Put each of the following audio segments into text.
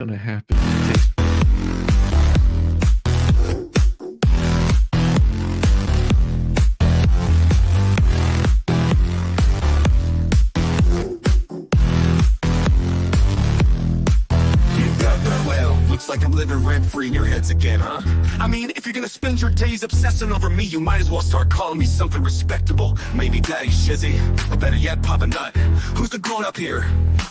gonna happen. Looks like I'm living rent-free in your heads again, huh? I mean, if you're gonna spend your days obsessing over me, you might as well start calling me something respectable. Maybe Daddy Shizzy, or better yet, Papa Nut. Who's the grown-up here?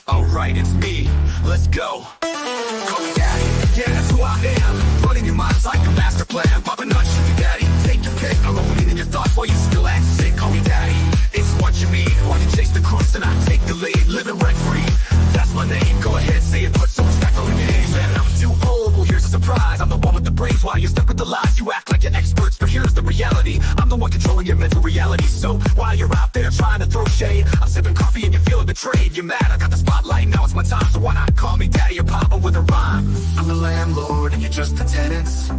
Alright, it's me. Let's go. Call me Daddy. Yeah, that's who I am. Running your minds like a master plan. Papa Nut, Shizzy Daddy. Take your pick. I'm rolling in your thoughts while you still act sick. Call me Daddy. It's what you need. While you chase the crust and I take the lead. Living rent-free. That's my name. Go ahead, say it. Put some respect on your name. Man, I'm too old. Well, here's a surprise. I'm the one with the brains while you're stuck with the lies. You act like you're experts, but here's the reality. I'm the one controlling your mental reality. So while you're out there trying to throw shade, I'm sipping coffee and you're feeling betrayed. You're mad, I got the spotlight, now it's my time. So why not call me Daddy or Papa with a rhyme? I'm the landlord and you're just the tenants,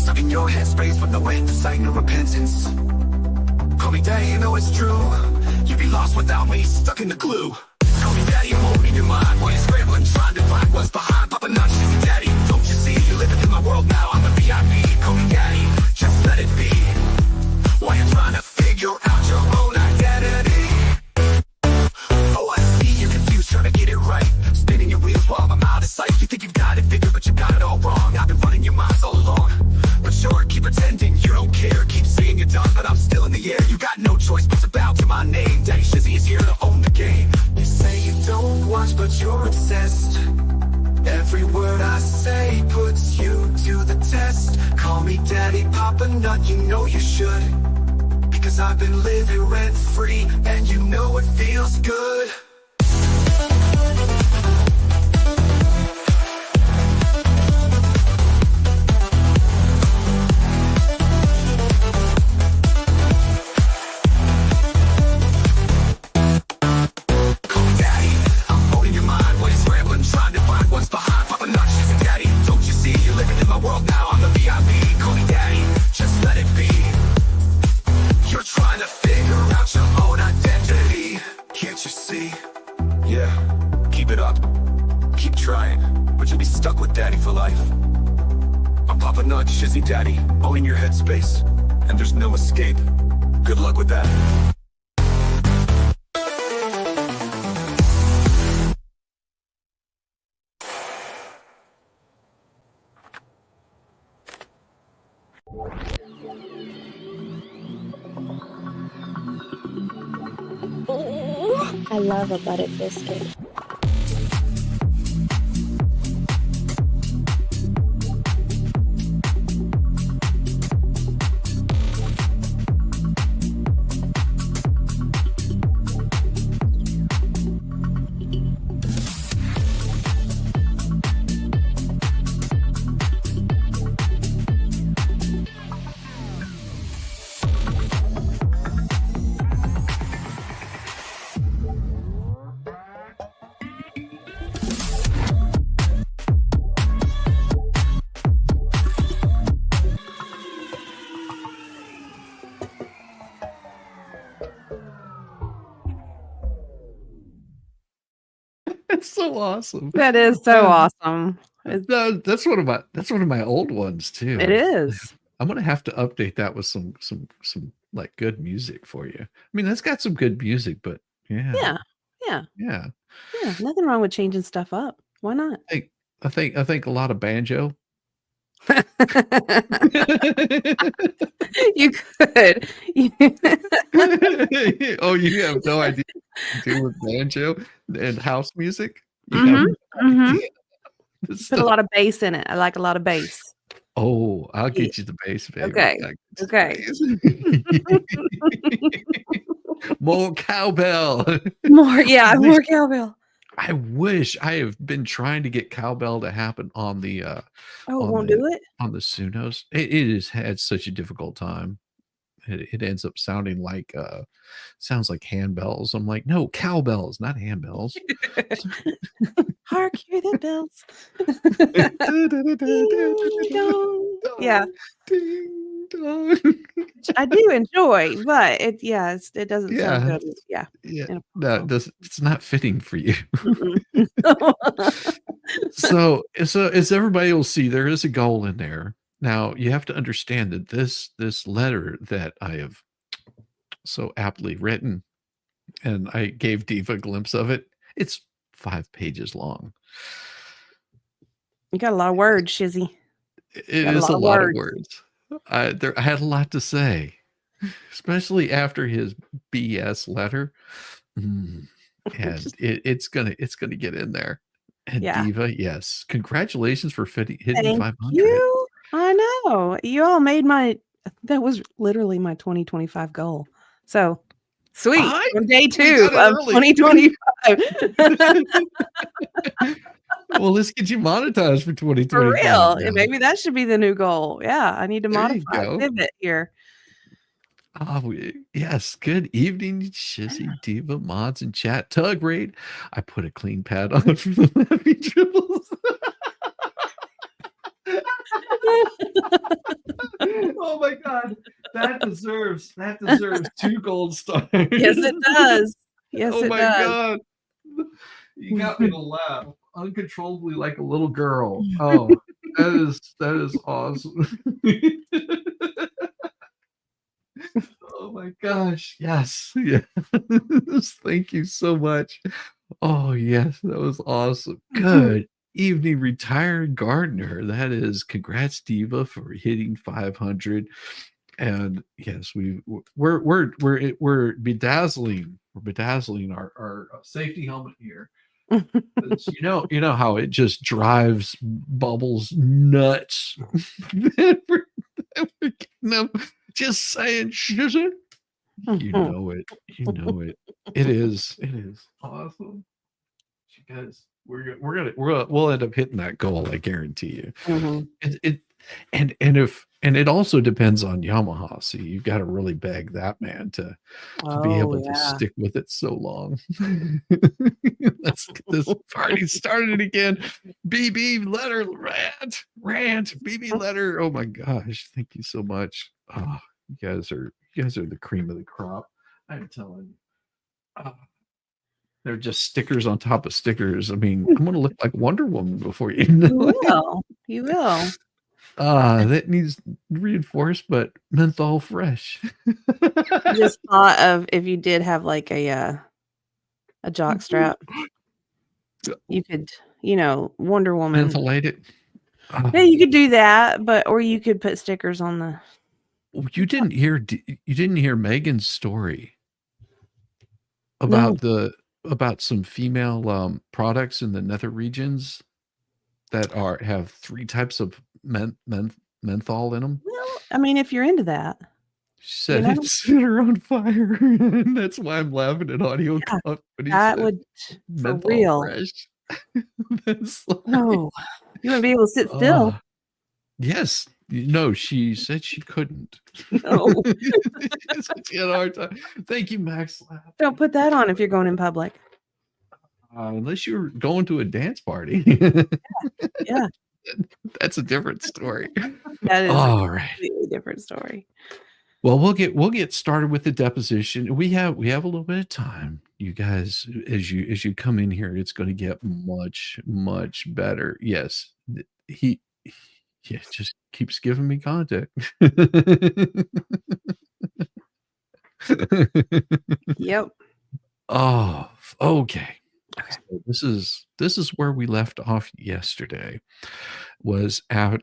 stuck in your headspace with no end to sight, no repentance. Call me Daddy, you know it's true. You'd be lost without me, stuck in the glue. Call me Daddy, I'm holding your mind while you're scrambling, trying to find what's behind. Papa Nut, Shizzy Daddy, don't you see? You're living in my world now, I'm the VIP. Call me Daddy, just let it be. While you're trying to figure out your own identity. Oh, I see you're confused, trying to get it right. Spinning your wheels while I'm out of sight. You think you've got it figured, but you got it all wrong. I've been running your minds all along. But sure, keep pretending you don't care. Keep saying you're done, but I'm still in the air. You got no choice but to bow to my name. Daddy Shizzy is here to own the game. You say you don't watch, but you're obsessed. Every word I say puts you to the test. Call me Daddy, Papa Nut, you know you should. Because I've been living rent-free, and you know it feels good. Shizzy Daddy, owning your headspace, and there's no escape. Good luck with that. Oh, I love a buttered biscuit. That's so awesome. That is so awesome. That's one of my old ones too. It is. I'm gonna have to update that with some like good music for you. I mean, that's got some good music, but yeah. Nothing wrong with changing stuff up. Why not? I think a lot of banjo. You could. Oh, you have no idea what to do with banjo and house music? Put a lot of bass in it. I like a lot of bass. Oh, I'll get you the bass, baby. Okay. More cowbell. More cowbell. I wish. I have been trying to get cowbell to happen on the do it on the Sunos. It has had such a difficult time. It ends up sounding like sounds like handbells. I'm like, no, cowbells, not handbells. Hark, hear the bells. Yeah. Which I do enjoy, but it doesn't sound Yeah. good. Yeah. Yeah. In a No, phone it's not fitting for you. call. So as everybody will see, there is a goal in there. Now you have to understand that this letter that I have so aptly written, and I gave Diva a glimpse of it, it's 5 pages long. You got a lot of words, Shizzy. It Got a is lot a of lot of words. words. I had a lot to say, especially after his BS letter. And it's gonna get in there. And Yeah. Diva, yes, congratulations for hitting Thank 500. you. I know. You all made that was literally my 2025 goal. So sweet. I On day we 2 got it of early. 2025. Well, let's get you monetized for For 2025 real. now. Maybe that should be the new goal. Yeah. I need to There you modify, go. pivot here. Yes. Good evening, Shizzy, Diva, mods, and chat. Tug raid. I put a clean pad on for the Laffy dribbles. Oh my God. That deserves 2 gold stars. Yes, it does. Yes, Oh it my does. God. You got me to laugh uncontrollably like a little girl. Oh, that is awesome. Oh my gosh. Yes. Yes. Thank you so much. Oh, yes. That was awesome. Good evening, retired gardener. That is congrats, Diva, for hitting 500. And yes, we're bedazzling. We're bedazzling our safety helmet here. You know how it just drives Bubbles nuts. We're getting them just saying shizzer. You know it. You know it. It is awesome. You guys, we'll end up hitting that goal. I guarantee you. It and it also depends on Yamaha. So you've got to really beg that man to be able to stick with it so long. Let's get this party started again. BB letter rant. BB letter. Oh my gosh! Thank you so much. Oh, you guys are the cream of the crop. I'm telling you. They're just stickers on top of stickers. I mean, I'm gonna look like Wonder Woman before you know it. You will. That needs reinforced, but menthol fresh. Just thought of if you did have like a jock strap, you could, Wonder Woman. Mentholate it. Yeah, you could do that, or you could put stickers on the. You didn't hear Megan's story about about some female products in the nether regions that have 3 types of menthol in them. Well, I mean, if you're into that. She said it set her on fire. And that's why I'm laughing at audio. That would, for real. No, you wouldn't be able to sit still. Yes. No, she said she couldn't. No. She had a hard time. Thank you, Max. Don't put that on if you're going in public. Unless you're going to a dance party. Yeah. That's a different story. That is all a right. completely different story. Well, we'll get started with the deposition. We have a little bit of time. You guys, as you come in here, it's going to get much better. Yes. He just keeps giving me contact. Yep. Oh, okay. So this is where we left off yesterday. Was at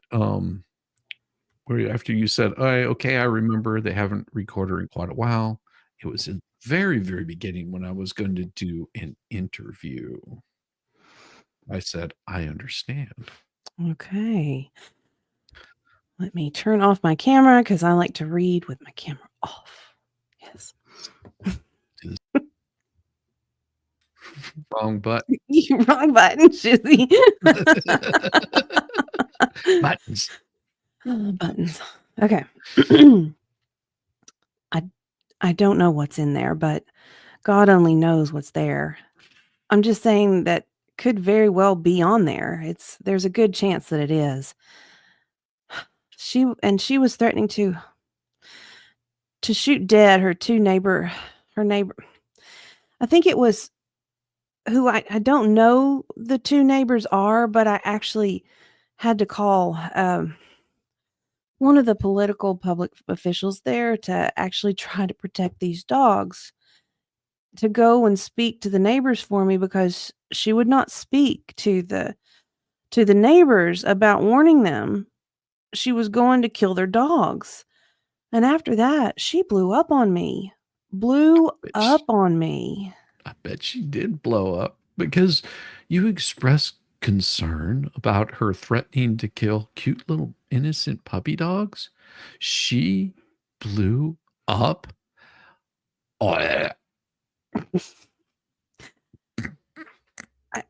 where after you said, okay, I remember they haven't recorded in quite a while. It was in the very, very beginning when I was going to do an interview. I said, I understand. Okay. Let me turn off my camera because I like to read with my camera off. Yes. Wrong button. Wrong button, Shizzy. Buttons. Buttons. Okay. I don't know what's in there, but God only knows what's there. I'm just saying that could very well be on there. There's a good chance that it is. She was threatening to to shoot dead her neighbor. I think it was who I don't know the 2 neighbors are, but I actually had to call, one of the political public officials there to actually try to protect these dogs, to go and speak to the neighbors for me because she would not speak to the neighbors about warning them she was going to kill their dogs. And after that, she blew up on me. Blew But up on me. I bet she did blow up because you expressed concern about her threatening to kill cute little innocent puppy dogs. She blew up. Oh, yeah.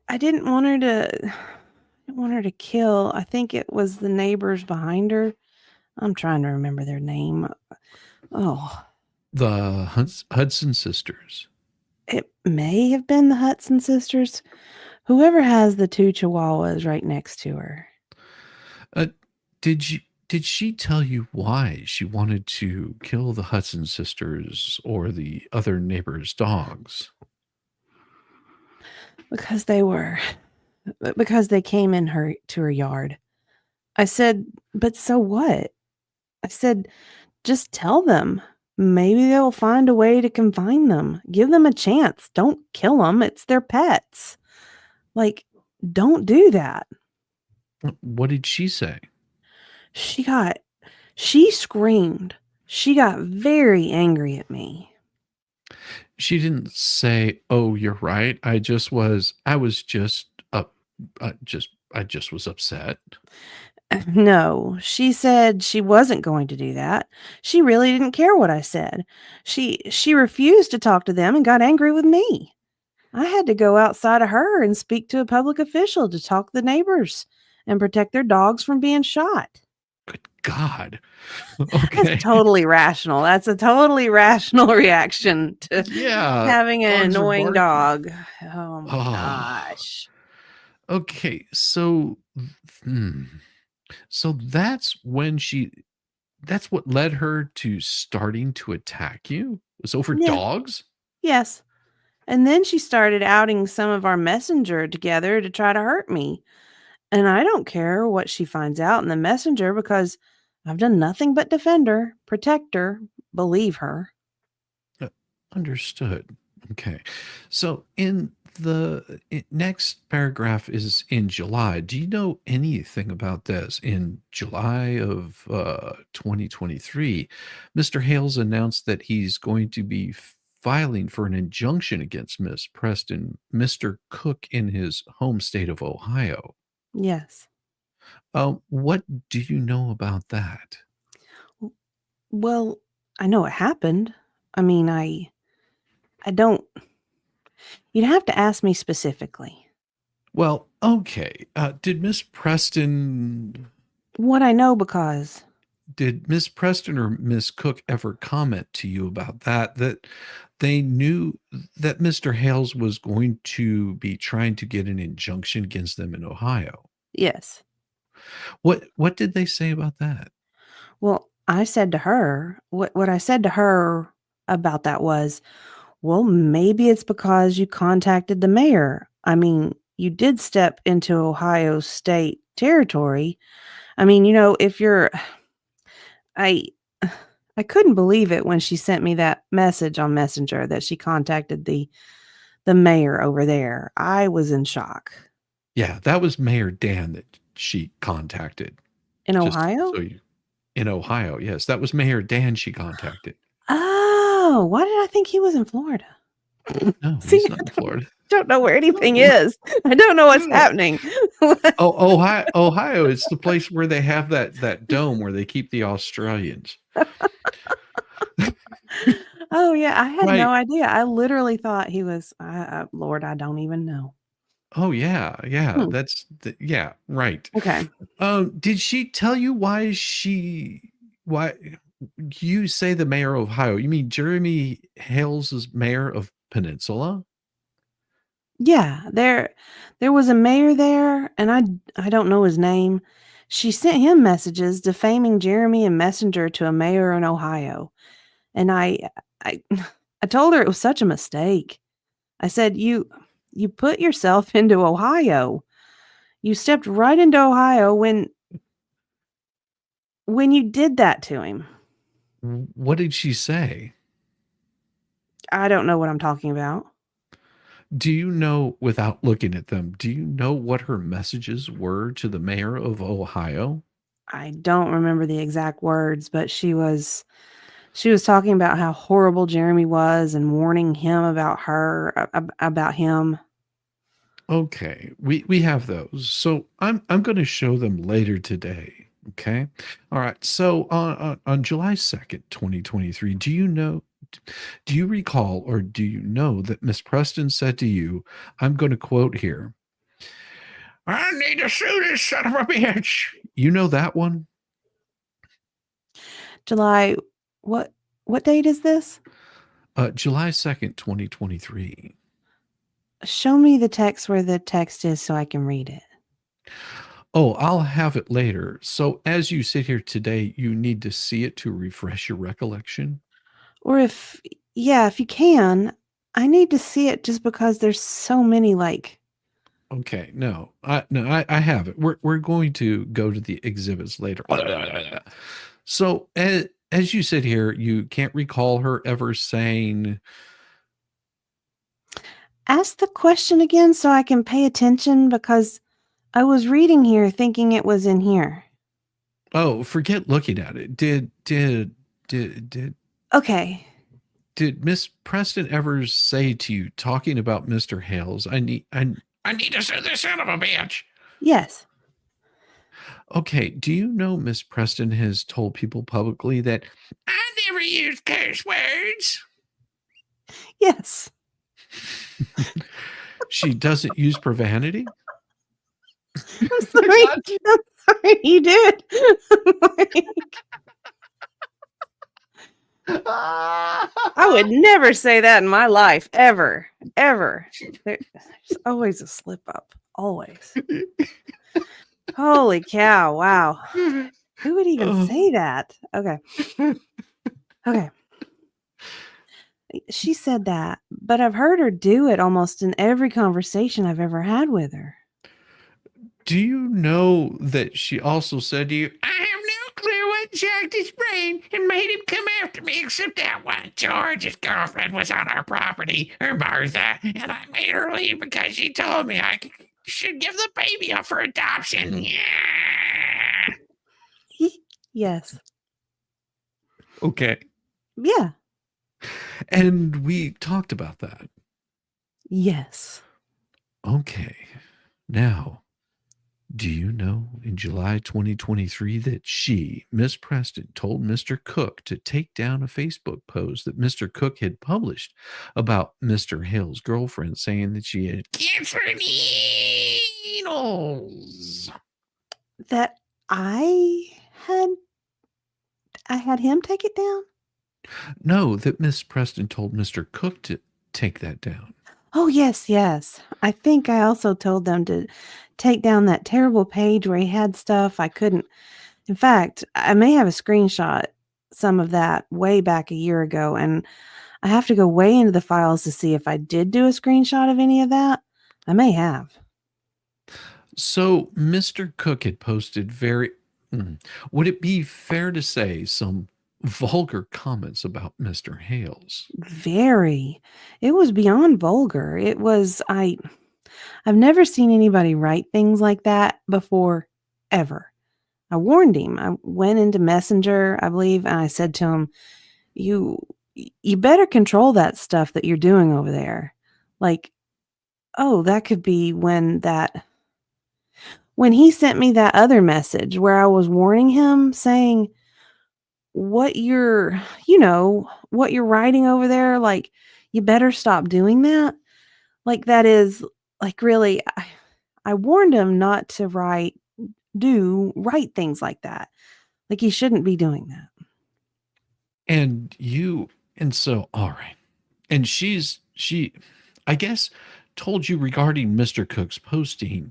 I didn't want her to kill. I think it was the neighbors behind her. I'm trying to remember their name. Oh, The Hudson sisters. it may have been the Hudson sisters. Whoever has the 2 chihuahuas right next to her. Uh, did she tell you why she wanted to kill the Hudson sisters or the other neighbors' dogs? Because they came in to her yard. I said, "But so what?" I said, "Just tell them. Maybe they'll find a way to confine them. Give them a chance. Don't kill them. It's their pets. Like, don't do that." What did she say? She screamed. She got very angry at me. She didn't say, "Oh, you're right. I was just up, I just was upset." No, she said she wasn't going to do that. She really didn't care what I said. She refused to talk to them and got angry with me. I had to go outside of her and speak to a public official to talk to the neighbors and protect their dogs from being shot. Good God. That's Okay. totally rational. That's a totally rational reaction to Yeah, having an dogs are annoying barking. dog. Oh my Oh, gosh. okay. Hmm. So that's what led her to starting to attack you? Was over Yeah. dogs? Yes. And then she started outing some of our messenger together to try to hurt me. And I don't care what she finds out in the messenger because I've done nothing but defend her, protect her, believe her. Uh, Understood. Okay. So in the next paragraph is in July. Do you know anything about this? In July of 2023, Mr. Hales announced that he's going to be filing for an injunction against Miss Preston, Mr. Cook in his home state of Ohio. Yes. What do you know about that? W- Well, I know it happened. I mean, I don't you'd have to ask me specifically. Well, okay. Did Miss Preston What I know because Did Miss Preston or Miss Cook ever comment to you about that? That they knew that Mr. Hales was going to be trying to get an injunction against them in Ohio. yes. What did they say about that? Well, I said to her, what I said to her about that was, "Well, maybe it's because you contacted the mayor. I mean, you did step into Ohio state territory. I mean, if you're I I couldn't believe it when she sent me that message on Messenger that she contacted the mayor over there. I was in shock. Yeah, that was Mayor Dan that she contacted. In Just Ohio? so you in Ohio, yes, that was Mayor Dan she contacted. Oh, why did I think he was in Florida? No, See, he's I not in Florida. don't know where anything is. I don't know what's No. happening. Oh, Ohio, it's the place where they have that dome where they keep the Australians. Oh, yeah, I had no Right. idea. I literally thought he was Lord, I don't even know. Oh, yeah, yeah, Hmm, yeah, right. okay. Did she tell you why you say the mayor of Ohio, you mean Jeremy Hales is mayor of Peninsula? Yeah, there was a mayor there, and I don't know his name. She sent him messages defaming Jeremy and Messenger to a mayor in Ohio. And I I told her it was such a mistake. I said, you put yourself into Ohio. You stepped right into Ohio when you did that to him. What did she say? I don't know what I'm talking about. Do you know, without looking at them, do you know what her messages were to the mayor of Ohio? I don't remember the exact words, but she was talking about how horrible Jeremy was and warning him about her about him. Okay, we have those. So I'm going to show them later today. Okay. All right. So on July 2nd, 2023, do you recall or do you know that Miss Preston said to you, I'm going to quote here, I need to sue this son of a bitch. You know that one? July what date is this? July 2nd, 2023. Show me the text where the text is so I can read it. Oh, I'll have it later. So as you sit here today, you need to see it to refresh your recollection. Or if you can, I need to see it just because there's so many like Okay, no, I have it. We're going to go to the exhibits later. So as you sit here, you can't recall her ever saying, ask the question again so I can pay attention because I was reading here thinking it was in here. "Oh, forget looking at it." Did Okay. did Miss Preston ever say to you, talking about Mr. Hales, I need to sue this son of a bitch? Yes. Okay, do you know Miss Preston has told people publicly that I never use curse words? Yes. She doesn't use profanity? I'm sorry. I'm sorry you did. I would never say that in my life, ever. There's always a slip up. Always. Holy cow. Wow. Who would even say that? Okay. Okay. She said that, but I've heard her do it almost in every conversation I've ever had with her. Do you know that she also said to you, I have no clue what jacked his brain and made him come after me except that one George's girlfriend was on our property, or Martha, and I made her leave because she told me I should give the baby up for adoption. Yeah. Yes. Okay. Yeah. And we talked about that. Yes. Okay. Now, do you know in July 2023 that she, Miss Preston, told Mr. Cook to take down a Facebook post that Mr. Cook had published about Mr. Hale's girlfriend, saying that she had cancer needles? That I had him take it down? No, that Miss Preston told Mr. Cook to take that down. Oh, yes, yes. I think I also told them to take down that terrible page where he had stuff I couldn't. In fact, I may have a screenshot some of that way back a year ago, and I have to go way into the files to see if I did do a screenshot of any of that. I may have. So Mr. Cook had posted would it be fair to say some vulgar comments about Mr. Hales? Very. It was beyond vulgar. I've never seen anybody write things like that before, ever. I warned him. I went into Messenger, I believe, and I said to him, you better control that stuff that you're doing over there. Like, oh, that could be when he sent me that other message where I was warning him, saying what you're writing over there, like, you better stop doing that. Like, that is like, really, I warned him not to write things like that. Like, he shouldn't be doing that. And so, all right. And she, I guess, told you regarding Mr. Cook's posting,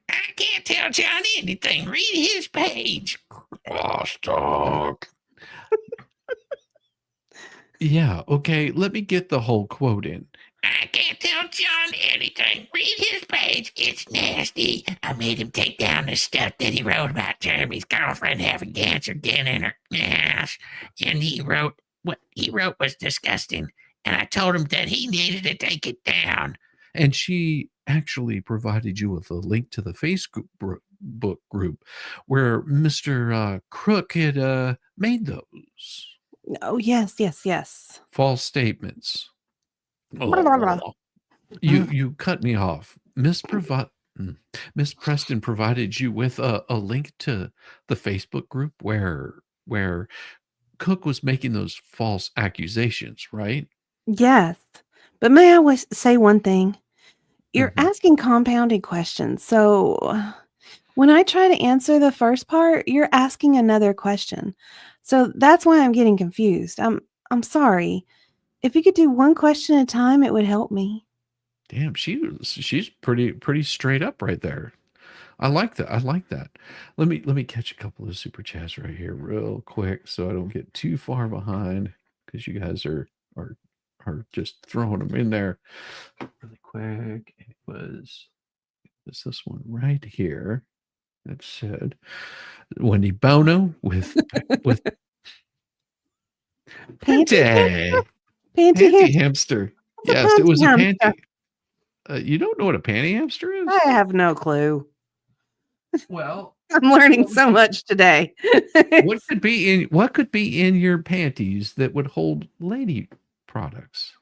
I can't tell John anything. Read his page. Crosstalk. Yeah, okay, let me get the whole quote in. I can't tell John anything. Read his page. It's nasty. I made him take down the stuff that he wrote about Jeremy's girlfriend having cancer getting in her ass. And he wrote, what he wrote was disgusting. And I told him that he needed to take it down. And she actually provided you with a link to the Facebook group where Mr. Crook had made those Oh, yes, yes, yes. false statements. Blah, blah, blah. You cut me off. Miss Preston provided you with a link to the Facebook group where Cook was making those false accusations, right? Yes. But may I say one thing? You're Mhm. asking compounded questions. So when I try to answer the first part, you're asking another question. So that's why I'm getting confused. I'm sorry. If you could do one question at a time, it would help me. Damn, she's pretty straight up right there. I like that. I like that. Let me catch a couple of super chats right here real quick so I don't get too far behind because you guys are just throwing them in there really quick. It's this one right here that said Wendy Bono with Panty Panty Panty hamster. What's a Yes, it was a panty panty. You don't know what a panty hamster is? I have no clue. Well, I'm learning so much today. what could be in your panties that would hold lady products?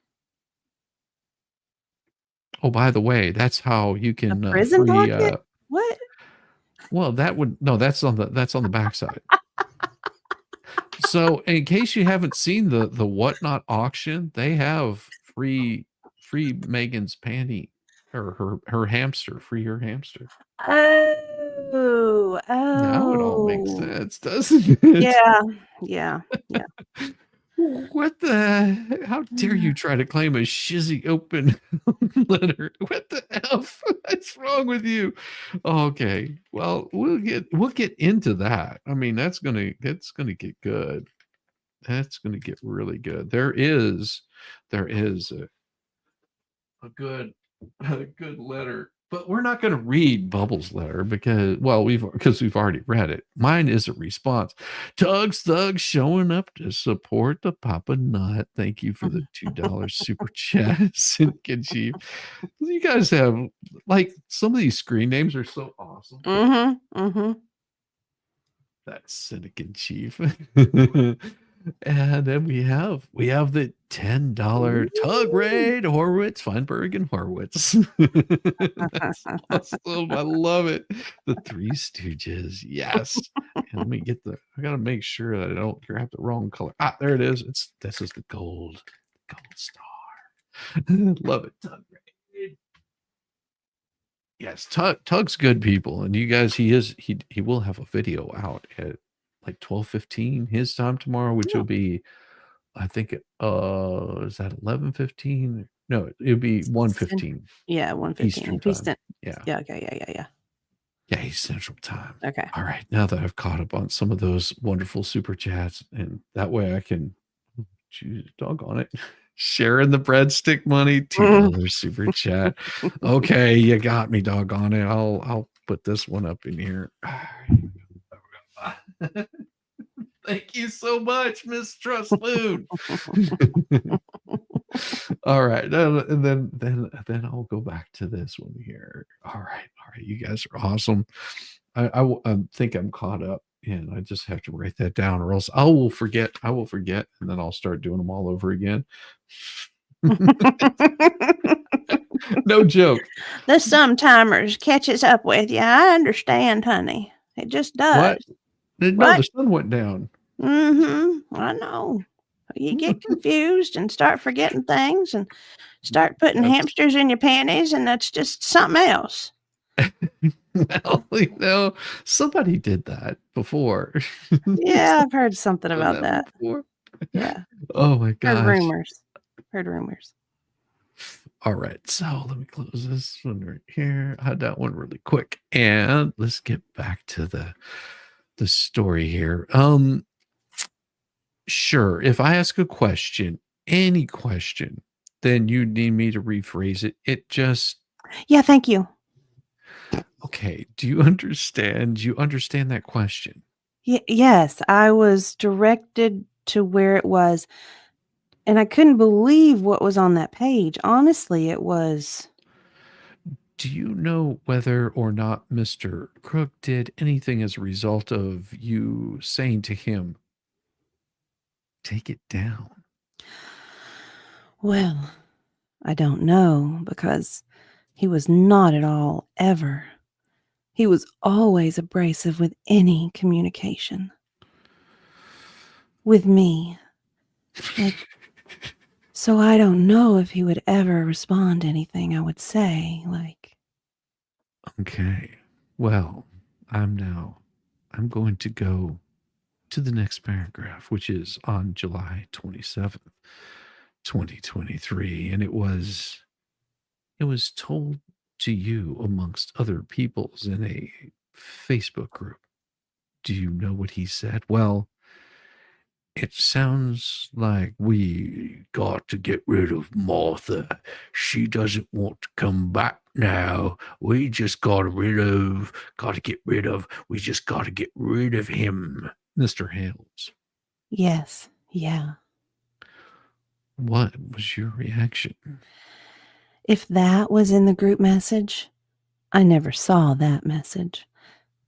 Oh, by the way, that's how you A can prison free. pocket? What? Well, that's on the backside. So, in case you haven't seen the whatnot auction, they have free Megan's panty or her hamster, free her hamster. Oh, Now it all makes oh. sense, doesn't it? Yeah, yeah, yeah. What the? How dare you try to claim a shizzy open letter? What the f? What's wrong with you? Okay, well we'll get into that. I mean that's gonna get good. That's gonna get really good. There is a good a good letter, but we're not going to read Bubbles' letter because we've already read it. Mine is a response. Tug's Thugs showing up to support the Papa Nut. Thank you for the $2 super chat. Syndicate Chief. You guys have like some of these screen names are so awesome. That's Syndicate Chief. And then we have the $10 tug raid, Horwitz, Feinberg, and Horwitz. That's awesome. I love it. The Three Stooges. Yes. And let me I gotta make sure that I don't grab the wrong color. Ah, there it is. This is the gold star. Love it, tug raid. Yes, Tug's good people. And you guys, he will have a video out at like 12:15 his time tomorrow, which will be I think is that 11:15? No, it'll be 1:15 Yeah, 1:15 Eastern time. Yeah. Yeah, okay, yeah. Yeah, East Central Time. Okay. All right. Now that I've caught up on some of those wonderful super chats, and that way I can choose doggone it. Sharing the breadstick money, $2 super chat. Okay, you got me, doggone it. I'll put this one up in here. Thank you so much, Miss Trustloon. All right, and then I'll go back to this one here. All right, you guys are awesome. I think I'm caught up, and I just have to write that down, or else I will forget, and then I'll start doing them all over again. No joke. The sometimers catches up with you. I understand, honey. It just does. What? No, the sun went down. I know. You get confused and start forgetting things and start putting hamsters in your panties, and that's just something else. Well, somebody did that before. Yeah, I've heard something about that. Before. Yeah. Oh my gosh. Heard rumors. All right, so let me close this one right here. I had that one really quick, and let's get back to the story here. Sure, if I ask a question, any question, then you need me to rephrase it. It just Yeah, thank you. okay. Do you understand? You understand that question? Yes, I was directed to where it was, and I couldn't believe what was on that page. Honestly, it was Do you know whether or not Mr. Crook did anything as a result of you saying to him, take it down? well, I don't know because he was not at all ever. He was always abrasive with any communication. With me. Like, so I don't know if he would ever respond to anything I would say. Like, Okay. Well, I'm going to go to the next paragraph, which is on July 27th, 2023. And it was told to you amongst other peoples in a Facebook group. Do you know what he said? Well, it sounds like we got to get rid of Martha. She doesn't want to come back now. We just got to get rid of, we just got to get rid of him. Mr. Hales, yes, yeah. what was your reaction? If that was in the group message, I never saw that message.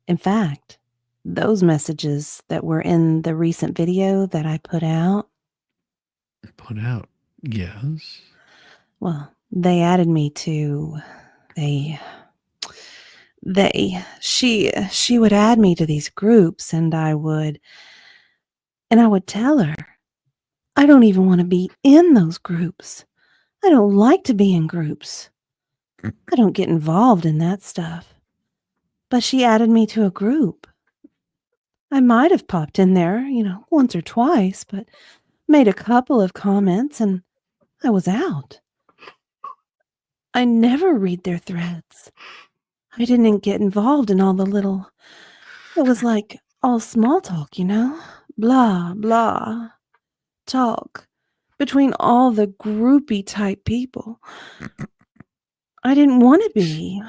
In fact, those messages that were in the recent video that I put out, Put out, yes. well, they added me to she would add me to these groups and I would tell her, I don't even want to be in those groups. I don't like to be in groups. I don't get involved in that stuff. But she added me to a group. I might have popped in there, once or twice, but made a couple of comments and I was out. I never read their threads. I didn't get involved in all the little, it was like all small talk, blah, blah, talk between all the groupie type people. I didn't want to be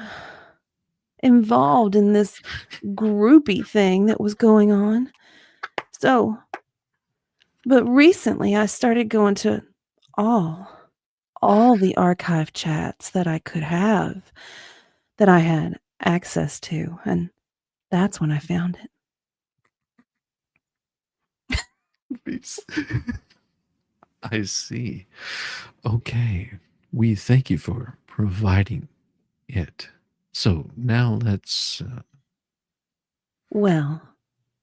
involved in this groupie thing that was going on. So, but recently I started going to all the archive chats that I could have, that I had access to, and that's when I found it. I see. Okay. We thank you for providing it. So now let's. Well,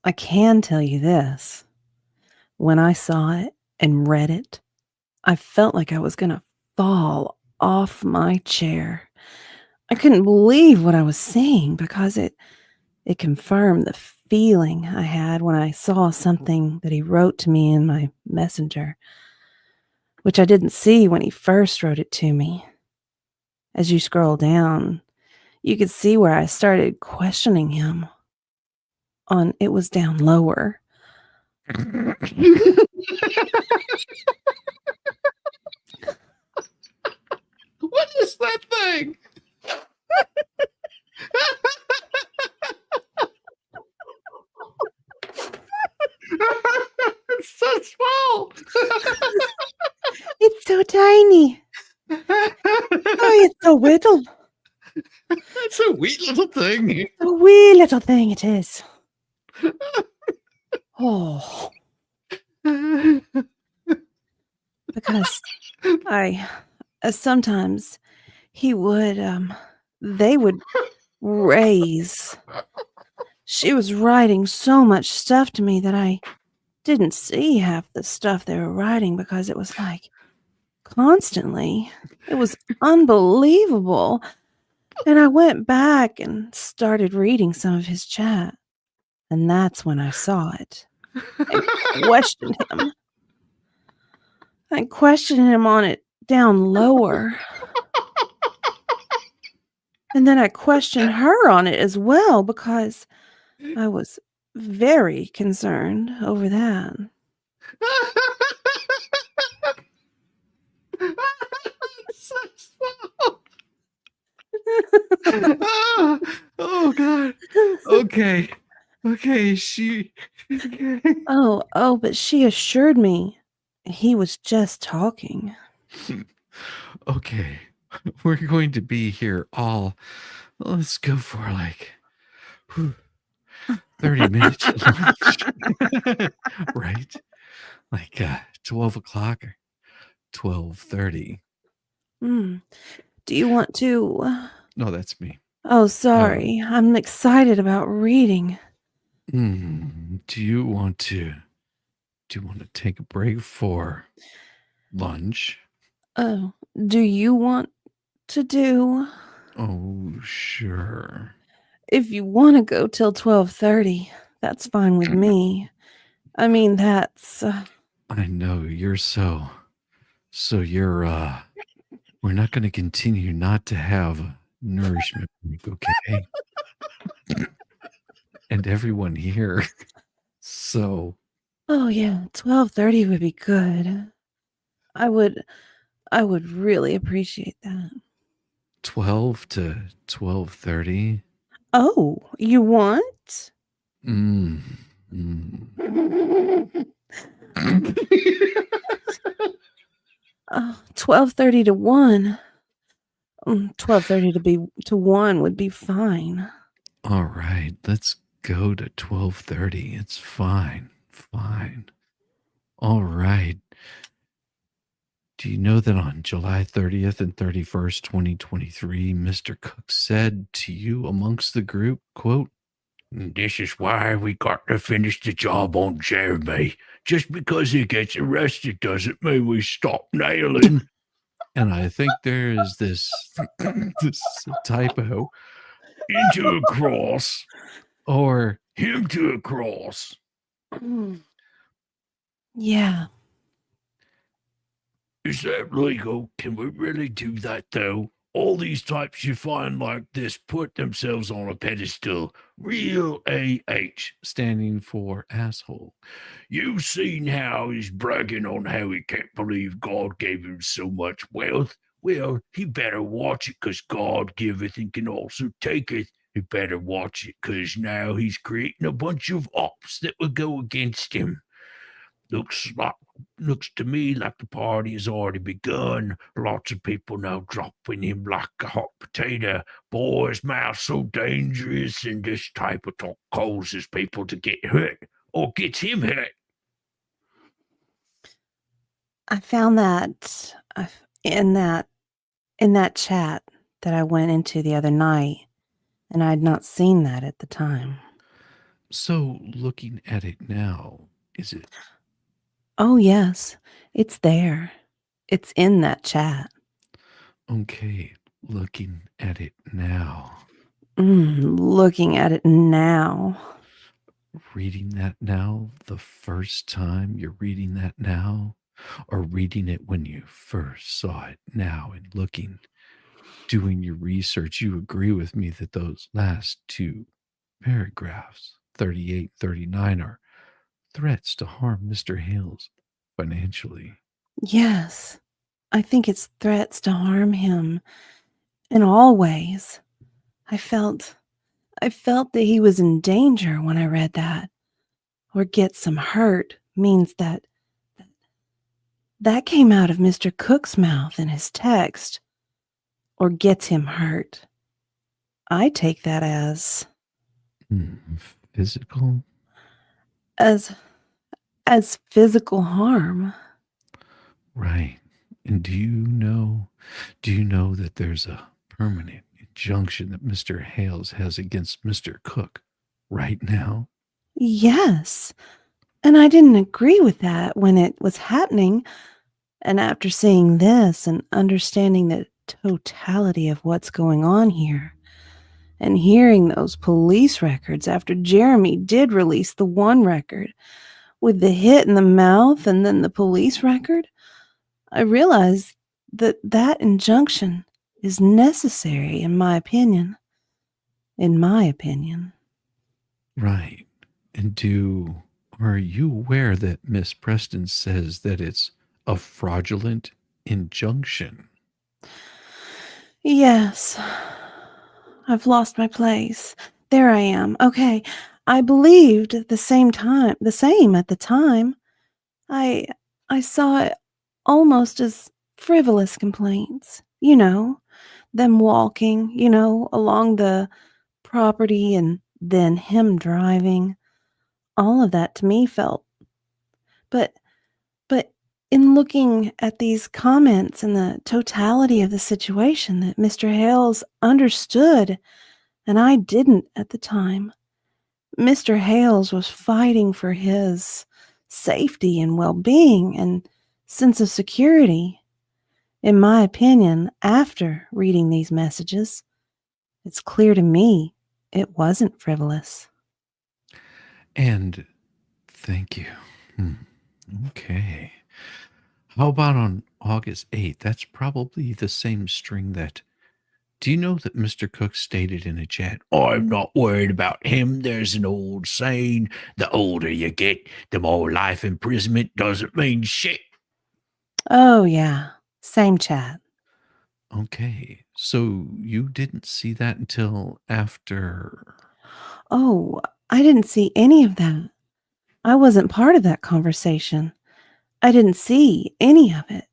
I can tell you this. When I saw it and read it, I felt like I was going to fall off my chair. I couldn't believe what I was seeing because it confirmed the feeling I had when I saw something that he wrote to me in my messenger, which I didn't see when he first wrote it to me. As you scroll down, you could see where I started questioning him. It was down lower. What is that thing? It's so small. It's so tiny. Oh, it's so little. It's a wee little thing. A wee little thing it is. Oh. Because sometimes he would, they would raise. She was writing so much stuff to me that I didn't see half the stuff they were writing because it was like constantly. It was unbelievable. And I went back and started reading some of his chat. And that's when I saw it. I questioned him. I questioned him on it down lower. And then I questioned her on it as well because I was very concerned over that. Ah, oh God. Okay. Okay, she okay. Oh, but she assured me he was just talking. Okay. We're going to be here all let's go for like whew, 30 minutes at lunch. Right? Like 12 o'clock or 12:30. Mm. Do you want to? No, that's me. Oh, Uh, sorry. I'm excited about reading. do you want to take a break for lunch? Oh, do you want to do? Oh, sure. If you want to go till 12:30, that's fine with me. I mean, that's I know you're so you're we're not going to continue not to have nourishment break, okay? And everyone here. So, oh yeah, 12:30 would be good. I would I would really appreciate that. 12 to 12:30. Oh, you want? Mm. Mm. 12:30 to 1. 12:30 to 1 would be fine. All right, let's go to 12:30. It's fine. Fine. All right. Do you know that on July 30th and 31st, 2023, Mr. Cook said to you amongst the group, quote, This is why we got to finish the job on Jeremy. Just because he gets arrested doesn't mean we stop nailing. and I think there is this this typo Into a cross. or Him to a cross. Yeah. Is that legal? Can we really do that, though? All these types you find like this put themselves on a pedestal. Real AH. standing for asshole. You've seen how he's bragging on how he can't believe God gave him so much wealth. Well, he better watch it, 'cause God giveth and can also taketh. He better watch it, 'cause now he's creating a bunch of ops that will go against him. Looks to me like the party has already begun. Lots of people now dropping him like a hot potato. Boy's mouth so dangerous, and this type of talk causes people to get hurt or gets him hurt. I found that in that chat that I went into the other night, and I had not seen that at the time. So, looking at it now, is it Oh, yes. It's there. It's in that chat. okay? Looking at it now, Looking at it now. reading that now, the first time you're reading that now, or reading it when you first saw it now and looking, doing your research, you agree with me that those last two paragraphs, 38, 39, are threats to harm Mr. Hales financially. Yes. I think it's threats to harm him in all ways. I felt that he was in danger when I read that. Or get some hurt means that came out of Mr. Cook's mouth in his text. Or gets him hurt. I take that as Physical? as physical harm. Right. And do you know that there's a permanent injunction that Mr. Hales has against Mr. Cook right now? Yes. And I didn't agree with that when it was happening. And after seeing this and understanding the totality of what's going on here, and hearing those police records after Jeremy did release the one record with the hit in the mouth and then the police record, I realized that injunction is necessary in my opinion. In my opinion. Right. And are you aware that Miss Preston says that it's a fraudulent injunction? Yes. I've lost my place. There I am. Okay. I believed the same at the time. I I saw it almost as frivolous complaints. Them walking, along the property and then him driving. All of that to me felt but but in looking at these comments and the totality of the situation that Mr. Hales understood and I didn't at the time. Mr. Hales was fighting for his safety and well-being and sense of security. In my opinion, after reading these messages, it's clear to me it wasn't frivolous. And thank you. Okay. How about on August 8th? That's probably the same string that. Do you know that Mr. Cook stated in a chat, I'm not worried about him. There's an old saying, the older you get, the more life imprisonment doesn't mean shit. Oh, yeah. Same chat. okay, so you didn't see that until after. Oh, I didn't see any of that. I wasn't part of that conversation. I didn't see any of it.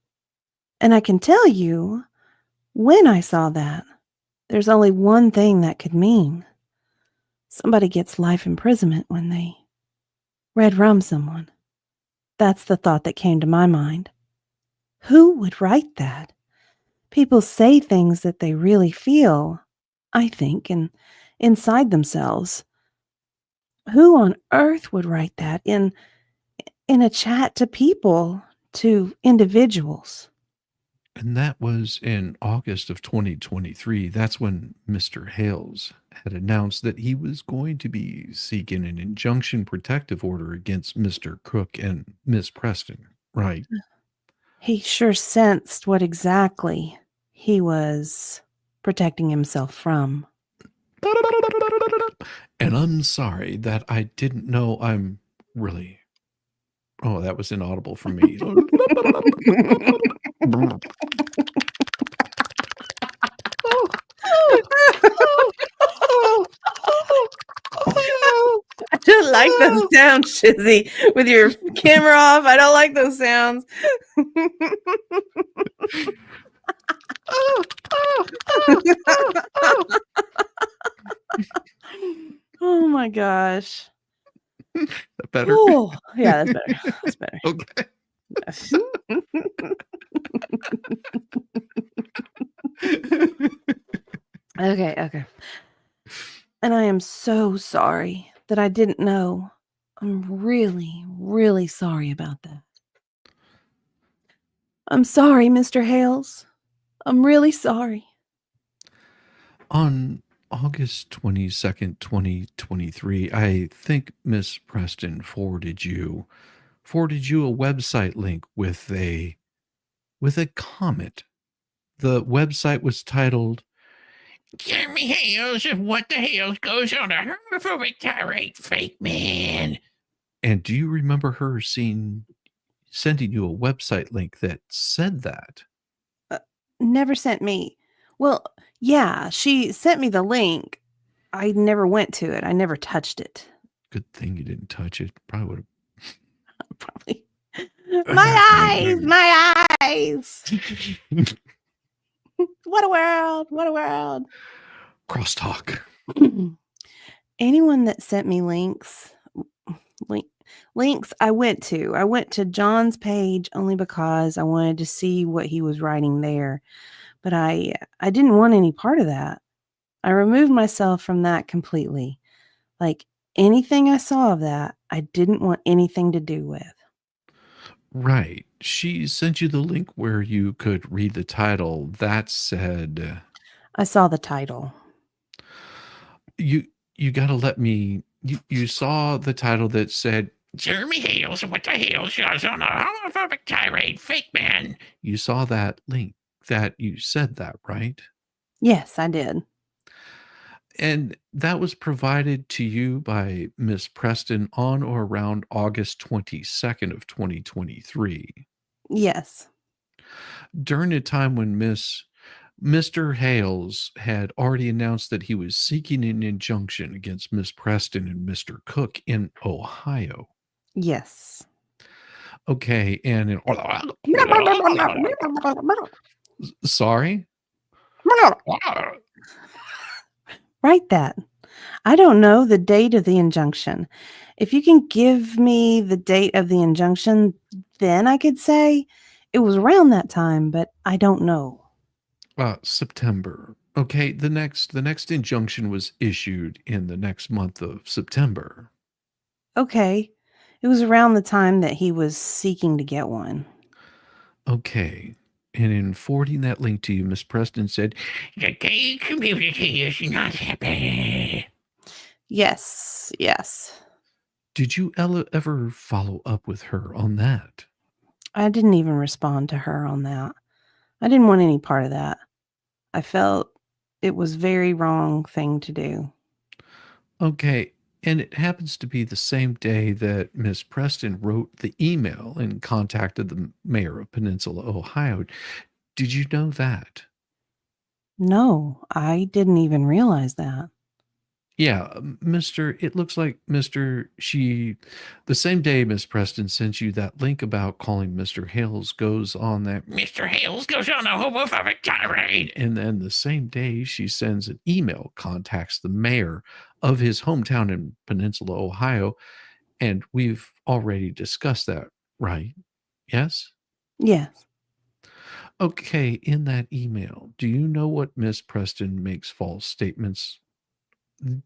And I can tell you, when I saw that, there's only one thing that could mean. Somebody gets life imprisonment when they red rum someone. That's the thought that came to my mind. Who would write that? People say things that they really feel, I think, and inside themselves. Who on earth would write that in a chat to people, to individuals? And that was in August of 2023. That's when Mr. Hales had announced that he was going to be seeking an injunction protective order against Mr. Cook and Miss Preston, right? He sure sensed what exactly he was protecting himself from. And I'm sorry that I didn't know I'm really. Oh, that was inaudible for me. I don't like those sounds, Shizzy. With your camera off, I don't like those sounds. Oh my gosh. Better. Oh, yeah, that's better. That's better. Okay. Okay. And I am so sorry that I didn't know. I'm really, really sorry about that. I'm sorry, Mr. Hales. I'm really sorry. On August 22nd, 2023, I think Miss Preston forwarded you a website link with a comment. The website was titled Jeremy Hales of What the Hell Goes on a Homophobic Tirade Fake Man. and do you remember her sending you a website link that said that? Never sent me. Well, yeah, she sent me the link. I never went to it. I never touched it. Good thing you didn't touch it. Probably would Probably. My eyes. What a world. What a world. crosstalk. Anyone that sent me links I went to John's page only because I wanted to see what he was writing there, but I didn't want any part of that. I removed myself from that completely. Like anything I saw of that, I didn't want anything to do with. Right. She sent you the link where you could read the title that said I saw the title. you got to let me you saw the title that said Jeremy Hales of What the Hell Goes on a Homophobic Tirade Fake Man. you saw that link that you said that, right? Yes, I did. And that was provided to you by Miss Preston on or around August 22nd of 2023. Yes. During a time when Miss Mr. Hales had already announced that he was seeking an injunction against Miss Preston and Mr. Cook in Ohio. Yes. Okay, and sorry? Write that. I don't know the date of the injunction. If you can give me the date of the injunction, then I could say it was around that time, but I don't know. September. Okay, the next injunction was issued in the next month of September. Okay. It was around the time that he was seeking to get one. Okay. And in forwarding that link to you, Miss Preston said, The gay community is not happy. Yes. Yes. did you ever follow up with her on that? I didn't even respond to her on that. I didn't want any part of that. I felt it was very wrong thing to do. Okay. And it happens to be the same day that Miss Preston wrote the email and contacted the mayor of Peninsula, Ohio. Did you know that? No, I didn't even realize that. Yeah, it looks like the same day Miss Preston sent you that link about calling Mr. Hales goes on that, Mr. Hales goes on a homophobic tirade. and then the same day she sends an email, contacts the mayor of his hometown in Peninsula, Ohio, and we've already discussed that, right? Yes? Yes. Okay, in that email, do you know what Miss Preston makes false statements?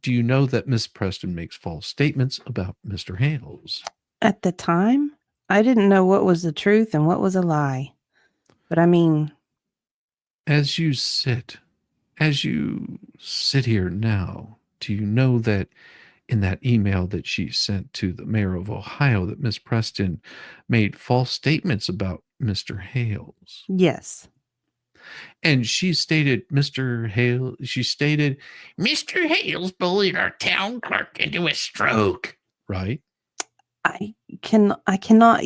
Do you know that Miss Preston makes false statements about Mr. Hales? At the time, I didn't know what was the truth and what was a lie. But I mean, As you sit here now, do you know that in that email that she sent to the mayor of Ohio that Miss Preston made false statements about Mr. Hales? yes. And she stated Mr. Hales bullied our town clerk into a stroke. Right? I cannot.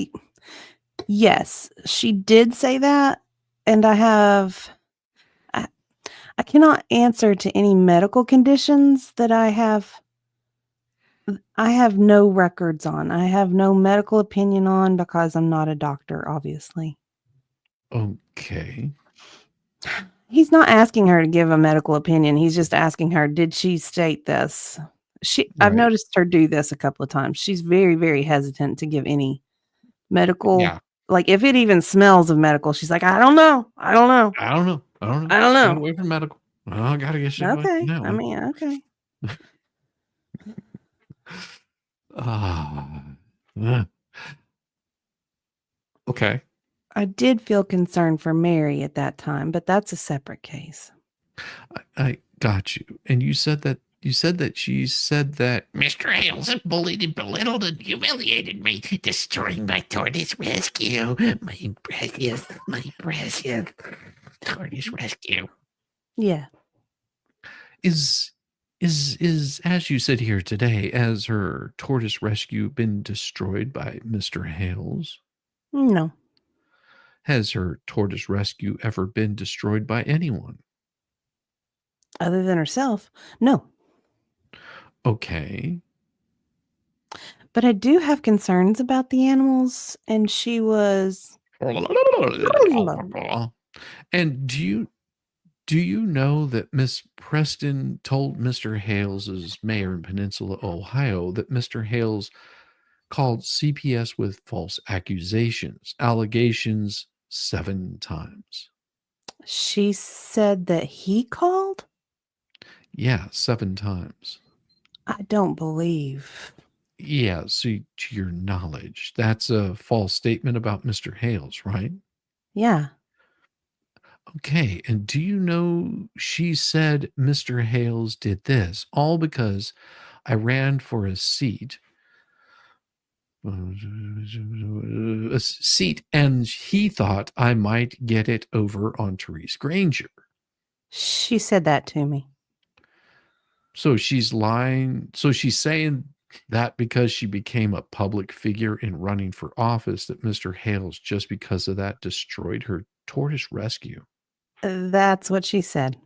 Yes, she did say that. And I cannot answer to any medical conditions that I have no records on. I have no medical opinion on because I'm not a doctor, obviously. Okay. He's not asking her to give a medical opinion. He's just asking her, did she state this? I've Right. noticed her do this a couple of times. She's very, very hesitant to give any medical. Yeah. Like if it even smells of medical, she's like, I don't know. I don't know. Stay away from medical. I gotta get you Okay. now. I mean, okay. Okay. I did feel concerned for Mary at that time, but that's a separate case. I got you. And you said that she said that Mr. Hales bullied and belittled and humiliated me, destroying my tortoise rescue. My precious tortoise rescue. Yeah. is as you sit here today, has her tortoise rescue been destroyed by Mr. Hales? No. Has her tortoise rescue ever been destroyed by anyone? Other than herself. No. Okay. But I do have concerns about the animals, and she was. And do you know that Miss Preston told Mr. Hales' mayor in Peninsula, Ohio, that Mr. Hales called CPS with false allegations 7 times? She said that he called? Yeah, 7 times. I don't believe. Yeah, so to your knowledge, that's a false statement about Mr. Hales, right? Yeah. Okay, and do you know she said Mr. Hales did this all because I ran for a seat, and he thought I might get it over on Therese Granger. She said that to me. So she's lying. So she's saying that because she became a public figure in running for office, that Mr. Hales, just because of that, destroyed her tortoise rescue. That's what she said.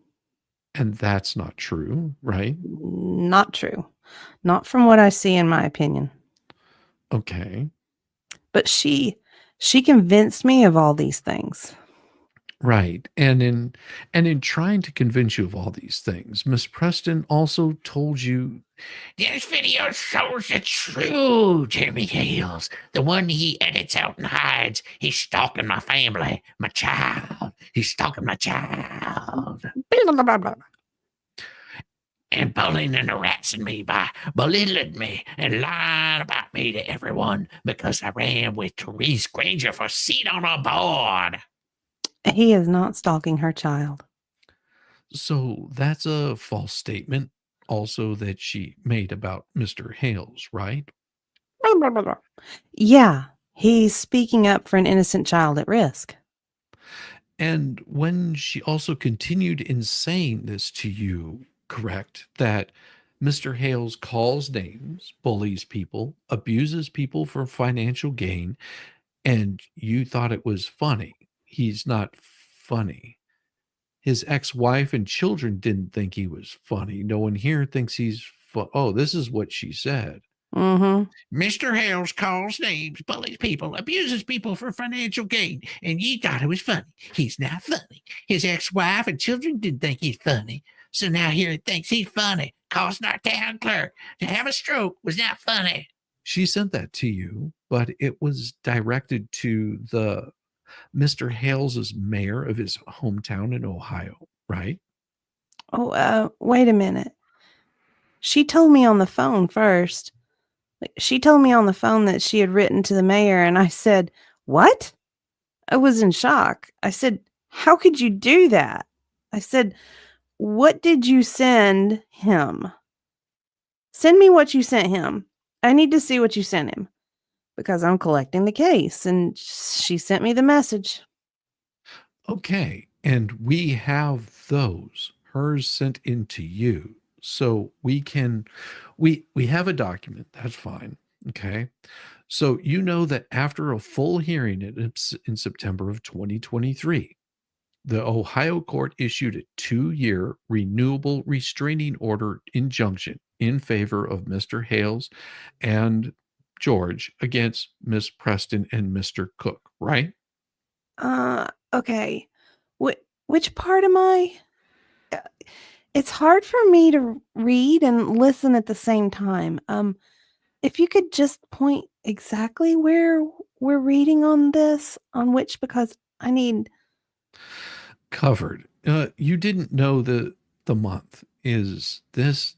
And that's not true, right? Not true. Not from what I see, in my opinion. Okay. But she convinced me of all these things. Right. And in trying to convince you of all these things, Miss Preston also told you This video shows the true Jeremy Hales, the one he edits out and hides. He's stalking my family, my child. He's stalking my child. And bullying and harassing me by belittling me and lying about me to everyone because I ran with Therese Granger for seat on a board. He is not stalking her child. so that's a false statement also that she made about Mr. Hales, right? Yeah, he's speaking up for an innocent child at risk. And when she also continued in saying this to you, correct, that Mr. Hales calls names, bullies people, abuses people for financial gain, and you thought it was funny. He's not funny. His ex-wife and children didn't think he was funny. No one here thinks he's oh, this is what she said. Mm-hmm. Mr. Hales calls names, bullies people, abuses people for financial gain, and you thought it was funny. He's not funny. His ex-wife and children didn't think he's funny, so now here he thinks he's funny. Costing our town clerk to have a stroke was not funny. She sent that to you, but it was directed to the Mr. Hales's mayor of his hometown in Ohio, right? Oh, wait a minute. She told me on the phone first. She told me on the phone that she had written to the mayor, and I said, "What?" I was in shock. I said, "How could you do that?" I said, "What did you send him? Send me what you sent him. I need to see what you sent him because I'm collecting the case." And she sent me the message. Okay, and we have those, hers sent into you. So we have a document, that's fine. Okay. So you know that after a full hearing in September of 2023, the Ohio court issued a 2-year renewable restraining order injunction in favor of Mr. Hales and George against Miss Preston and Mr. Cook, right? Okay. Which part am I? Uh, It's hard for me to read and listen at the same time. If you could just point exactly where we're reading on this, on which, because I need. Covered. You didn't know the month. Is this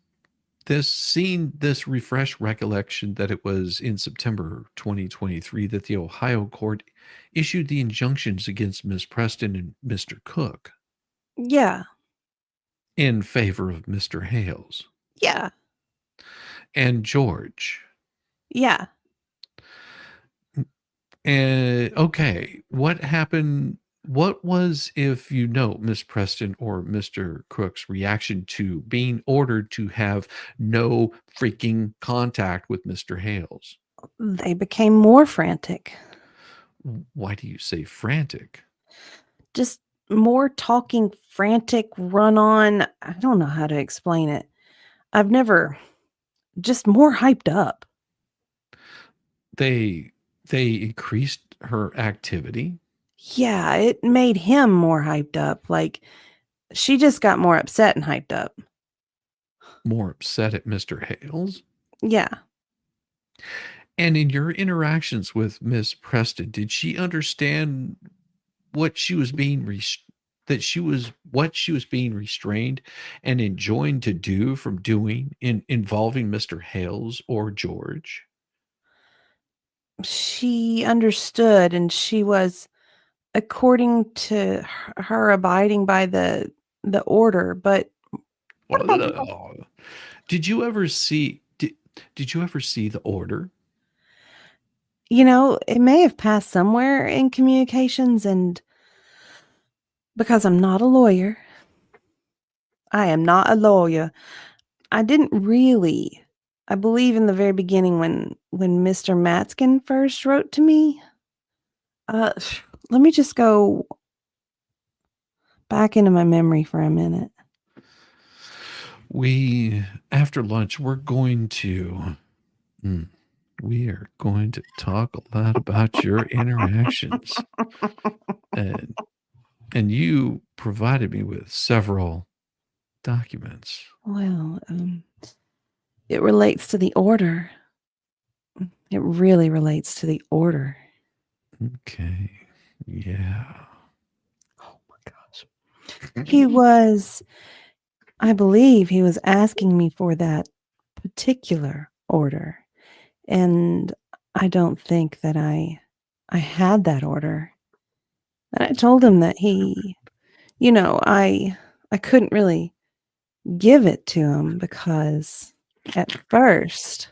refresh recollection that it was in September 2023 that the Ohio court issued the injunctions against Miss Preston and Mr. Cook Yeah, in favor of Mr. Hales yeah, and George. yeah. And okay, what happened? What was, if you know, Miss Preston or Mr. Cook's reaction to being ordered to have no freaking contact with Mr. Hales? They became more frantic. Why do you say frantic? Just more talking, frantic, run on. I don't know how to explain it. I've never, just more hyped up. They increased her activity, Yeah, it made him more hyped up. Like, she just got more upset and hyped up. more upset at Mr. Hales. Yeah. And in your interactions with Miss Preston, did she understand what she was being what she was being restrained and enjoined to do from doing in involving Mr. Hales or George? She understood, and she was, according to her, abiding by the order. But Did you ever see did you ever see the order? it may have passed somewhere in communications, and because I'm not a lawyer, I am not a lawyer. I didn't really. I believe in the very beginning when Mr. Matskin first wrote to me. Uh, Let me just go back into my memory for a minute. After lunch, we are going to talk a lot about your interactions. And you provided me with several documents. Well, it relates to the order. It really relates to the order. Okay. Yeah. Oh my gosh. I believe he was asking me for that particular order. And I don't think that I had that order. And I told him that I couldn't really give it to him because at first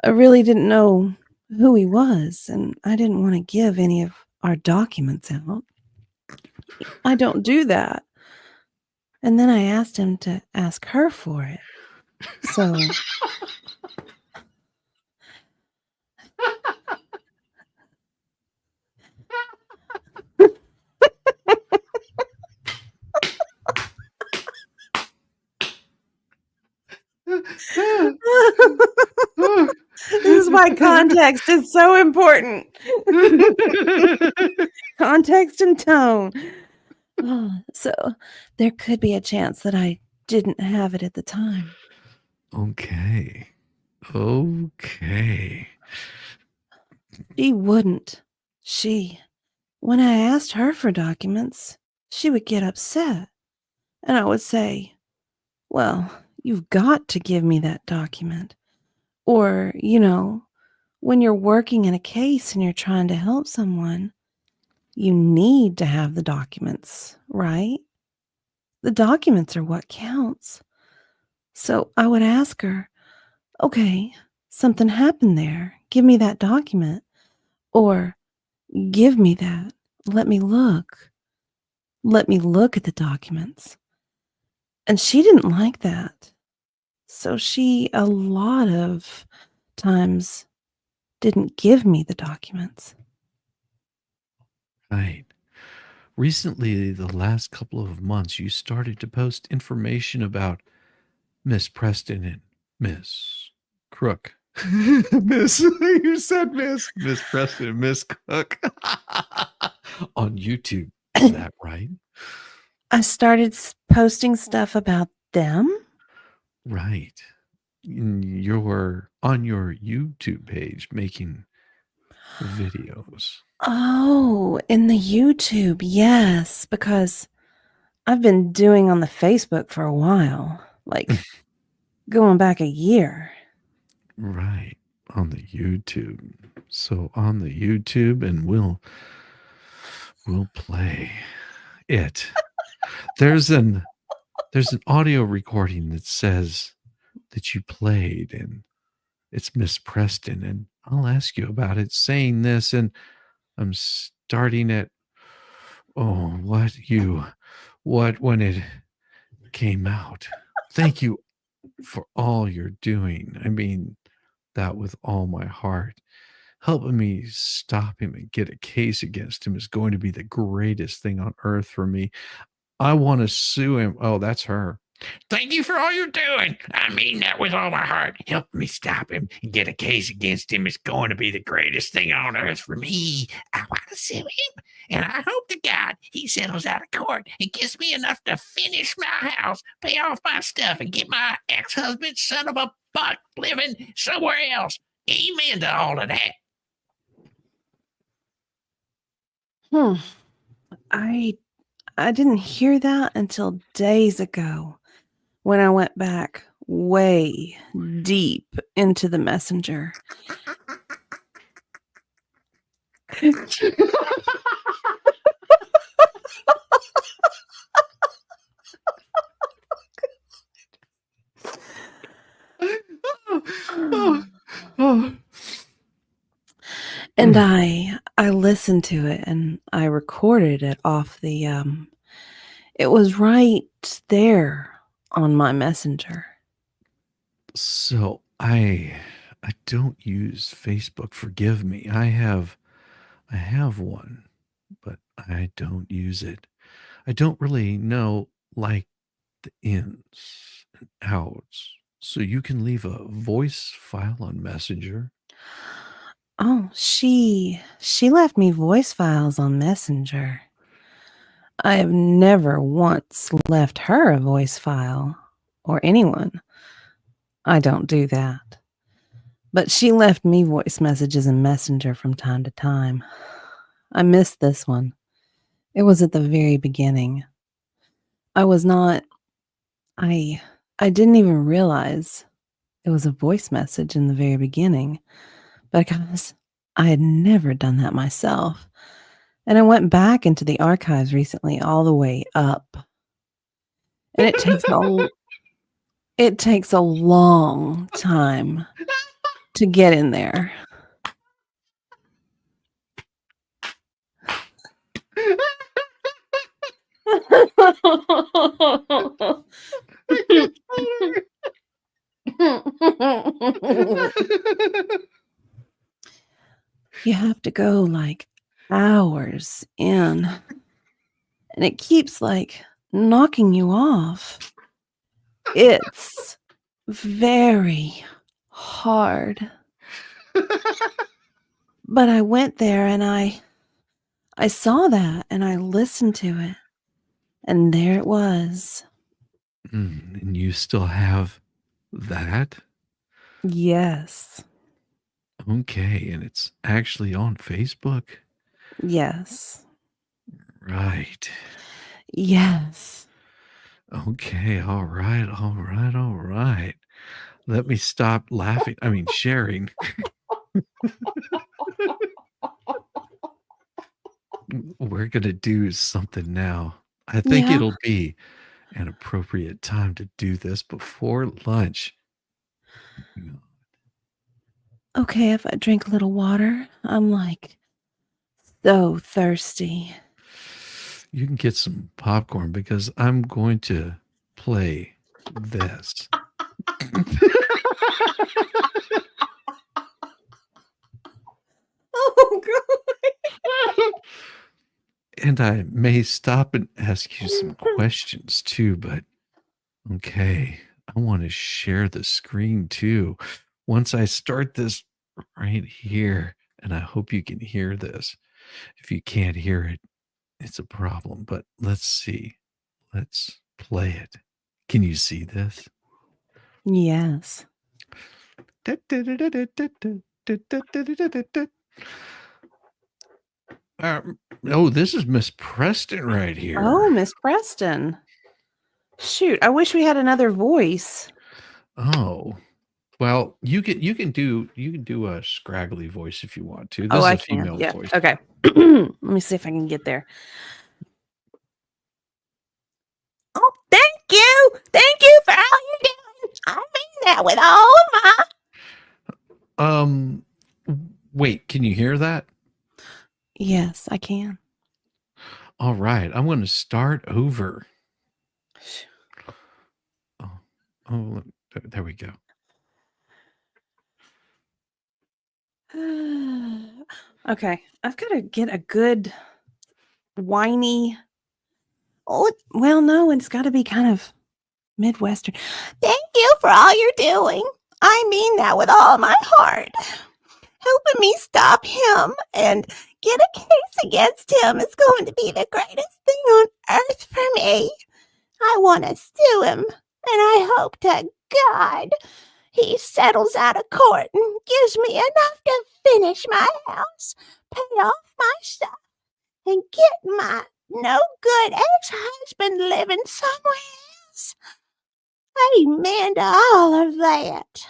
I really didn't know who he was, and I didn't want to give any of our documents out. I don't do that. And then I asked him to ask her for it. So this is why context is so important. Context and tone. So there could be a chance that I didn't have it at the time. Okay. She wouldn't. When I asked her for documents, she would get upset. And I would say, well, you've got to give me that document. Or, when you're working in a case and you're trying to help someone, you need to have the documents, right? The documents are what counts. So I would ask her, okay, something happened there. Give me that document. Or give me that. Let me look. Let me look at the documents. And she didn't like that. So she, a lot of times, didn't give me the documents. Right. Recently, the last couple of months, you started to post information about Miss Preston and Miss Crook. Miss, you said Miss Preston and Miss Cook on YouTube. Is that right? I started posting stuff about them. Right. You're on your YouTube page making videos. Oh, in the YouTube, yes, because I've been doing on the Facebook for a while, like going back a year. Right. On the YouTube. So on the YouTube, and we'll play it. There's an audio recording that says that you played, and it's Miss Preston, and I'll ask you about it saying this, and I'm starting at when it came out. Thank you for all you're doing. I mean that with all my heart. Helping me stop him and get a case against him is going to be the greatest thing on earth for me. I want to sue him. Oh, that's her. Thank you for all you're doing. I mean that with all my heart. Helping me stop him and get a case against him is going to be the greatest thing on earth for me. I want to sue him, and I hope to God he settles out of court and gives me enough to finish my house, pay off my stuff, and get my ex-husband, son of a buck, living somewhere else. Amen to all of that. I didn't hear that until days ago when I went back way deep into the messenger. And I listened to it and I recorded it off the it was right there on my messenger. So I don't use Facebook. Forgive me. I have one, but I don't use it. I don't really know like the ins and outs. So you can leave a voice file on Messenger. Oh, she left me voice files on Messenger. I have never once left her a voice file, or anyone. I don't do that. But she left me voice messages in Messenger from time to time. I missed this one. It was at the very beginning. I didn't even realize it was a voice message in the very beginning because I had never done that myself. And I went back into the archives recently all the way up. And it takes a long time to get in there. You have to go like hours in, and it keeps like knocking you off. It's very hard. But I went there and I saw that and I listened to it, and there it was. And you still have that? Yes. Okay, and it's actually on Facebook? Yes. Right. Yes. Okay, all right, all right, all right. Let me stop laughing. I mean, sharing. We're gonna do something now. I think Yeah. it'll be an appropriate time to do this before lunch. Okay, if I drink a little water, I'm like so thirsty. You can get some popcorn because I'm going to play this. Oh god. And I may stop and ask you some questions too, but okay, I want to share the screen too. Once I start this right here, and I hope you can hear this. If you can't hear it, it's a problem, but let's see. Let's play it. Can you see this? Yes. Oh, this is Miss Preston right here. Oh, Miss Preston. Shoot, I wish we had another voice. Oh. Well, you can do a scraggly voice if you want to. This Oh, is I a can. female Yeah. voice. Okay. Let me see if I can get there. Oh, thank you. Thank you for all you're doing. I mean that with all of my. Wait, can you hear that? Yes, I can. All right, I'm going to start over. Oh, there we go. Okay, I've got to get a good whiny. Oh, well, no, it's got to be kind of Midwestern. Thank you for all you're doing. I mean that with all my heart. Helping me stop him and get a case against him is going to be the greatest thing on earth for me. I want to sue him, and I hope to God he settles out of court and gives me enough to finish my house, pay off my stuff, and get my no-good ex-husband living somewhere else. Amen to all of that.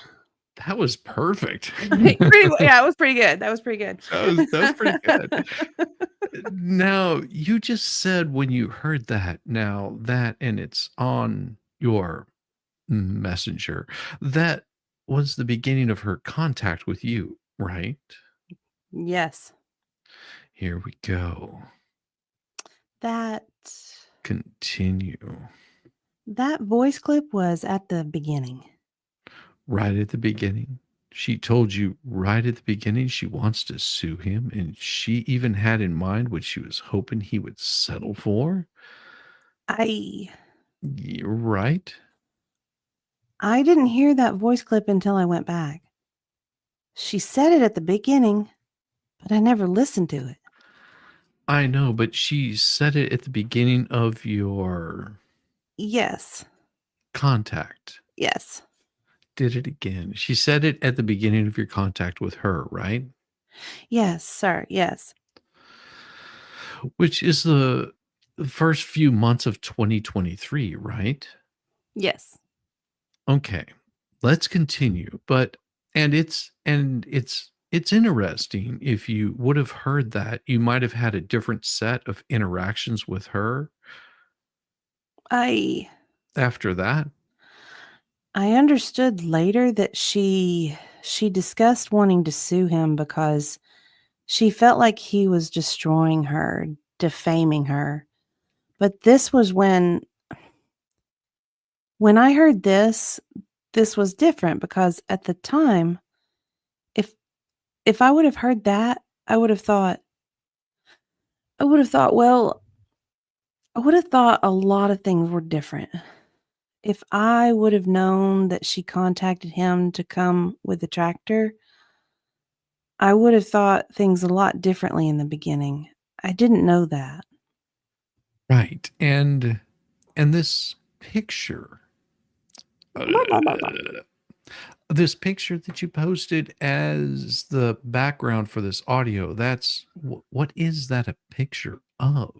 That was perfect. Yeah, it was pretty good. That was pretty good. That was pretty good. Now, you just said when you heard that, now that, and it's on your messenger, that was the beginning of her contact with you, right? Yes. Here we go. That Continue. voice clip was at the beginning. Right at the beginning. She told you right at the beginning she wants to sue him, and she even had in mind what she was hoping he would settle for. I Right? I didn't hear that voice clip until I went back. She said it at the beginning, but I never listened to it. I know, but she said it at the beginning of your Yes. contact. Yes. Did it again. She said it at the beginning of your contact with her, right? Yes, sir. Yes. Which is the first few months of 2023, right? Yes. Okay. Let's continue. But it's interesting. If you would have heard that, you might have had a different set of interactions with her I after that. I understood later that she discussed wanting to sue him because she felt like he was destroying her, defaming her. But this was when I heard this was different because at the time, if if I would have heard that, well, I would have thought a lot of things were different. If I would have known that she contacted him to come with the tractor, I would have thought things a lot differently in the beginning. I didn't know that. Right. And this picture, uh, this picture that you posted as the background for this audio, that's what is that a picture of?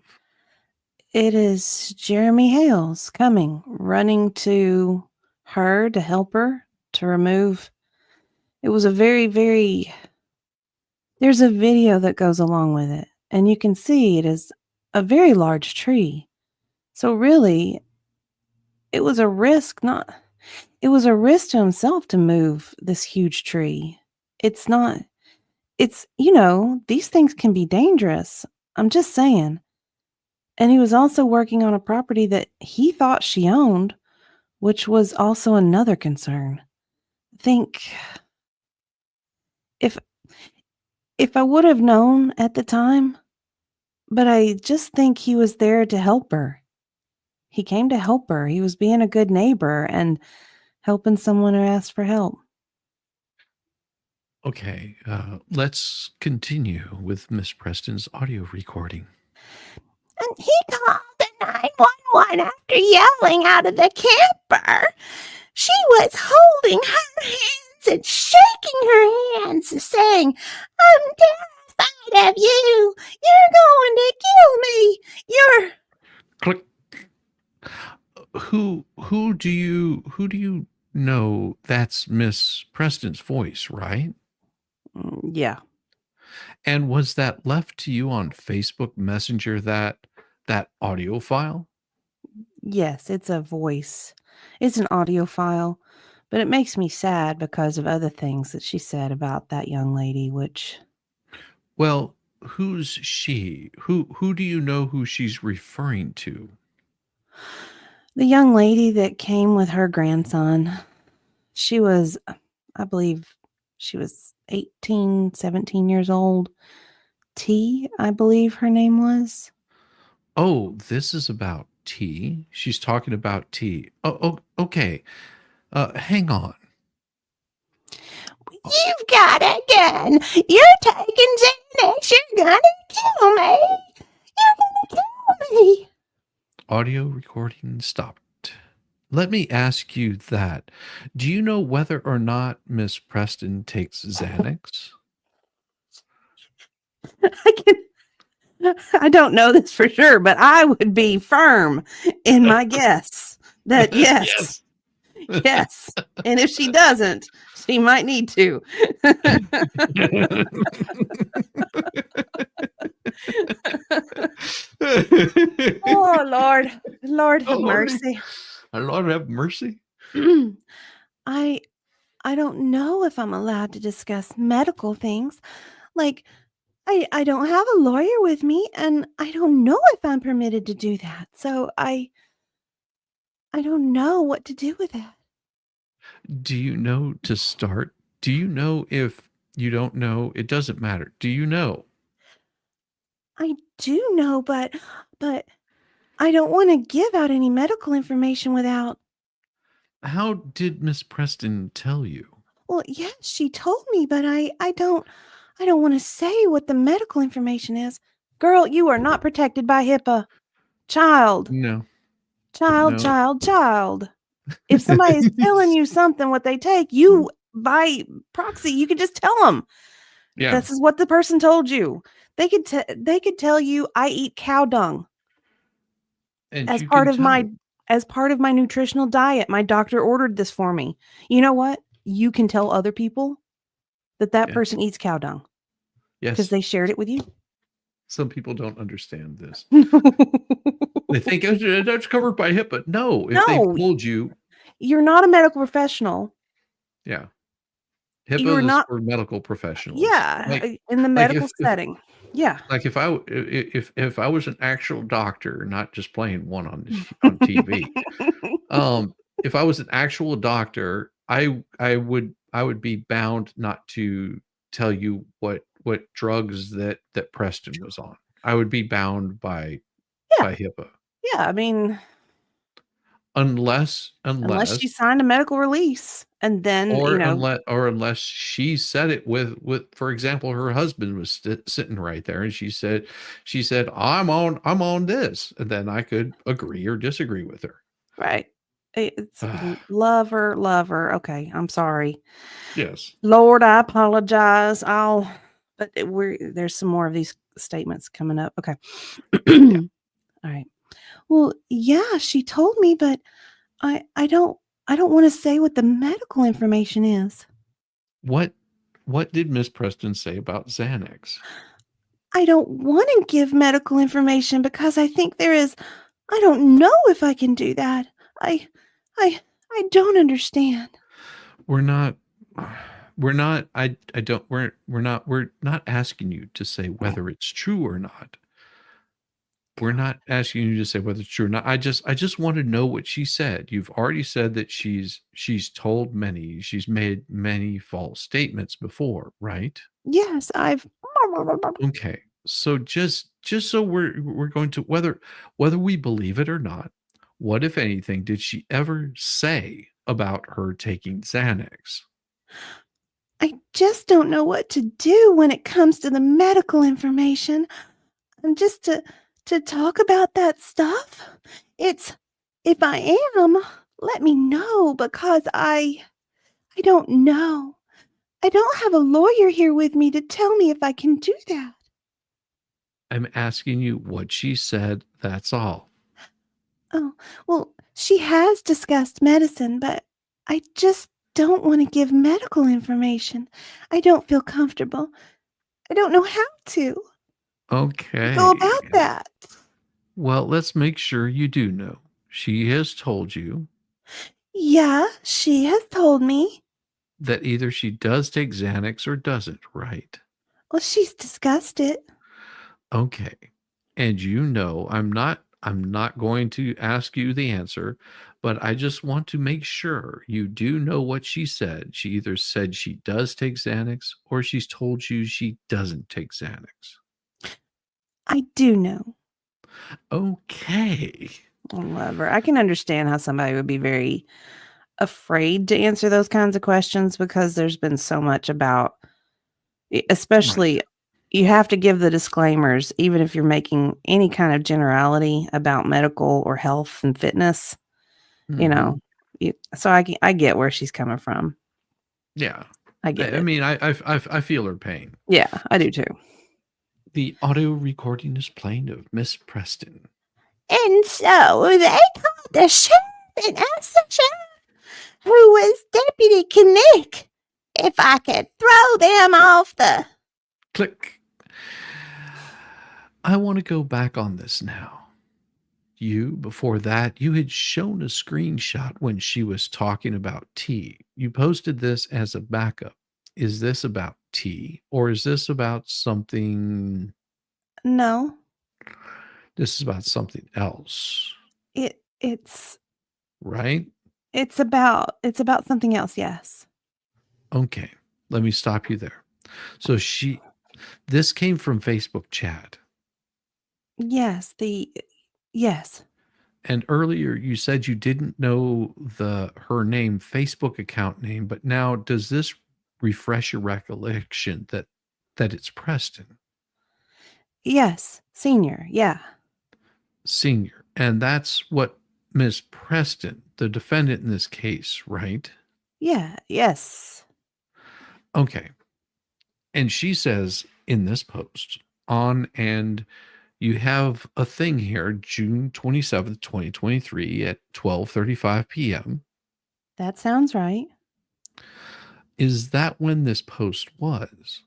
It is Jeremy Hales coming, running to her to help her to remove. It was a very, very. There's a video that goes along with it, and you can see it is a very large tree. So really, it was a risk, not. It was a risk to himself to move this huge tree. It's not. It's, these things can be dangerous. I'm just saying. And he was also working on a property that he thought she owned, which was also another concern. I think if I would have known at the time, but I just think he was there to help her. He came to help her. He was being a good neighbor and helping someone who asked for help. Okay, let's continue with Miss Preston's audio recording. And he called the 911 after yelling out of the camper. She was holding her hands and shaking her hands, saying, "I'm terrified of you. You're going to kill me. You're..." Click. Who do you know that's Miss Preston's voice, right? Yeah. And was that left to you on Facebook Messenger, that audio file? Yes, it's a voice. It's an audio file, but it makes me sad because of other things that she said about that young lady, which Well, who's she? Who do you know who she's referring to? the young lady that came with her grandson, she was, I believe she was 18, 17 years old. T, I believe her name was. Oh, this is about tea. She's talking about tea. Oh, okay. Hang on. "You've got a gun. You're taking Xanax. You're gonna kill me. You're gonna kill me." Audio recording stopped. Let me ask you that. Do you know whether or not Miss Preston takes Xanax? I don't know this for sure, but I would be firm in my guess that yes. Yes. And if she doesn't, she might need to. Oh, Lord. Lord have mercy. Lord have mercy. I don't know if I'm allowed to discuss medical things. Like, I don't have a lawyer with me, and I don't know if I'm permitted to do that. So I don't know what to do with that. Do you know to start? Do you know if you don't know? It doesn't matter. Do you know? I do know, but I don't want to give out any medical information without. How did Miss Preston tell you? Well, yes, she told me, but I don't want to say what the medical information is. Girl, you are not protected by HIPAA. Child, No, child, no. child, child. If somebody is telling you something, what they take, you by proxy, you could just tell them. Yeah, This is what the person told you. They could tell you I eat cow dung and as you part can of tell my it. nutritional diet. My doctor ordered this for me. You know what? You can tell other people that Yeah. person eats cow dung because Yes, they shared it with you. some people don't understand this. They think that's covered by HIPAA. No, if they've No, told you, you're not a medical professional. yeah, You're HIPAA is not. for medical professionals. Yeah, in the Like medical if setting. Yeah. like if I was an actual doctor, not just playing one on TV. If I was an actual doctor, I would be bound not to tell you what drugs that Preston was on. I would be bound by Yeah. HIPAA. Yeah. I mean, Unless unless she signed a medical release and then, unless she said it with for example, her husband was sitting right there and she said, I'm on this, and then I could agree or disagree with her. right. It's lover. Okay. I'm sorry. Yes. Lord, I apologize. But there's some more of these statements coming up. Okay. Yeah. All right. Well, yeah, she told me, but I don't want to say what the medical information is. What did Miss Preston say about Xanax? I don't want to give medical information because I think I don't know if I can do that. I I don't understand. We're not I don't we're not asking you to say whether it's true or not. We're not asking you to say whether it's true or not. I just want to know what she said. You've already said that she's made many false statements before, right? Yes, I've Okay. So just so we're going to whether we believe it or not, what if anything did she ever say about her taking Xanax? I just don't know what to do when it comes to the medical information. And just to talk about that stuff. It's if I am, let me know because I don't know. I don't have a lawyer here with me to tell me if I can do that. I'm asking you what she said, that's all. Oh, well, she has discussed medicine, but I just don't want to give medical information. I don't feel comfortable. I don't know how to go Okay. about that. Well, let's make sure you do know. She has told you Yeah, she has told me. that either she does take Xanax or doesn't, right? Well, she's discussed it. Okay. And you know, I'm not going to ask you the answer, but I just want to make sure you do know what she said. She either said she does take Xanax or she's told you she doesn't take Xanax. I do know. Okay. Whatever. I can understand how somebody would be very afraid to answer those kinds of questions because there's been so much about, especially, you have to give the disclaimers, even if you're making any kind of generality about medical or health and fitness, you Mhm. know. So I get where she's coming from. Yeah. I get I it. mean, I feel her pain. Yeah, I do too. The audio recording is playing of Miss Preston. And so they called the sheriff and asked the sheriff, who was Deputy Knick, if I could throw them off the. Click. I want to go back on this now. Before that, you had shown a screenshot when she was talking about tea. You posted this as a backup. Is this about tea or is this about something? No, This is about something else, it's right? it's about something else. Yes. Okay, let me stop you there. So this came from Facebook chat. Yes, Yes. And earlier you said you didn't know her name, Facebook account name, but now does this refresh your recollection that it's Preston Yes. Senior. Yeah. Senior? And that's what Miss Preston, the defendant in this case, right? Yeah. Yes. Okay. And she says in this post and you have a thing here, June 27th, 2023 at 12:35 p.m. That sounds right. Is that when this post was?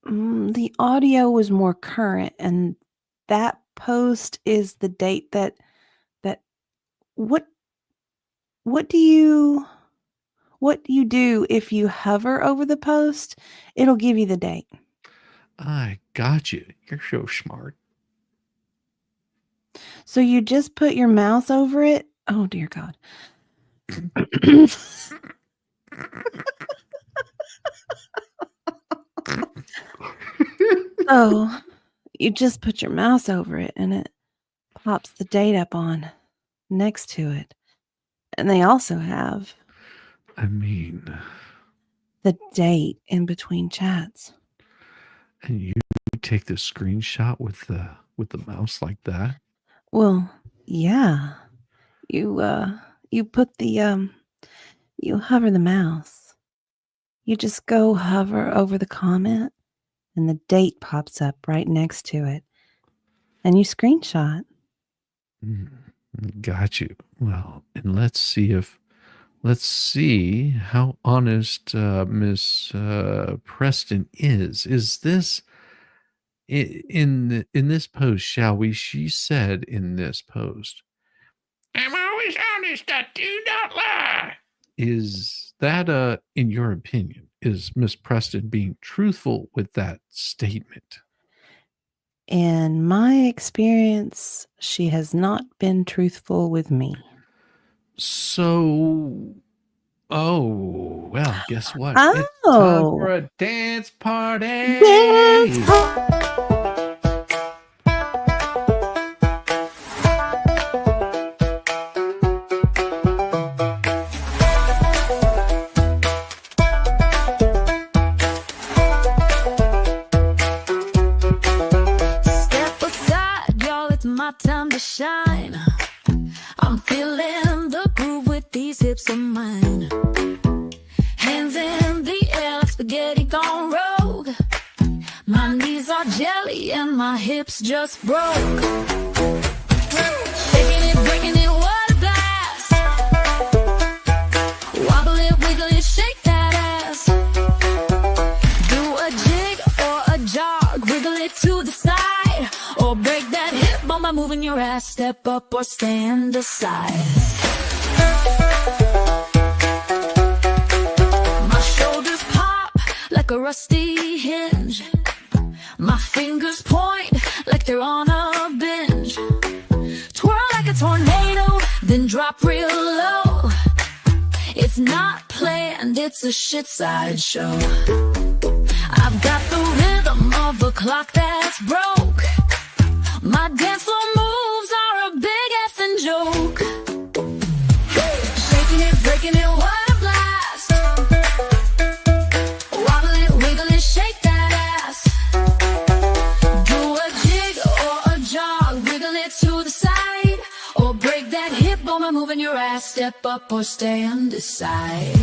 The audio was more current, and that post is the date that what do you do if you hover over the post? It'll give you the date. I got you. You're so smart. So you just put your mouse over it. Oh dear God. So you just put your mouse over it and it pops the date up on next to it. And they also have the date in between chats. And you take the screenshot with the mouse like that? Well, yeah. You put the you hover the mouse. You just go hover over the comment and the date pops up right next to it. And you screenshot. Got you. Well, and let's see how honest Miss Preston is. Is this in this post, shall we? She said in this post, I'm always honest, I do not lie. Is that in your opinion, is Miss Preston being truthful with that statement? In my experience, she has not been truthful with me. So, well, guess what? Oh. It's time for a dance party. Step aside, y'all, it's my time to shine. I'm feeling the groove with these hips of mine. Hands in the air like spaghetti gone rogue. My knees are jelly and my hips just broke. Shaking it, breaking it, what a blast. Wobble it, wiggle it, shake that ass. Do a jig or a jog, wiggle it to the side. Or break that hip bone by moving your ass. Step up or stand aside. My shoulders pop like a rusty hinge. My fingers point like they're on a binge. Twirl like a tornado, then drop real low. It's not planned, it's a shit sideshow. I've got the rhythm of a clock that's broke. My dance floor moves are a big effing joke. Shaking it, breaking it, what a blast. Wobble it, wiggle it, shake that ass. Do a jig or a jog, wiggle it to the side. Or break that hip bone by moving your ass. Step up or stand aside.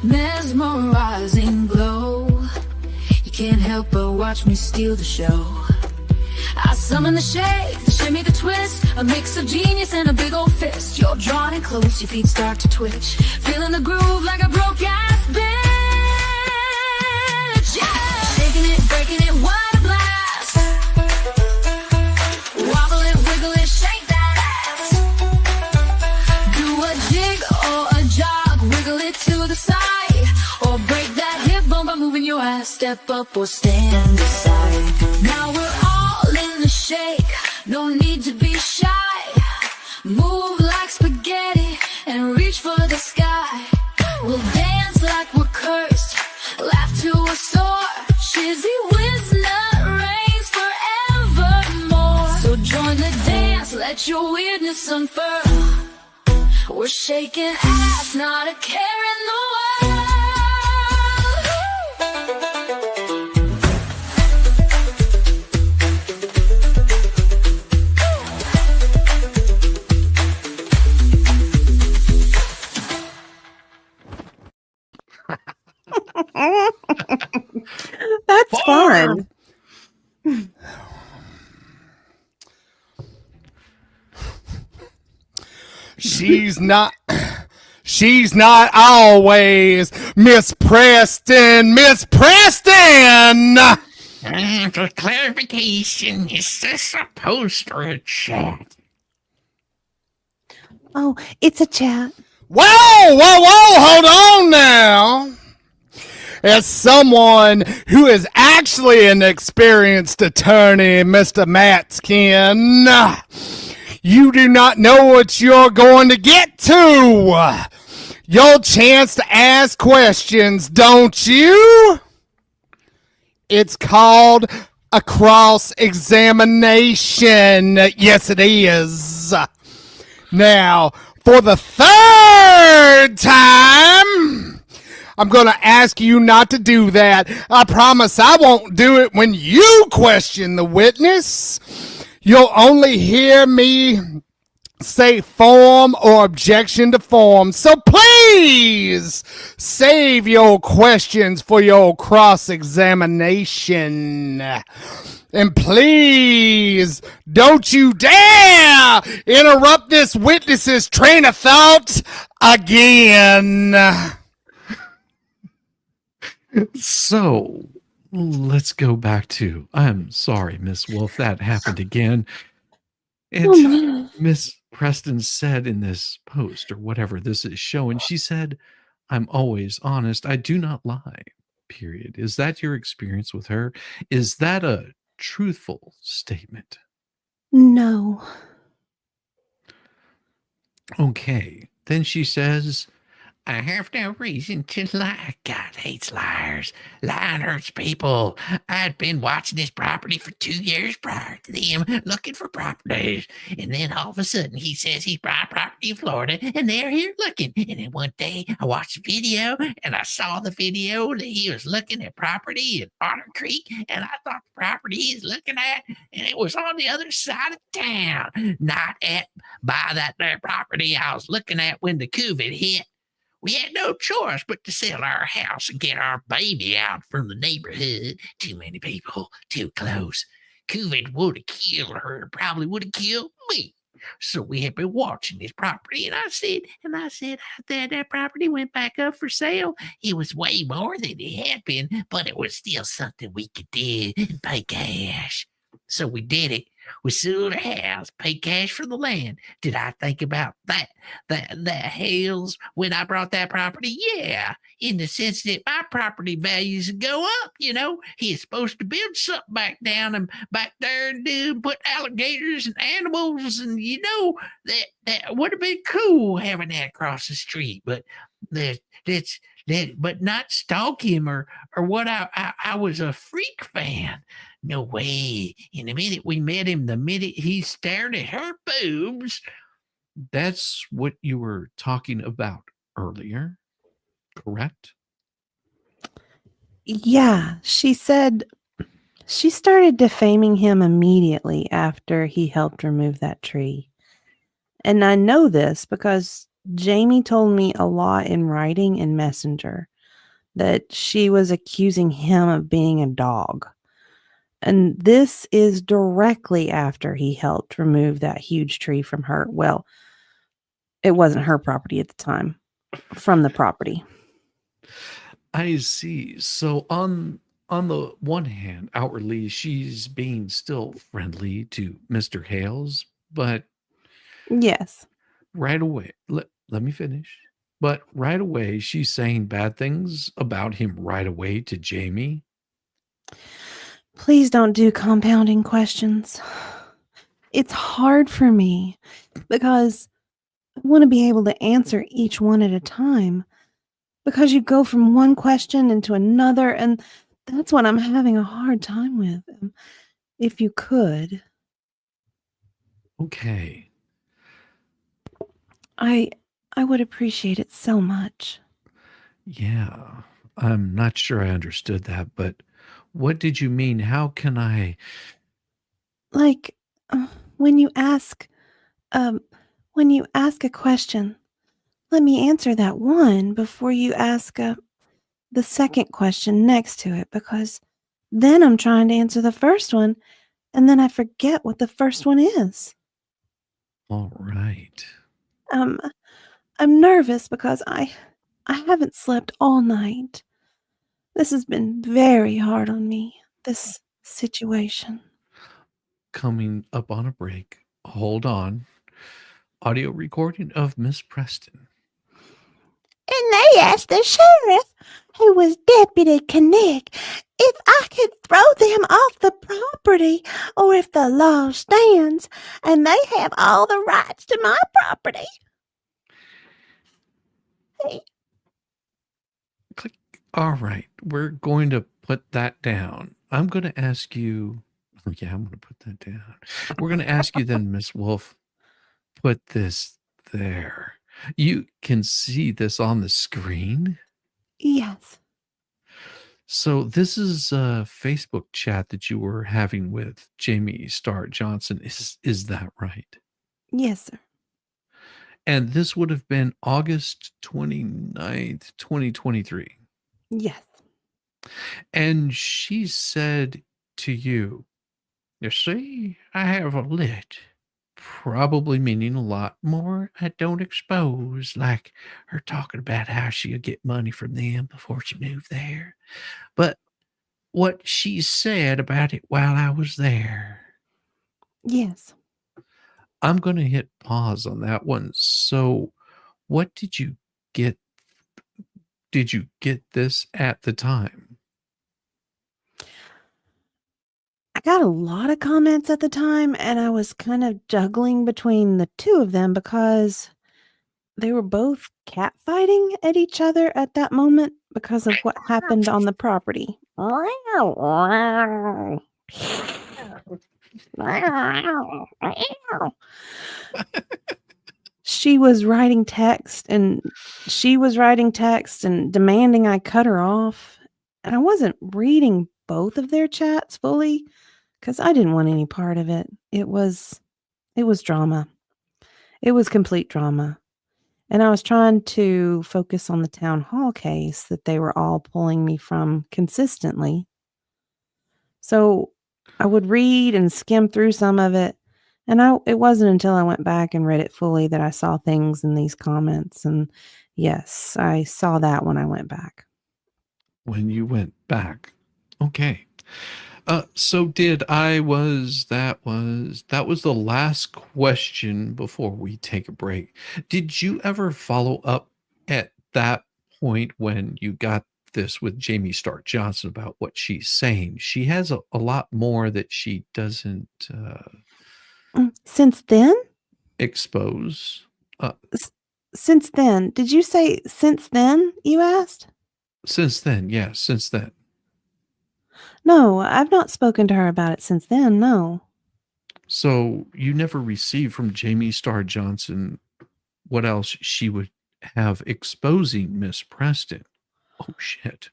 Mesmerizing glow. You can't help but watch me steal the show. I summon the shake, the shimmy, the twist. A mix of genius and a big old fist. You're drawn in close, your feet start to twitch. Feeling the groove like a broke ass bitch. Yeah! Shaking it, breaking it, what a blast. Wobble it, wiggle it, shake that ass. Do a jig or a jog, wiggle it to the side. Or break that hip bone by moving your ass. Step up or stand aside. Now we're all in the shake, no need to be shy. Move like spaghetti and reach for the wanna dance, let your weirdness unfurl. We're shaking ass, not a care in the world. That's fun. She's not always Miss Preston. Miss Preston! For clarification, is this a post or a chat? Oh, it's a chat. Whoa, hold on now. As someone who is actually an experienced attorney, Mr. Matskin, you do not know what you're going to get to. Your chance to ask questions, don't you? It's called a cross-examination. Yes, it is. Now, for the third time, I'm going to ask you not to do that. I promise I won't do it when you question the witness. You'll only hear me say form or objection to form. So please save your questions for your cross-examination. And please don't you dare interrupt this witness's train of thought again. So let's go back to, I'm sorry, Miss Wolf, that happened again. And Miss Preston said in this post, or whatever this is showing, she said, I'm always honest. I do not lie, period. Is that your experience with her? Is that a truthful statement? No. Okay. Then she says, I have no reason to lie. God hates liars. Lying hurts people. I'd been watching this property for 2 years prior to them looking for properties. And then all of a sudden he says he's buying property in Florida and they're here looking. And then one day I watched the video and I saw the video that he was looking at property in Otter Creek. And I thought the property he's looking at, and it was on the other side of town, not by that there property I was looking at when the COVID hit. We had no choice but to sell our house and get our baby out from the neighborhood. Too many people, too close. COVID would have killed her, probably would have killed me. So we had been watching this property, and I said, that property went back up for sale. It was way more than it had been, but it was still something we could do and pay cash. So we did it. We sold our house, paid cash for the land. Did I think about that hells when I brought that property? Yeah, in the sense that my property values go up. You know, he's supposed to build something back down and back there and put alligators and animals, and you know that would have been cool having that across the street. But but not stalk him or what. I was a freak fan. No way. In the minute we met him, the minute he stared at her boobs. that's what you were talking about earlier, correct? Yeah, she said she started defaming him immediately after he helped remove that tree. And I know this because Jamie told me a lot in writing and Messenger that she was accusing him of being a dog. And this is directly after he helped remove that huge tree from her. Well, it wasn't her property at the time, from the property. I see. So on the one hand, outwardly, she's being still friendly to Mr. Hales, but Yes. right away, let me finish. But right away, she's saying bad things about him right away to Jamie. Please don't do compounding questions. It's hard for me because I want to be able to answer each one at a time, because you go from one question into another, and that's what I'm having a hard time with. If you could. Okay. I would appreciate it so much. Yeah. I'm not sure I understood that, but what did you mean? How can I? Like uh, when you ask um when you ask a question, let me answer that one before you ask the second question next to it, because then I'm trying to answer the first one and then I forget what the first one is. All right. Um I'm nervous because I haven't slept all night. This has been very hard on me, this situation. Coming up on a break. Hold on. Audio recording of Miss Preston. And they asked the sheriff, who was Deputy Knick, if I could throw them off the property or if the law stands and they have all the rights to my property. Click. All right. We're going to put that down. I'm going to ask you. Yeah, I'm going to put that down. We're going to ask you then, Miss Wolf, put this there. You can see this on the screen. Yes. So this is a Facebook chat that you were having with Jamie Starr Johnson. Is that right? Yes, sir. And this would have been August 29th, 2023. Yes. And she said to you, you see, I have a lit, probably meaning a lot more I don't expose, like her talking about how she'll get money from them before she moved there. But what she said about it while I was there. Yes. I'm going to hit pause on that one. So, what did you get? Did you get this at the time? I got a lot of comments at the time, and I was kind of juggling between the two of them because they were both catfighting at each other at that moment because of what happened on the property. She was writing text and she was writing text and demanding I cut her off. And I wasn't reading both of their chats fully because I didn't want any part of it. It was drama. It was complete drama. And I was trying to focus on the town hall case that they were all pulling me from consistently. So I would read and skim through some of it. And it wasn't until I went back and read it fully that I saw things in these comments. And yes, I saw that when I went back. When you went back. Okay. So that was the last question before we take a break. Did you ever follow up at that point when you got this with Jamie Stark Johnson about what she's saying? She has a lot more that she doesn't Since then? expose. Since then? Did you say since then, you asked? Since then, yes, since then. No, I've not spoken to her about it since then, no. So you never received from Jamie Starr Johnson what else she would have exposing Miss Preston. Oh shit.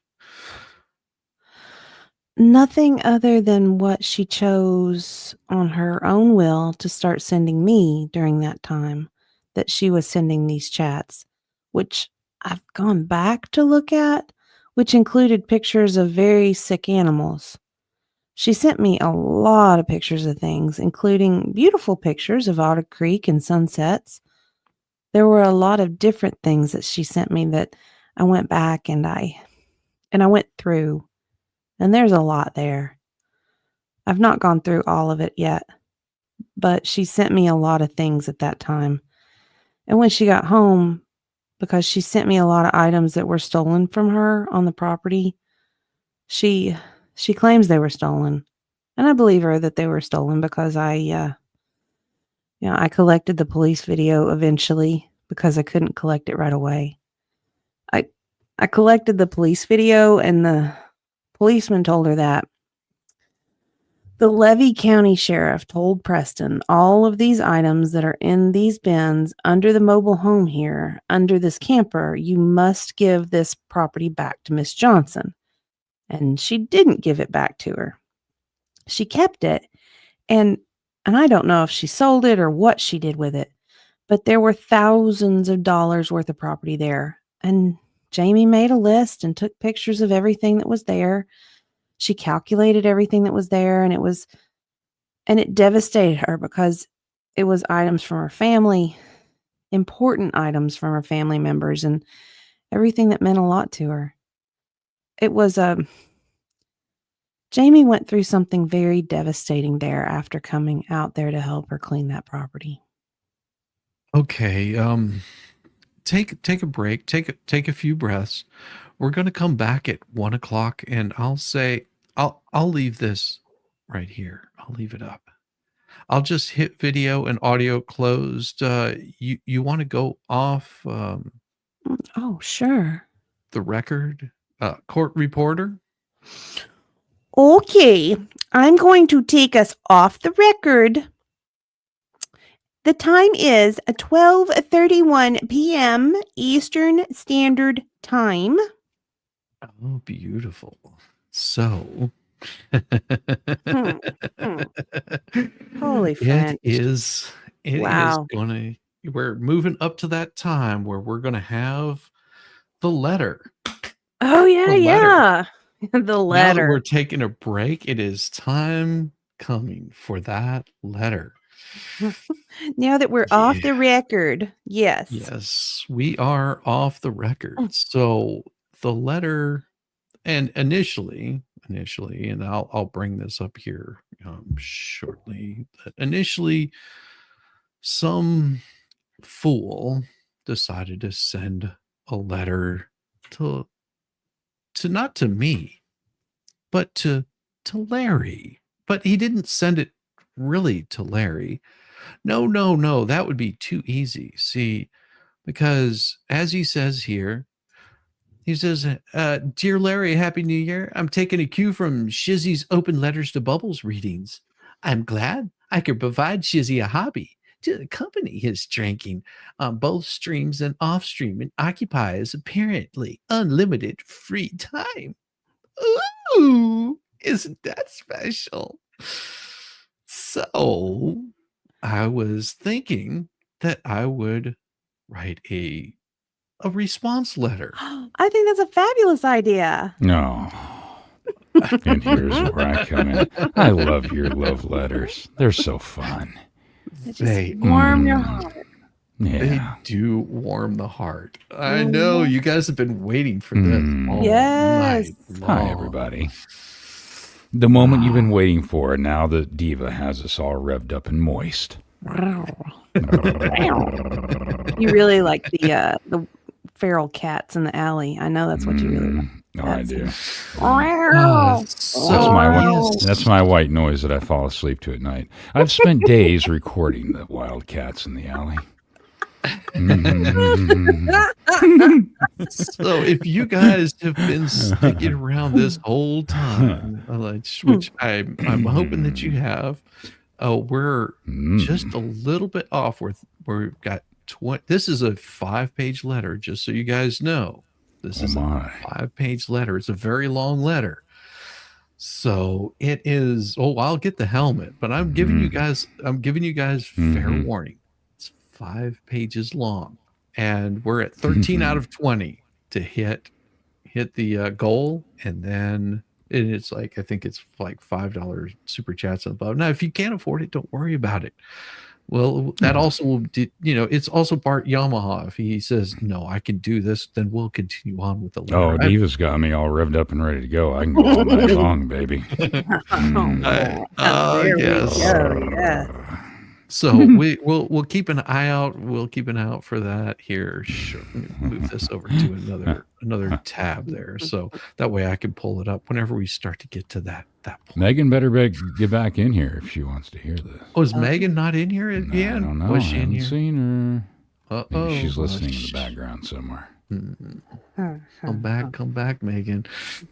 Nothing other than what she chose on her own will to start sending me during that time that she was sending these chats, which I've gone back to look at, which included pictures of very sick animals. She sent me a lot of pictures of things, including beautiful pictures of Otter Creek and sunsets. There were a lot of different things that she sent me that I went back and I went through. And there's a lot there. I've not gone through all of it yet, but she sent me a lot of things at that time. And when she got home, because she sent me a lot of items that were stolen from her on the property, she claims they were stolen. And I believe her that they were stolen because I collected the police video eventually because I couldn't collect it right away. I collected the police video and the policeman told her that The Levy County Sheriff told Preston all of these items that are in these bins under the mobile home here, under this camper, you must give this property back to Miss Johnson. And she didn't give it back to her. She kept it, and I don't know if she sold it or what she did with it, but there were thousands of dollars worth of property there. And Jamie made a list and took pictures of everything that was there. She calculated everything that was there, and it devastated her because it was items from her family, important items from her family members, and everything that meant a lot to her. It was Jamie went through something very devastating there after coming out there to help her clean that property. Okay, take a break, take a few breaths. We're gonna come back at 1 o'clock, and I'll leave this right here. I'll leave it up. I'll just hit video and audio closed. You want to go off Oh, sure. the record, court reporter? Okay, I'm going to take us off the record. The time is 12:31 p.m. Eastern Standard Time. Oh, beautiful. So, Holy French. It Wow. is gonna, we're moving up to that time where we're gonna have the letter. Oh, yeah, The letter. yeah. The Now that letter. we're taking a break, it is time coming for that letter. Now that we're off the Yeah. record. Yes. Yes, we are off the record. So the letter, and initially, and I'll bring this up here shortly. But initially, some fool decided to send a letter to not to me, but to Larry. But he didn't send it really to Larry. No, that would be too easy. See, because as he says here, he says, Dear Larry, Happy New Year. I'm taking a cue from Shizzy's Open Letters to Bubbles readings. I'm glad I could provide Shizzy a hobby to accompany his drinking on both streams and off stream and occupy his apparently unlimited free time. Ooh, isn't that special? So I was thinking that I would write a response letter. I think that's a fabulous idea. No. And here's where I come in. I love your love letters. They're so fun. It just They warm your heart. They Yeah. do warm the heart. I know you guys have been waiting for this all Yes. night Hi, long. everybody. The moment you've been waiting for, now the diva has us all revved up and moist. You really like the feral cats in the alley. I know that's what you really like. Oh, I do. So That's my white noise that I fall asleep to at night. I've spent days recording the wild cats in the alley. So if you guys have been sticking around this whole time, which I'm hoping that you have, we're just a little bit off. We've got 20. This is a 5-page letter, just so you guys know. This is a 5-page letter. It's a very long letter. So it is. Oh, I'll get the helmet, but I'm giving you guys fair warning. It's 5 pages long, and we're at 13 out of 20 to hit the goal, and then it's like, I think it's like $5 super chats and above. Now, if you can't afford it, don't worry about it. Well, that also will, it's also Bart Yamaha. If he says, no, I can do this, then we'll continue on with the letter. Oh, Diva's got me all revved up and ready to go. I can go all night long, baby. There we yes. go. Yeah. So we'll keep an eye out. We'll keep an eye out for that here. Sure. Move this over to another tab there, so that way I can pull it up whenever we start to get to that point. Megan better get back in here if she wants to hear this. Oh, is Megan not in here again? I don't know. Was I she in haven't here? seen her. Uh-oh. Maybe she's listening in the background somewhere. Come back, Megan.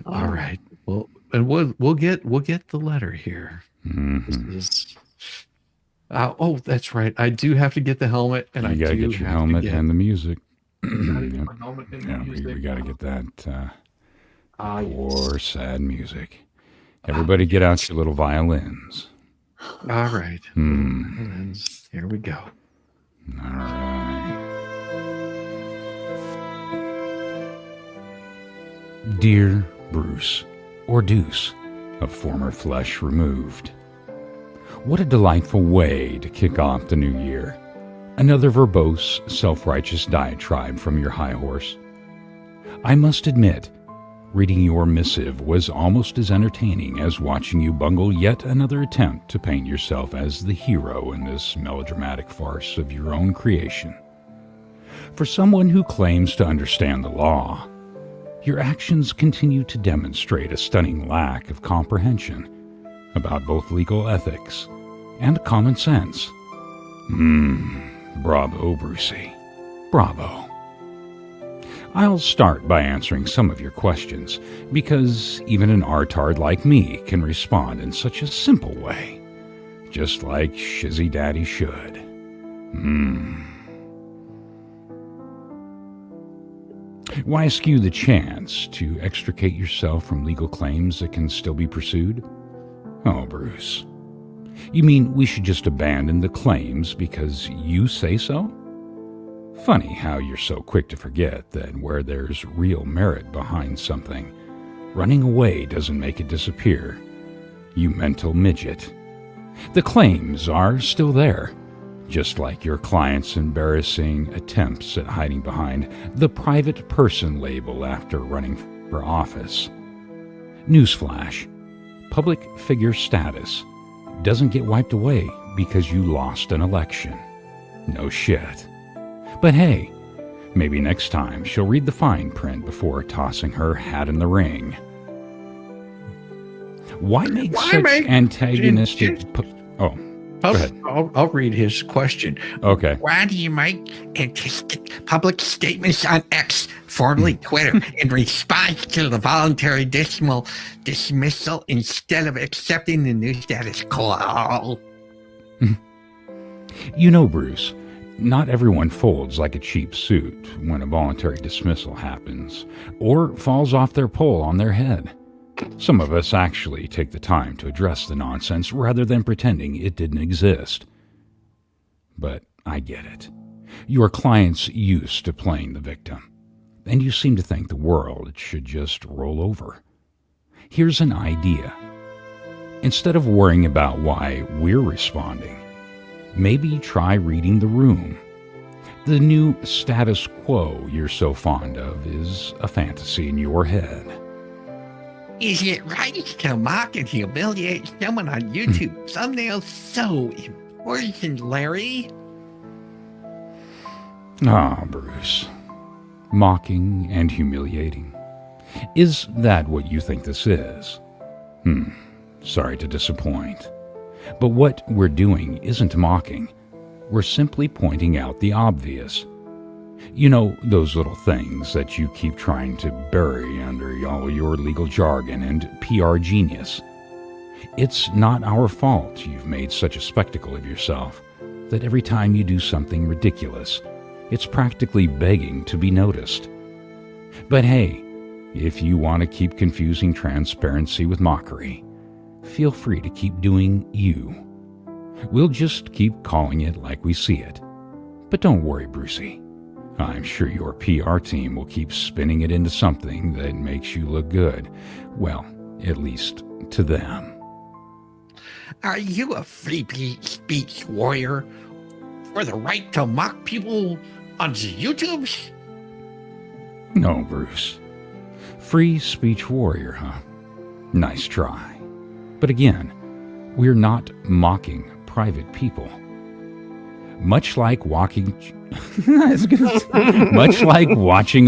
All right. Well, and we'll get the letter here. Mhm. This is. Oh, that's right. I do have to get the helmet, and I You got to do get your have to helmet get. and the music. Gotta get Yep. my helmet and the Yeah, music. we got to get that Ah, yes. poor, sad music. Everybody get out your little violins. All right. Hmm. Here we go. All right. Dear Bruce, or Deuce, of former flesh removed. What a delightful way to kick off the new year. Another verbose, self-righteous diatribe from your high horse. I must admit, reading your missive was almost as entertaining as watching you bungle yet another attempt to paint yourself as the hero in this melodramatic farce of your own creation. For someone who claims to understand the law, your actions continue to demonstrate a stunning lack of comprehension about both legal ethics and common sense. Bravo, Brucey. Bravo. I'll start by answering some of your questions, because even an artard like me can respond in such a simple way, just like Shizzy Daddy should. Why eschew the chance to extricate yourself from legal claims that can still be pursued? Oh, Bruce. You mean we should just abandon the claims because you say so? Funny how you're so quick to forget that where there's real merit behind something, running away doesn't make it disappear. You mental midget. The claims are still there, just like your client's embarrassing attempts at hiding behind the private person label after running for office. Newsflash, public figure status doesn't get wiped away because you lost an election. No shit. But hey, maybe next time she'll read the fine print before tossing her hat in the ring. Why make such antagonistic... Go ahead. I'll read his question. Okay. Why do you make public statements on X, formerly Twitter, in response to the voluntary dismissal instead of accepting the new status quo? You know, Bruce, not everyone folds like a cheap suit when a voluntary dismissal happens, or falls off their pole on their head. Some of us actually take the time to address the nonsense rather than pretending it didn't exist. But I get it. Your client's used to playing the victim, and you seem to think the world should just roll over. Here's an idea. Instead of worrying about why we're responding, maybe try reading the room. The new status quo you're so fond of is a fantasy in your head. Is it right to mock and humiliate someone on YouTube thumbnails so important, Larry? Ah, Bruce. Mocking and humiliating. Is that what you think this is? Sorry to disappoint. But what we're doing isn't mocking. We're simply pointing out the obvious. You know, those little things that you keep trying to bury under all your legal jargon and PR genius. It's not our fault you've made such a spectacle of yourself that every time you do something ridiculous, it's practically begging to be noticed. But hey, if you want to keep confusing transparency with mockery, feel free to keep doing you. We'll just keep calling it like we see it. But don't worry, Brucey. I'm sure your PR team will keep spinning it into something that makes you look good. Well, at least to them. Are you a free speech warrior for the right to mock people on the YouTubes? No, Bruce. Free speech warrior, huh? Nice try. But again, we're not mocking private people. Much like watching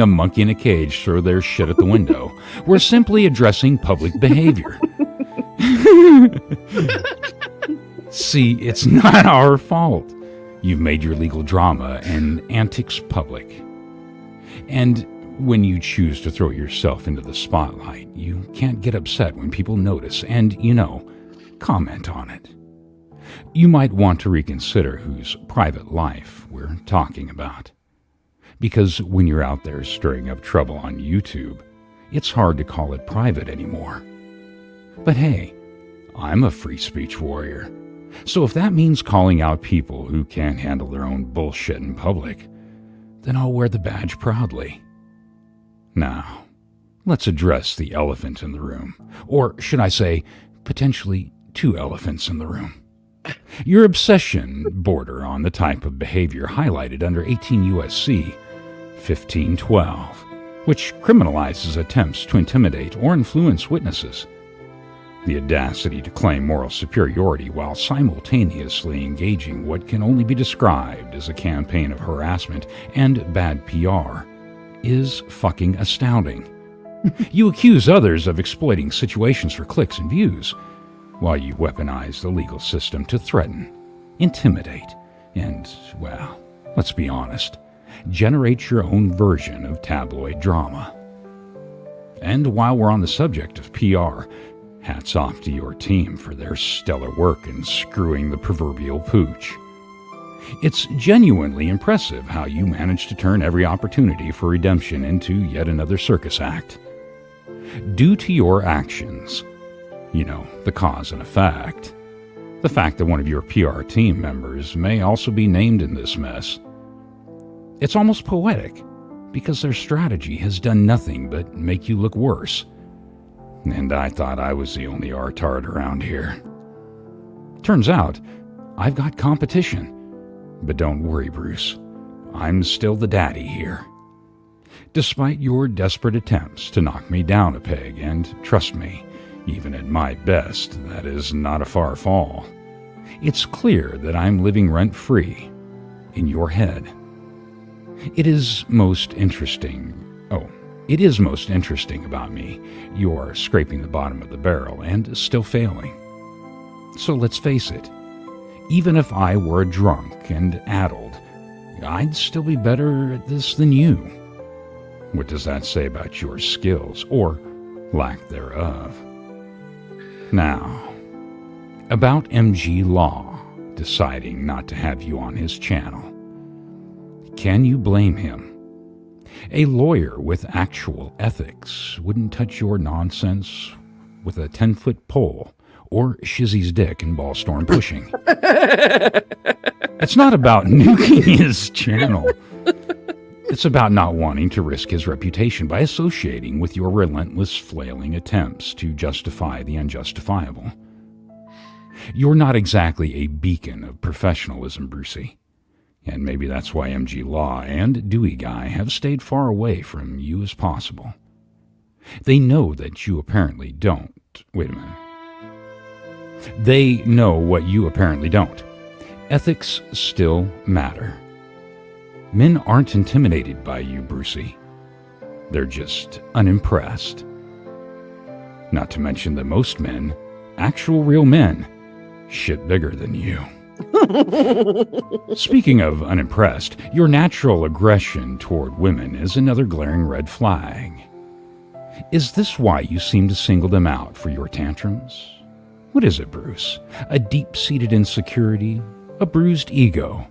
a monkey in a cage throw their shit at the window, we're simply addressing public behavior. See, it's not our fault. You've made your legal drama and antics public. And when you choose to throw yourself into the spotlight, you can't get upset when people notice. And, you know, comment on it. You might want to reconsider whose private life we're talking about. Because when you're out there stirring up trouble on YouTube, it's hard to call it private anymore. But hey, I'm a free speech warrior. So if that means calling out people who can't handle their own bullshit in public, then I'll wear the badge proudly. Now, let's address the elephant in the room. Or should I say, potentially two elephants in the room. Your obsession border on the type of behavior highlighted under 18 U.S.C. 1512, which criminalizes attempts to intimidate or influence witnesses. The audacity to claim moral superiority while simultaneously engaging what can only be described as a campaign of harassment and bad PR is fucking astounding. You accuse others of exploiting situations for clicks and views, while you weaponize the legal system to threaten, intimidate, and, well, let's be honest, generate your own version of tabloid drama. And while we're on the subject of PR, hats off to your team for their stellar work in screwing the proverbial pooch. It's genuinely impressive how you managed to turn every opportunity for redemption into yet another circus act. Due to your actions, you know, the cause and effect, the fact that one of your PR team members may also be named in this mess, it's almost poetic, because their strategy has done nothing but make you look worse. And I thought I was the only artard around here. Turns out, I've got competition. But don't worry, Bruce. I'm still the daddy here. Despite your desperate attempts to knock me down a peg, and trust me, even at my best, that is not a far fall, it's clear that I'm living rent-free in your head. It is most interesting about me. You're scraping the bottom of the barrel and still failing. So let's face it, even if I were drunk and addled, I'd still be better at this than you. What does that say about your skills, or lack thereof? Now, about MG Law deciding not to have you on his channel. Can you blame him? A lawyer with actual ethics wouldn't touch your nonsense with a 10-foot pole or Shizzy's dick and ballstorm pushing. It's not about nuking his channel. It's about not wanting to risk his reputation by associating with your relentless flailing attempts to justify the unjustifiable. You're not exactly a beacon of professionalism, Brucey. And maybe that's why MG Law and Dewey Guy have stayed far away from you as possible. They know that you apparently don't. Wait a minute. They know what you apparently don't. Ethics still matter. Men aren't intimidated by you, Brucey. They're just unimpressed. Not to mention that most men, actual real men, shit bigger than you. Speaking of unimpressed, your natural aggression toward women is another glaring red flag. Is this why you seem to single them out for your tantrums? What is it, Bruce? A deep-seated insecurity? A bruised ego?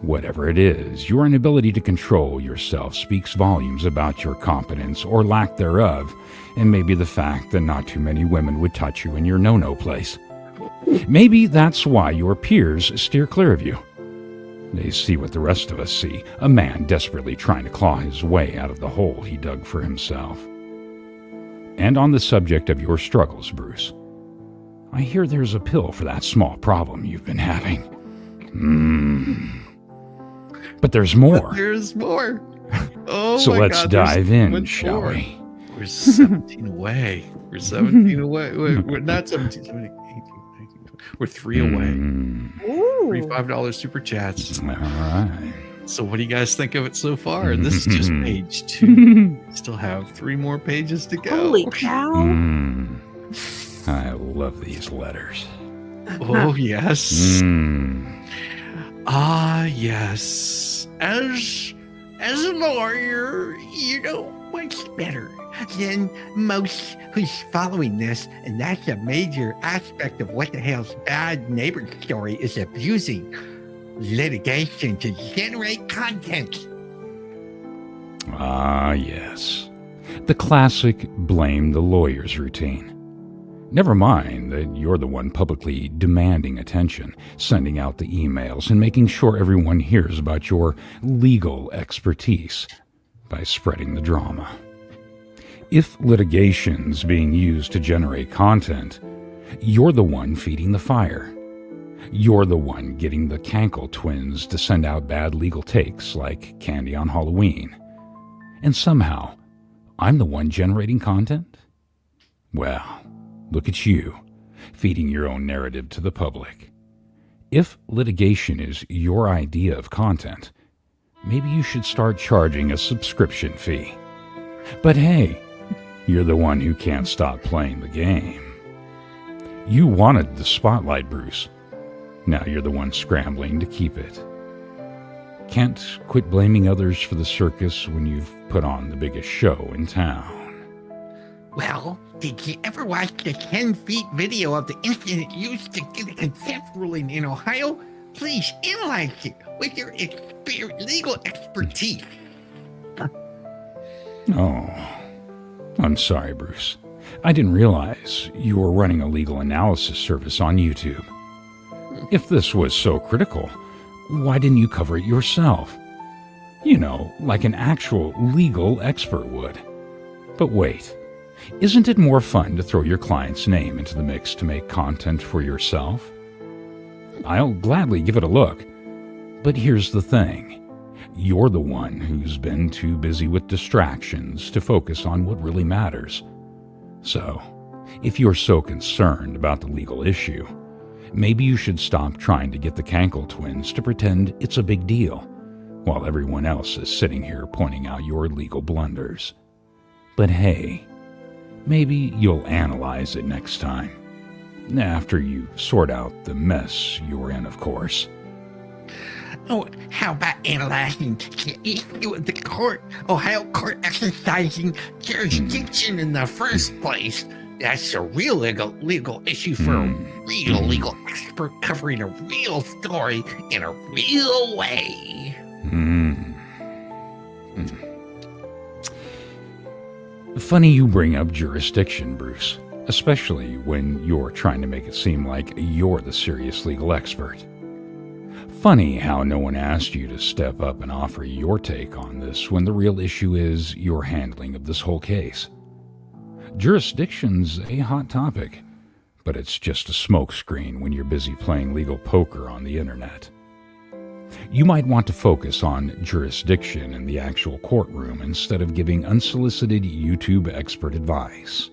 Whatever it is, your inability to control yourself speaks volumes about your competence or lack thereof, and maybe the fact that not too many women would touch you in your no-no place. Maybe that's why your peers steer clear of you. They see what the rest of us see, a man desperately trying to claw his way out of the hole he dug for himself. And on the subject of your struggles, Bruce, I hear there's a pill for that small problem you've been having. But there's more. But there's more. Oh, so my let's God, dive in, much shall more. we? We're 17 away. We're 17 away. We're not 17, 18, 19. We're 3 away. Ooh. Free $5 super chats. All right. So what do you guys think of it so far? This is just page 2. Still have 3 more pages to go. Holy cow. I love these letters. Oh, yes. Yes. As a lawyer, you know much better. than most who's following this, and that's a major aspect of what the hell's bad neighbor story is abusing litigation to generate content. Ah, yes. The classic blame the lawyers routine. Never mind that you're the one publicly demanding attention, sending out the emails, and making sure everyone hears about your legal expertise by spreading the drama. If litigation's being used to generate content, you're the one feeding the fire. You're the one getting the Kankle Twins to send out bad legal takes like candy on Halloween. And somehow, I'm the one generating content? Well, look at you, feeding your own narrative to the public. If litigation is your idea of content, maybe you should start charging a subscription fee. But hey, you're the one who can't stop playing the game. You wanted the spotlight, Bruce. Now you're the one scrambling to keep it. Can't quit blaming others for the circus when you've put on the biggest show in town. Well, did you ever watch the 10-feet video of the incident used to get a contempt ruling in Ohio? Please analyze it with your legal expertise. Oh, I'm sorry, Bruce. I didn't realize you were running a legal analysis service on YouTube. If this was so critical, why didn't you cover it yourself? You know, like an actual legal expert would. But wait, isn't it more fun to throw your client's name into the mix to make content for yourself? I'll gladly give it a look. But here's the thing. You're the one who's been too busy with distractions to focus on what really matters. So, if you're so concerned about the legal issue, maybe you should stop trying to get the Kankle Twins to pretend it's a big deal, while everyone else is sitting here pointing out your legal blunders. But hey, maybe you'll analyze it next time. After you sort out the mess you're in, of course. Oh, how about analyzing the issue of the Ohio court exercising jurisdiction in the first place? That's a real legal issue for a real legal expert covering a real story in a real way. Funny you bring up jurisdiction, Bruce, especially when you're trying to make it seem like you're the serious legal expert. Funny how no one asked you to step up and offer your take on this when the real issue is your handling of this whole case. Jurisdiction's a hot topic, but it's just a smokescreen when you're busy playing legal poker on the internet. You might want to focus on jurisdiction in the actual courtroom instead of giving unsolicited YouTube expert advice.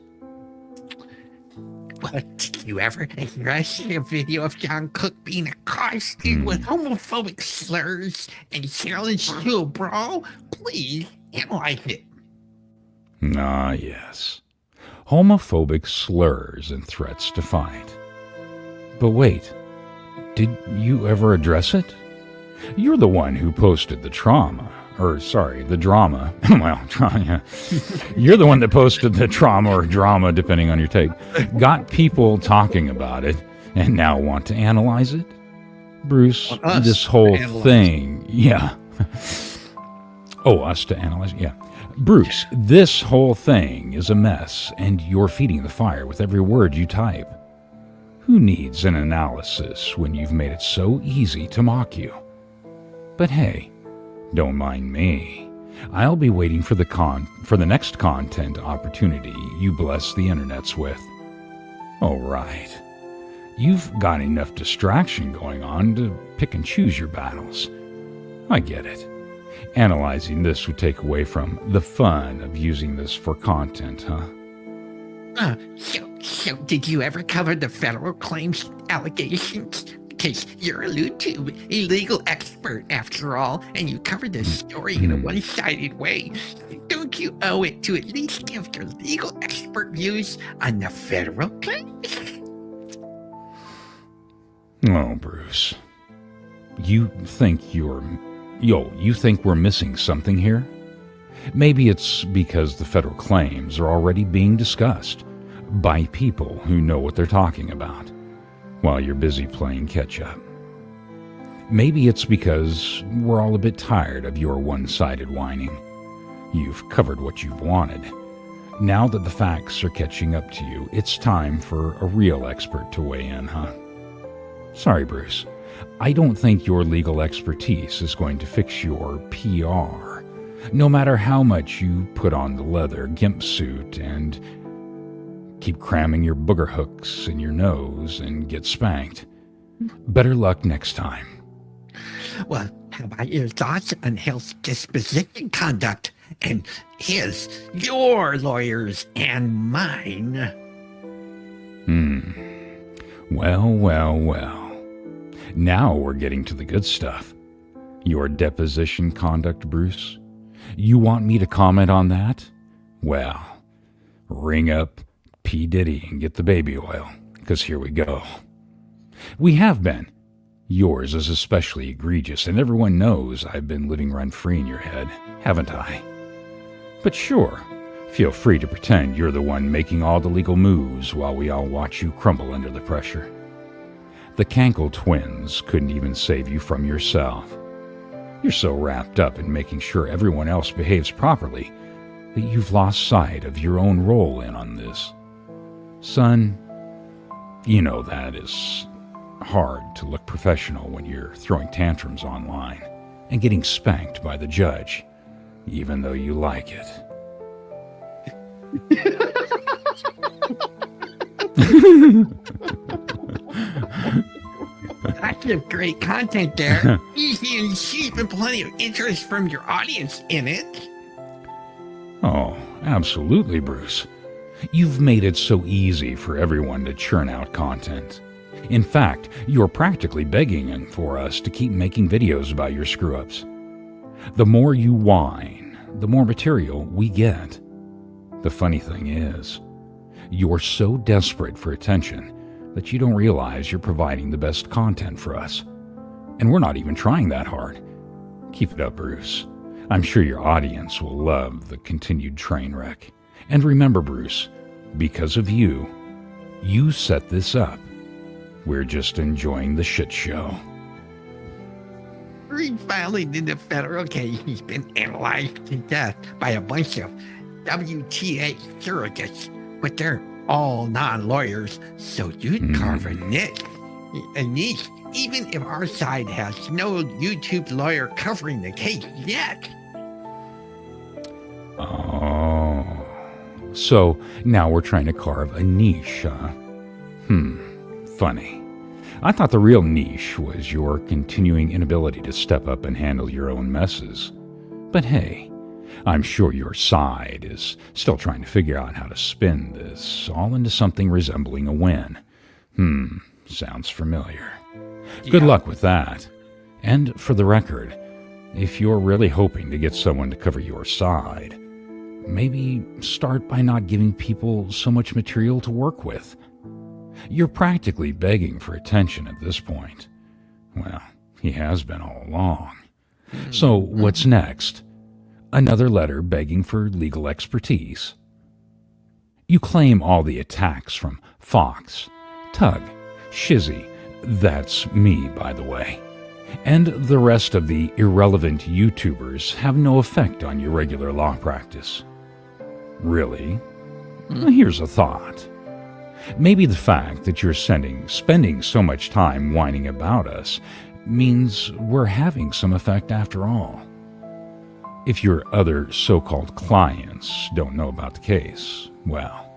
Well, did you ever see a video of John Cook being accosted with homophobic slurs and challenged to a brawl? Please analyze it. Ah, yes. Homophobic slurs and threats to fight. But wait, did you ever address it? You're the one who posted the drama. Well, you're the one that posted the trauma or drama, depending on your take. Got people talking about it and now want to analyze it? Bruce, this whole thing. Yeah. Oh, us to analyze? Yeah. Bruce, this whole thing is a mess, and you're feeding the fire with every word you type. Who needs an analysis when you've made it so easy to mock you? But hey, don't mind me. I'll be waiting for the next content opportunity you bless the internets with. Oh, right. You've got enough distraction going on to pick and choose your battles. I get it. Analyzing this would take away from the fun of using this for content, huh? So did you ever cover the federal claims allegations? Because you're a legal expert after all, and you covered the story in a one-sided way. Don't you owe it to at least give your legal expert views on the federal claims? Oh, Bruce. You think we're missing something here? Maybe it's because the federal claims are already being discussed by people who know what they're talking about, while you're busy playing catch-up. Maybe it's because we're all a bit tired of your one-sided whining. You've covered what you've wanted. Now that the facts are catching up to you, it's time for a real expert to weigh in, huh? Sorry, Bruce. I don't think your legal expertise is going to fix your PR, no matter how much you put on the leather gimp suit and keep cramming your booger hooks in your nose and get spanked. Better luck next time. Well, how about your thoughts on Hill's disposition conduct and your lawyers and mine? Well. Now we're getting to the good stuff. Your deposition conduct, Bruce? You want me to comment on that? Well, ring up P. Diddy and get the baby oil, because here we go. We have been. Yours is especially egregious, and everyone knows I've been living rent-free in your head, haven't I? But sure, feel free to pretend you're the one making all the legal moves while we all watch you crumble under the pressure. The Kankle Twins couldn't even save you from yourself. You're so wrapped up in making sure everyone else behaves properly that you've lost sight of your own role in on this. Son, you know that is hard to look professional when you're throwing tantrums online and getting spanked by the judge, even though you like it. That's some great content there. Easy and cheap and plenty of interest from your audience in it. Oh, absolutely, Bruce. You've made it so easy for everyone to churn out content. In fact, you're practically begging for us to keep making videos about your screw-ups. The more you whine, the more material we get. The funny thing is, you're so desperate for attention that you don't realize you're providing the best content for us. And we're not even trying that hard. Keep it up, Bruce. I'm sure your audience will love the continued train wreck. And remember, Bruce, because of you, you set this up. We're just enjoying the shit show. Refiling in the federal case has been analyzed to death by a bunch of WTA surrogates, but they're all non-lawyers, so you'd carve a niche, even if our side has no YouTube lawyer covering the case yet. Oh, so now we're trying to carve a niche, huh? Funny. I thought the real niche was your continuing inability to step up and handle your own messes. But hey, I'm sure your side is still trying to figure out how to spin this all into something resembling a win. Sounds familiar. Good luck with that. And for the record, if you're really hoping to get someone to cover your side, maybe start by not giving people so much material to work with. You're practically begging for attention at this point. Well, he has been all along. So what's next? Another letter begging for legal expertise. You claim all the attacks from Fox, Tug, Shizzy, that's me, by the way, and the rest of the irrelevant YouTubers have no effect on your regular law practice. Really? Well, here's a thought. Maybe the fact that you're spending so much time whining about us means we're having some effect after all. If your other so-called clients don't know about the case, well,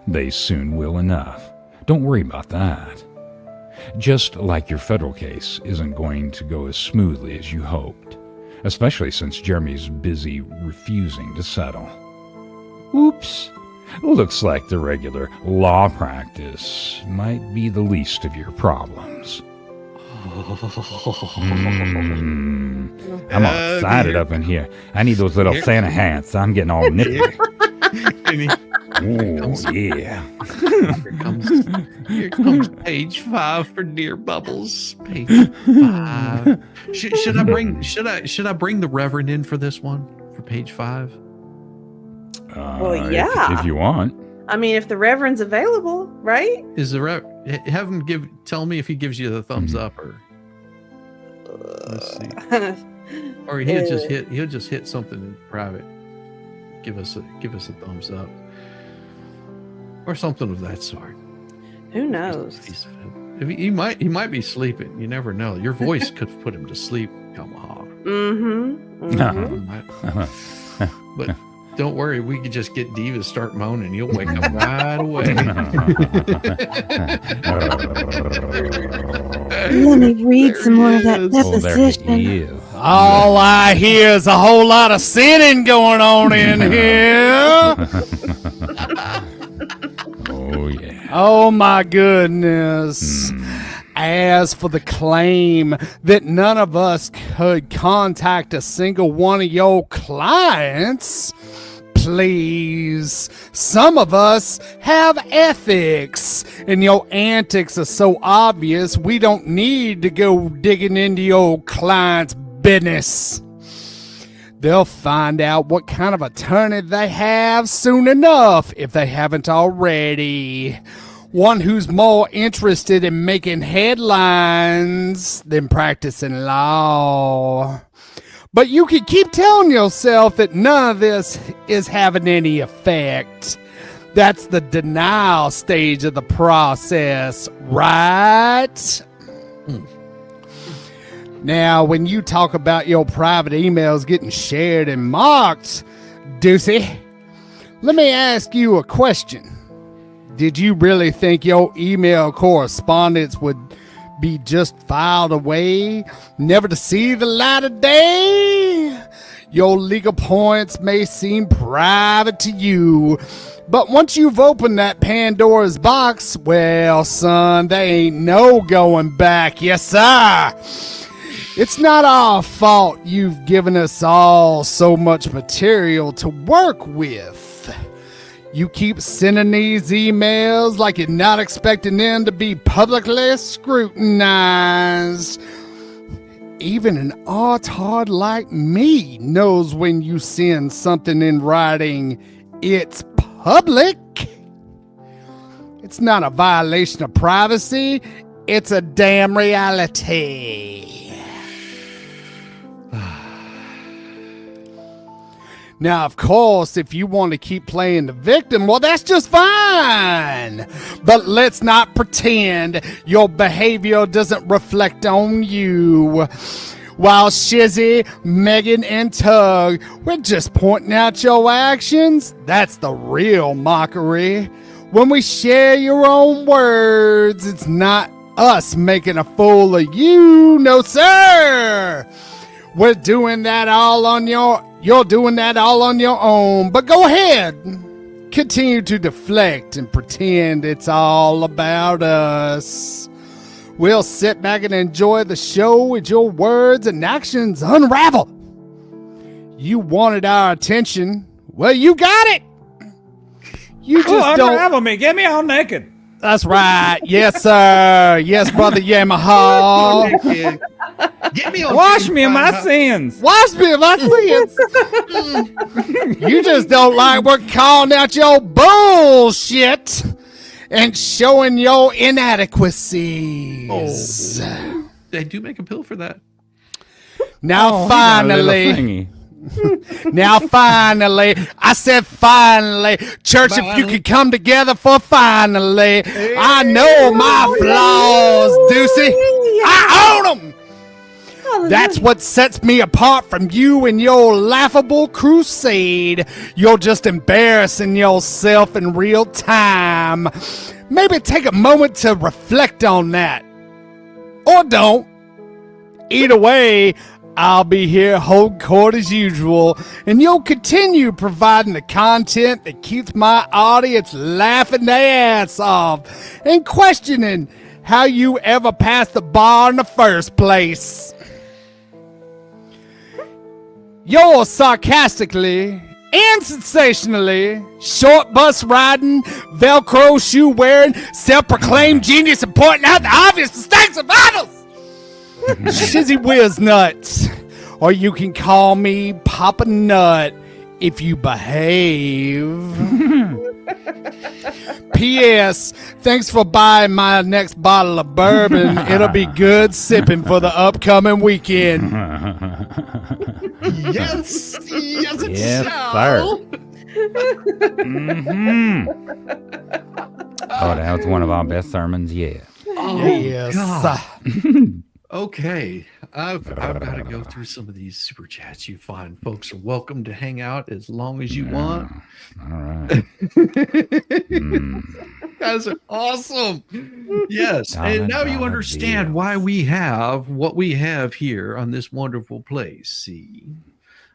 they soon will enough. Don't worry about that. Just like your federal case isn't going to go as smoothly as you hoped, especially since Jeremy's busy refusing to settle. Oops. Looks like the regular law practice might be the least of your problems. I'm all excited up in here. I need those little Santa hats. I'm getting all nippy. Oh, yeah. Here comes page 5 for Dear Bubbles. Page 5. Should I bring the Reverend in for this one? For page 5? Well, yeah. If you want. I mean, if the Reverend's available, right? Is the have him tell me if he gives you the thumbs up, or let's see, or he'll just hit something in private. Give us a thumbs up, or something of that sort. Who knows? If he might be sleeping. You never know. Your voice could put him to sleep, Yamaha. But don't worry, we could just get Diva to start moaning. You'll wake up right away. Let me read some more of that Oh, there he deposition. is. All I hear is a whole lot of sinning going on in here. Oh, yeah. Oh my goodness. As for the claim that none of us could contact a single one of your clients, please. Some of us have ethics, and your antics are so obvious we don't need to go digging into your client's business. They'll find out what kind of attorney they have soon enough if they haven't already. One who's more interested in making headlines than practicing law. But you can keep telling yourself that none of this is having any effect. That's the denial stage of the process, right? Now, when you talk about your private emails getting shared and mocked, Deucey, let me ask you a question. Did you really think your email correspondence would be just filed away, never to see the light of day? Your legal points may seem private to you, but once you've opened that Pandora's box, well, son, there ain't no going back. Yes, sir. It's not our fault you've given us all so much material to work with. You keep sending these emails like you're not expecting them to be publicly scrutinized. Even an artard like me knows when you send something in writing, it's public. It's not a violation of privacy. It's a damn reality. Now, of course, if you want to keep playing the victim, well, that's just fine. But let's not pretend your behavior doesn't reflect on you. While Shizzy, Megan, and Tug, we're just pointing out your actions. That's the real mockery. When we share your own words, it's not us making a fool of you. No, sir. We're doing that all on You're doing that all on your own, but go ahead. Continue to deflect and pretend it's all about us. We'll sit back and enjoy the show as your words and actions unravel. You wanted our attention. Well, you got it. You just don't unravel me. Get me all naked. That's right. Yes, sir. Yes, brother Yamaha. Get me on Wash me of my sins. Wash me of my sins. You just don't like we're calling out your bullshit and showing your inadequacies. Oh, they do make a pill for that. Now, He got a finally. little thingy. Now, finally, I said finally, church, if you could come together for finally. I know my flaws, Deucey. I own them. That's what sets me apart from you and your laughable crusade. You're just embarrassing yourself in real time. Maybe take a moment to reflect on that. Or don't. Either way, I'll be here holding court as usual, and you'll continue providing the content that keeps my audience laughing their ass off and questioning how you ever passed the bar in the first place. You're sarcastically and sensationally short bus riding, Velcro shoe wearing, self-proclaimed genius and pointing out the obvious mistakes of others. Shizzy whiz nuts. or you can call me Papa Nut if you behave. P.S. Thanks for buying my next bottle of bourbon. It'll be good sipping for the upcoming weekend. Yes, yes, it's Yes, so. sir. Oh, that was one of our best sermons yet. Oh, Yes. God. Okay, I've got to go through some of these super chats. You fine folks are welcome to hang out as long as you want. All right. You guys are awesome. Yes, and now you understand why we have what we have here on this wonderful place. See,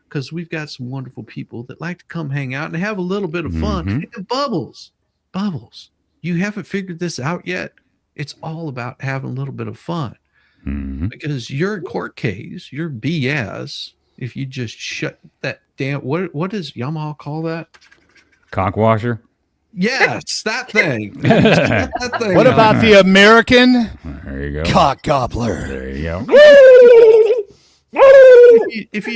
because we've got some wonderful people that like to come hang out and have a little bit of fun. And Bubbles, you haven't figured this out yet. It's all about having a little bit of fun. Because your court case, your BS, if you just shut that damn, what does Yamaha call that? Cockwasher? Yes, that thing. Shut that thing What about the American There you go. cock gobbler? There you go. if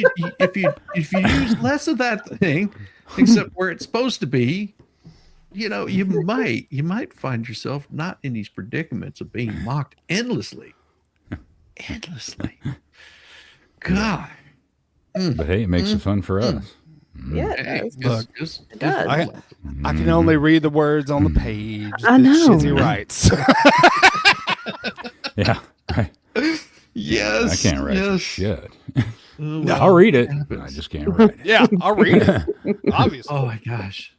you use less of that thing, except where it's supposed to be, you know, you might find yourself not in these predicaments of being mocked endlessly. God. But hey, it makes it fun for us. Yeah, Hey, it does. it does. I can only read the words on the page. I that know. Shizzy writes. Yeah. Right. Yes. I can't write for yes. shit. Oh, I'll read it. happens. I just can't write it. Yeah, I'll read it. Obviously. Oh my gosh.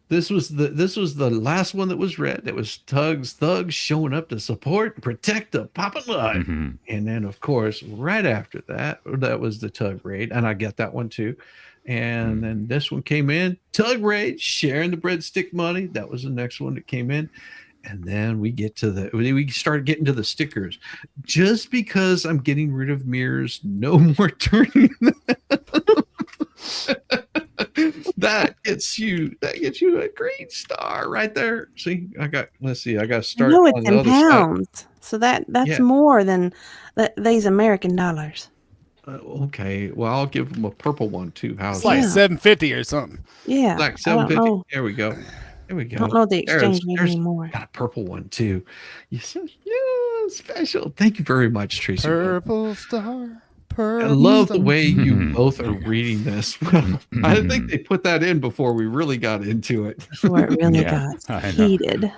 This was the last one that was read. That was Thugs showing up to support and protect the Papa Nut. And then of course, right after that was the Tug Raid. And I get that one too. And then this one came in, Tug Raid, sharing the breadstick money. That was the next one that came in. And then we started getting to the stickers. Just because I'm getting rid of mirrors, no more turning. That gets you a green star right there. See, I got to start. No, on it's the in other side. pounds. So that's more than these American dollars. Okay, well, I'll give them a purple one too. How's It's like that? $7.50 or something. Yeah. Like I don't 750. know. There we go. There we go. I don't know the exchange rate There's anymore. got a purple one too. You said, yeah, special. Thank you very much, Tracy. Purple star. I love the way you both are reading this. I think they put that in before we really got into it. Before it really Yeah, got I know. heated.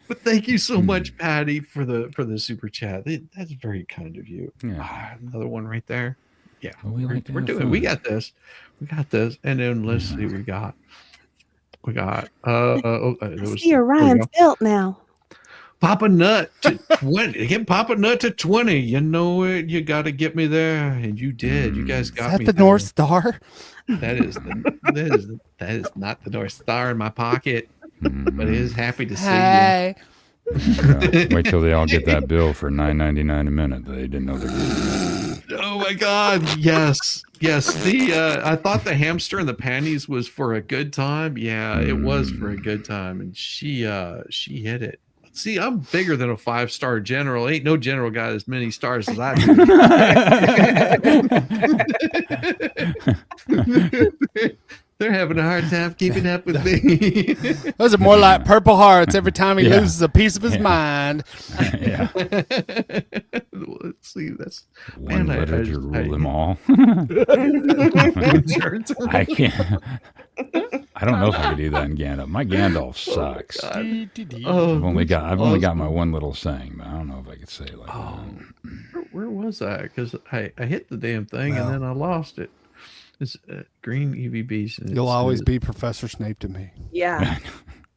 But thank you so much, Patty, for the super chat. That's very kind of you. Yeah. Another one right there. Yeah, Well, we like to we're have doing. fun. We got this. And then let's see. We got. There I was, see your there we Ryan's go. belt now. Papa Nut to 20. Get Papa Nut to 20. You know it. You got to get me there, and you did. You guys got Is that me the there. North Star? That is not the North Star in my pocket, but it is happy to see Hey. Yeah. Wait till they all get that bill for $9.99 a minute. They didn't know they were. you. Oh my God! Yes. The I thought the hamster and the panties was for a good time. Yeah, it was for a good time, and she hit it. See, I'm bigger than a 5-star general. Ain't no general got as many stars as I do. They're having a hard time keeping up with me. Those are more like Purple Hearts every time he Yeah. loses a piece of his Yeah. mind. Yeah. Let's see. That's One man, letter to rule them all. I I can't. I don't know if I could do that in Gandalf. My Gandalf sucks. I've only got my one little saying, but I don't know if I could say it like that. Where was I? Because I hit the damn thing and then I lost it. It's green EVBs. And You'll it always says- be Professor Snape to me. Yeah.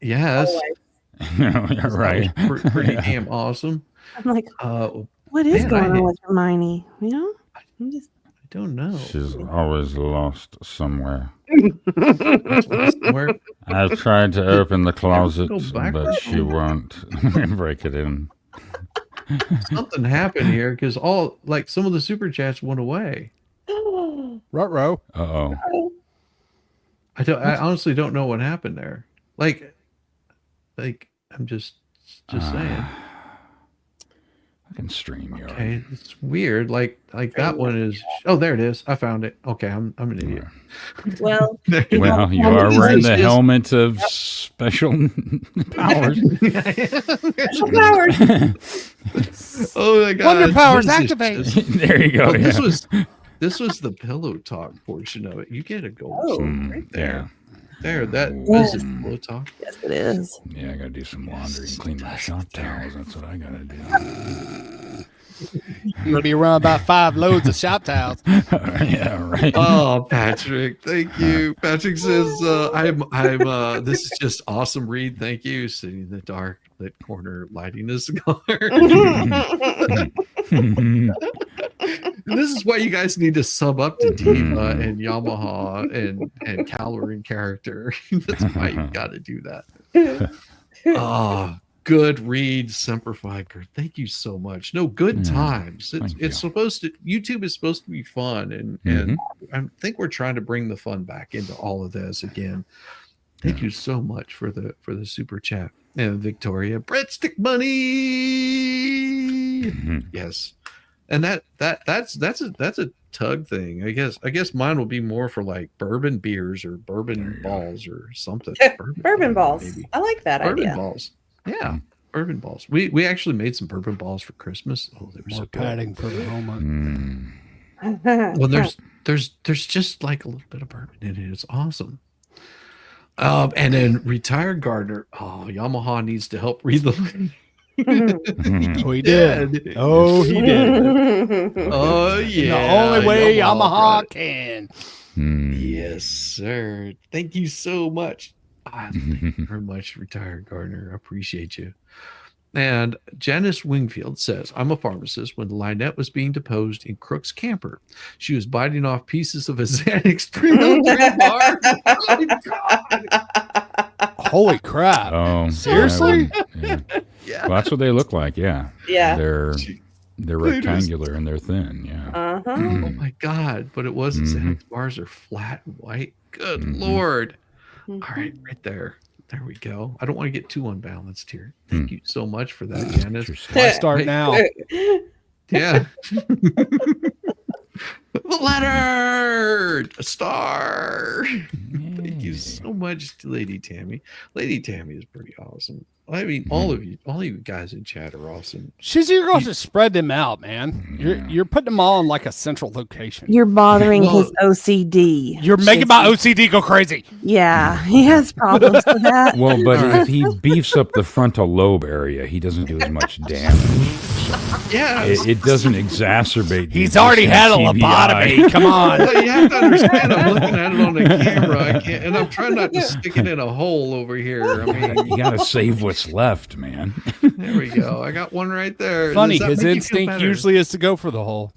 Yes. You're right. That was pretty damn awesome. I'm like, Uh, what is man, going I on hit- with Hermione? You know? I'm just I don't know. She's always lost somewhere. Where I've tried to open the closet, Go back. but she won't break it in. something happened here because some of the super chats went away. Ruh-roh. Uh-oh. I honestly don't know what happened there. Like I'm just saying. fucking StreamYard. Okay, it's weird. Like that one is. Oh, there it is. I found it. Okay, I'm an idiot. Well, Well, you are wearing the helmet of special powers. special powers. Oh my god! Wonder powers This is activate. just- There you go. Oh, yeah. this was the pillow talk portion of it. You get a gold Oh, right there. Yeah. There, that Ooh. this is pillow talk. Yes, it is. Yeah, I gotta do some laundry and clean my shop towels. That's what I gotta do. You're gonna be around about 5 loads of shop towels. Yeah, right. Oh, Patrick, thank you. Patrick says, I'm this is just awesome read. Thank you. Sitting in the dark, lit corner, lighting a cigar. This is why you guys need to sub up to Diva and Yamaha and Calorie in character. That's why you got to do that. Good read, Semper Fiker. Thank you so much. No, good times. It's supposed to. YouTube is supposed to be fun, and I think we're trying to bring the fun back into all of this again. Thank you so much for the super chat. And Victoria, breadstick money. Yes. And that's a tug thing. I guess mine will be more for like bourbon beers or bourbon balls or something. Bourbon balls. maybe. I like that Bourbon idea. balls. Yeah. Bourbon balls. We actually made some bourbon balls for Christmas. Oh, they were More so good. padding for the helmet. Well, there's just like a little bit of bourbon in it. It's awesome. And then retired gardener. Oh, Yamaha needs to help read the. Oh, he did. Oh, he did. Oh yeah. The only way Yamaha Yamaha can. Yes, sir. Thank you so much. Thank you very much, retired gardener. I appreciate you. And Janice Wingfield says, I'm a pharmacist when Lynette was being deposed in Crook's camper. She was biting off pieces of a Xanax pre-military bar. Oh, God. Holy crap. Oh, Seriously? Yeah. Yeah. Well, that's what they look like. Yeah. Yeah. They're rectangular and they're thin. Yeah. Oh, my God. But it wasn't Xanax bars are flat and white. Good Lord. All right, right there. There we go. I don't want to get too unbalanced here. Thank you so much for that, Janice. Why start now? Yeah. The letter, a star. Thank you so much, Lady Tammy. Lady Tammy is pretty awesome. I mean, all of you guys in chat are awesome. You're going to spread them out, man. You're putting them all in like a central location. You're bothering his OCD. You're making my OCD go crazy. Yeah, he has problems with that. Well, but if he beefs up the frontal lobe area, he doesn't do as much damage. Yeah, It doesn't exacerbate. He's already had a lobotomy. Come on. Well, you have to understand, I'm looking at it on the camera. I can't, and I'm trying not to stick it in a hole over here. I mean, You gotta save what's left, man. there we go. I got one right there. Funny, Does that his make you feel instinct better? usually is to go for the hole.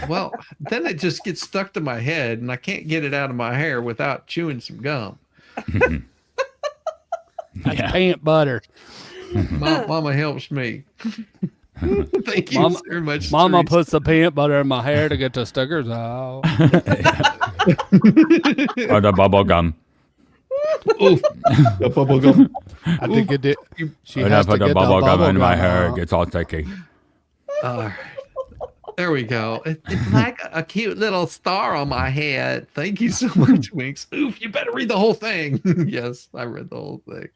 Well, then it just gets stuck to my head, and I can't get it out of my hair without chewing some gum. That's peanut butter. Mama helps me. Thank you very much. Mama Teresa. puts the peanut butter in my hair to get the stickers out. Or the bubble gum. Oof. The bubble gum. I think it did. She Or has I put to the get bubble gum in my gum hair. It out. gets all sticky. There we go. It's like a cute little star on my head. Thank you so much, Winks. Oof, you better read the whole thing. Yes, I read the whole thing.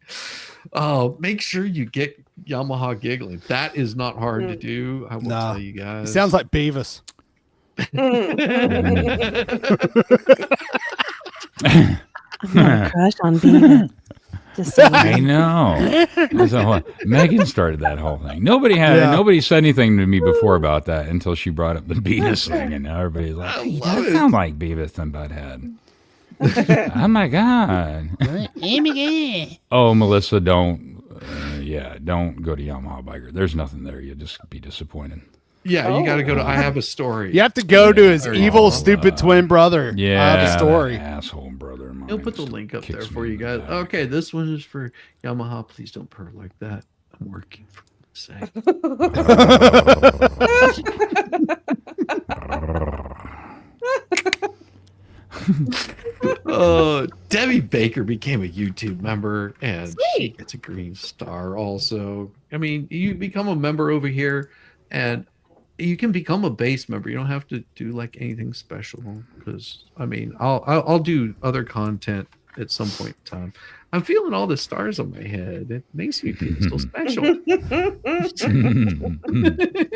Oh, make sure you get Yamaha giggling. That is not hard to do. I will tell you guys. It sounds like Beavis. Crush on Beavis. Just saying. I know. Megan started that whole thing. Nobody said anything to me before about that until she brought up the Beavis thing, and now everybody's like, "Hey, that sounds like Beavis and Butthead." Oh my God! Oh, Melissa, don't go to Yamaha Biker. There's nothing there. You'll just be disappointed. Yeah, you got to go to I Have a Story. You have to go to his evil, stupid twin brother. Yeah, I have a story. Asshole brother. of mine He'll put the still link up there kicks for me you in the guys. back. Okay, this one is for Yamaha. Please don't purr like that. I'm working for the sake. Debbie Baker became a YouTube member, and she Sweet. gets a green star also. I mean, you become a member over here, and you can become a base member. You don't have to do like anything special, because I mean, I'll do other content at some point in time. I'm feeling all the stars on my head. It makes me feel so special.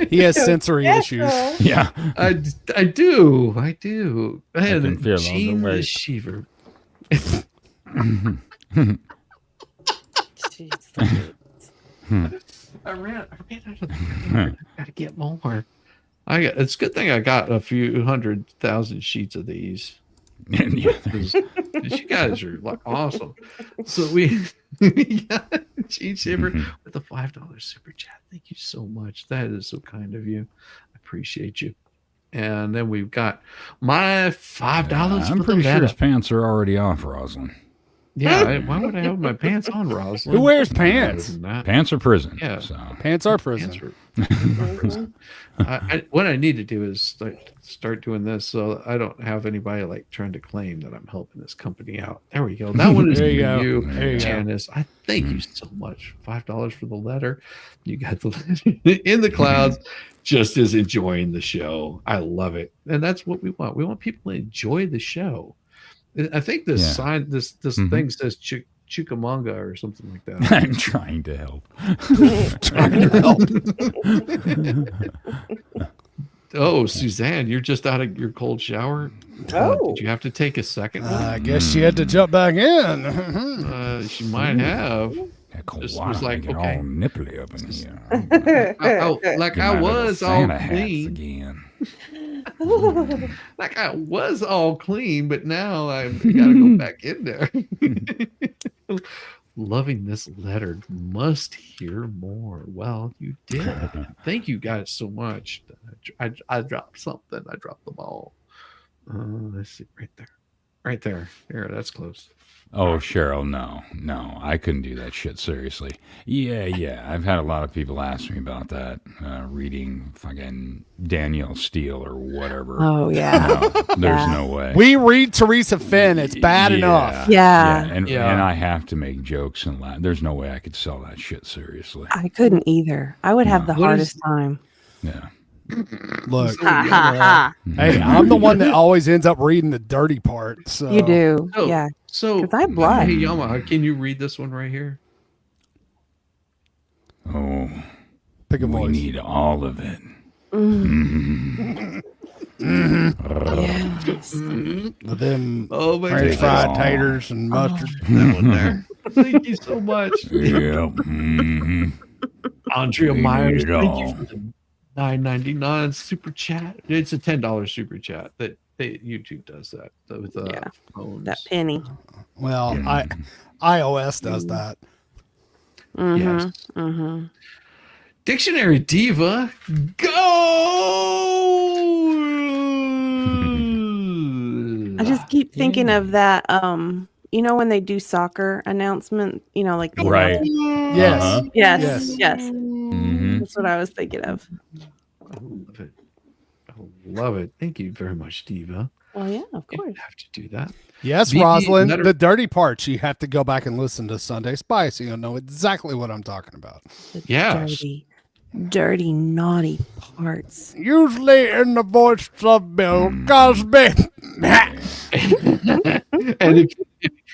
He has sensory issues. Yeah. I do. I do. can And feel all the Gene the weight. Sheaver. I ran out of I gotta get more. It's a good thing I got a few 100,000 sheets of these. Yeah. 'Cause you guys are like awesome. So we got Gene Shaver with a $5 super chat. Thank you so much. That is so kind of you. I appreciate you. And then we've got my $5 I'm for pretty the sure meta. his pants are already off, Rosalind. Yeah, why would I have my pants on, Rosalind? Who wears Better pants? than that. Pants are prison. Yeah. So. Pants are Pants prison. are prison. What I need to do is start doing this so I don't have anybody like trying to claim that I'm helping this company out. There we go. That one is There for you go. you, There you go. Janice. I thank you so much. $5 for the letter. You got the letter in the clouds. Just as enjoying the show. I love it, and that's what we want. We want people to enjoy the show. I think this Yeah. sign, this thing says Chickamauga or something like that. I'm trying to help. Trying to help. Oh, Suzanne, you're just out of your cold shower. Oh. Did you have to take a second one? I guess she had to jump back in. She might have. That cold Just water was like, make it okay. all nipply up in here. Like Get I my little was all Santa hats clean. again. Like I was all clean, but now I gotta go back in there. Loving this letter. Must hear more. Well, you did. Thank you guys so much. I dropped something. I dropped the ball. Let's see, right there. Right there. There, that's close. Oh, Cheryl, no, I couldn't do that shit seriously. Yeah, I've had a lot of people ask me about that, reading fucking Danielle Steele or whatever. Oh, yeah. No, there's no way. We read Teresa Finn. It's bad enough. Yeah. And I have to make jokes and laugh. There's no way I could sell that shit seriously. I couldn't either. I would have the What hardest is- time. Yeah. Look, Ha ha ha. hey, I'm the one that always ends up reading the dirty part. So You do. So, Yeah. So, 'Cause I blush. Hey, Yamaha, can you read this one right here? Oh, pick a we voice. need all of it. Yes. With them Oh my French goodness. fried taters and mustard. That one there. Thank you so much. Yep. Andrea We Myers, need it thank you all. for the $9.99 super chat. It's a $10 super chat that YouTube does that with Yeah. phones. That penny. Well, iOS does that. Yes. Mm-hmm. Dictionary Diva, go! I just keep thinking of that. You know, when they do soccer announcement, you know, like the Right. announcement- Yes. Uh-huh. Yes. Mhm. That's what I was thinking of. I love it. I love it. Thank you very much, Diva. Well, yeah, of You course. have to do that. Yes, BB Rosalind. letter- The dirty parts, you have to go back and listen to Sunday Spice. You'll know exactly what I'm talking about. The Yes. dirty, naughty parts. Usually in the voice of Bill Cosby. And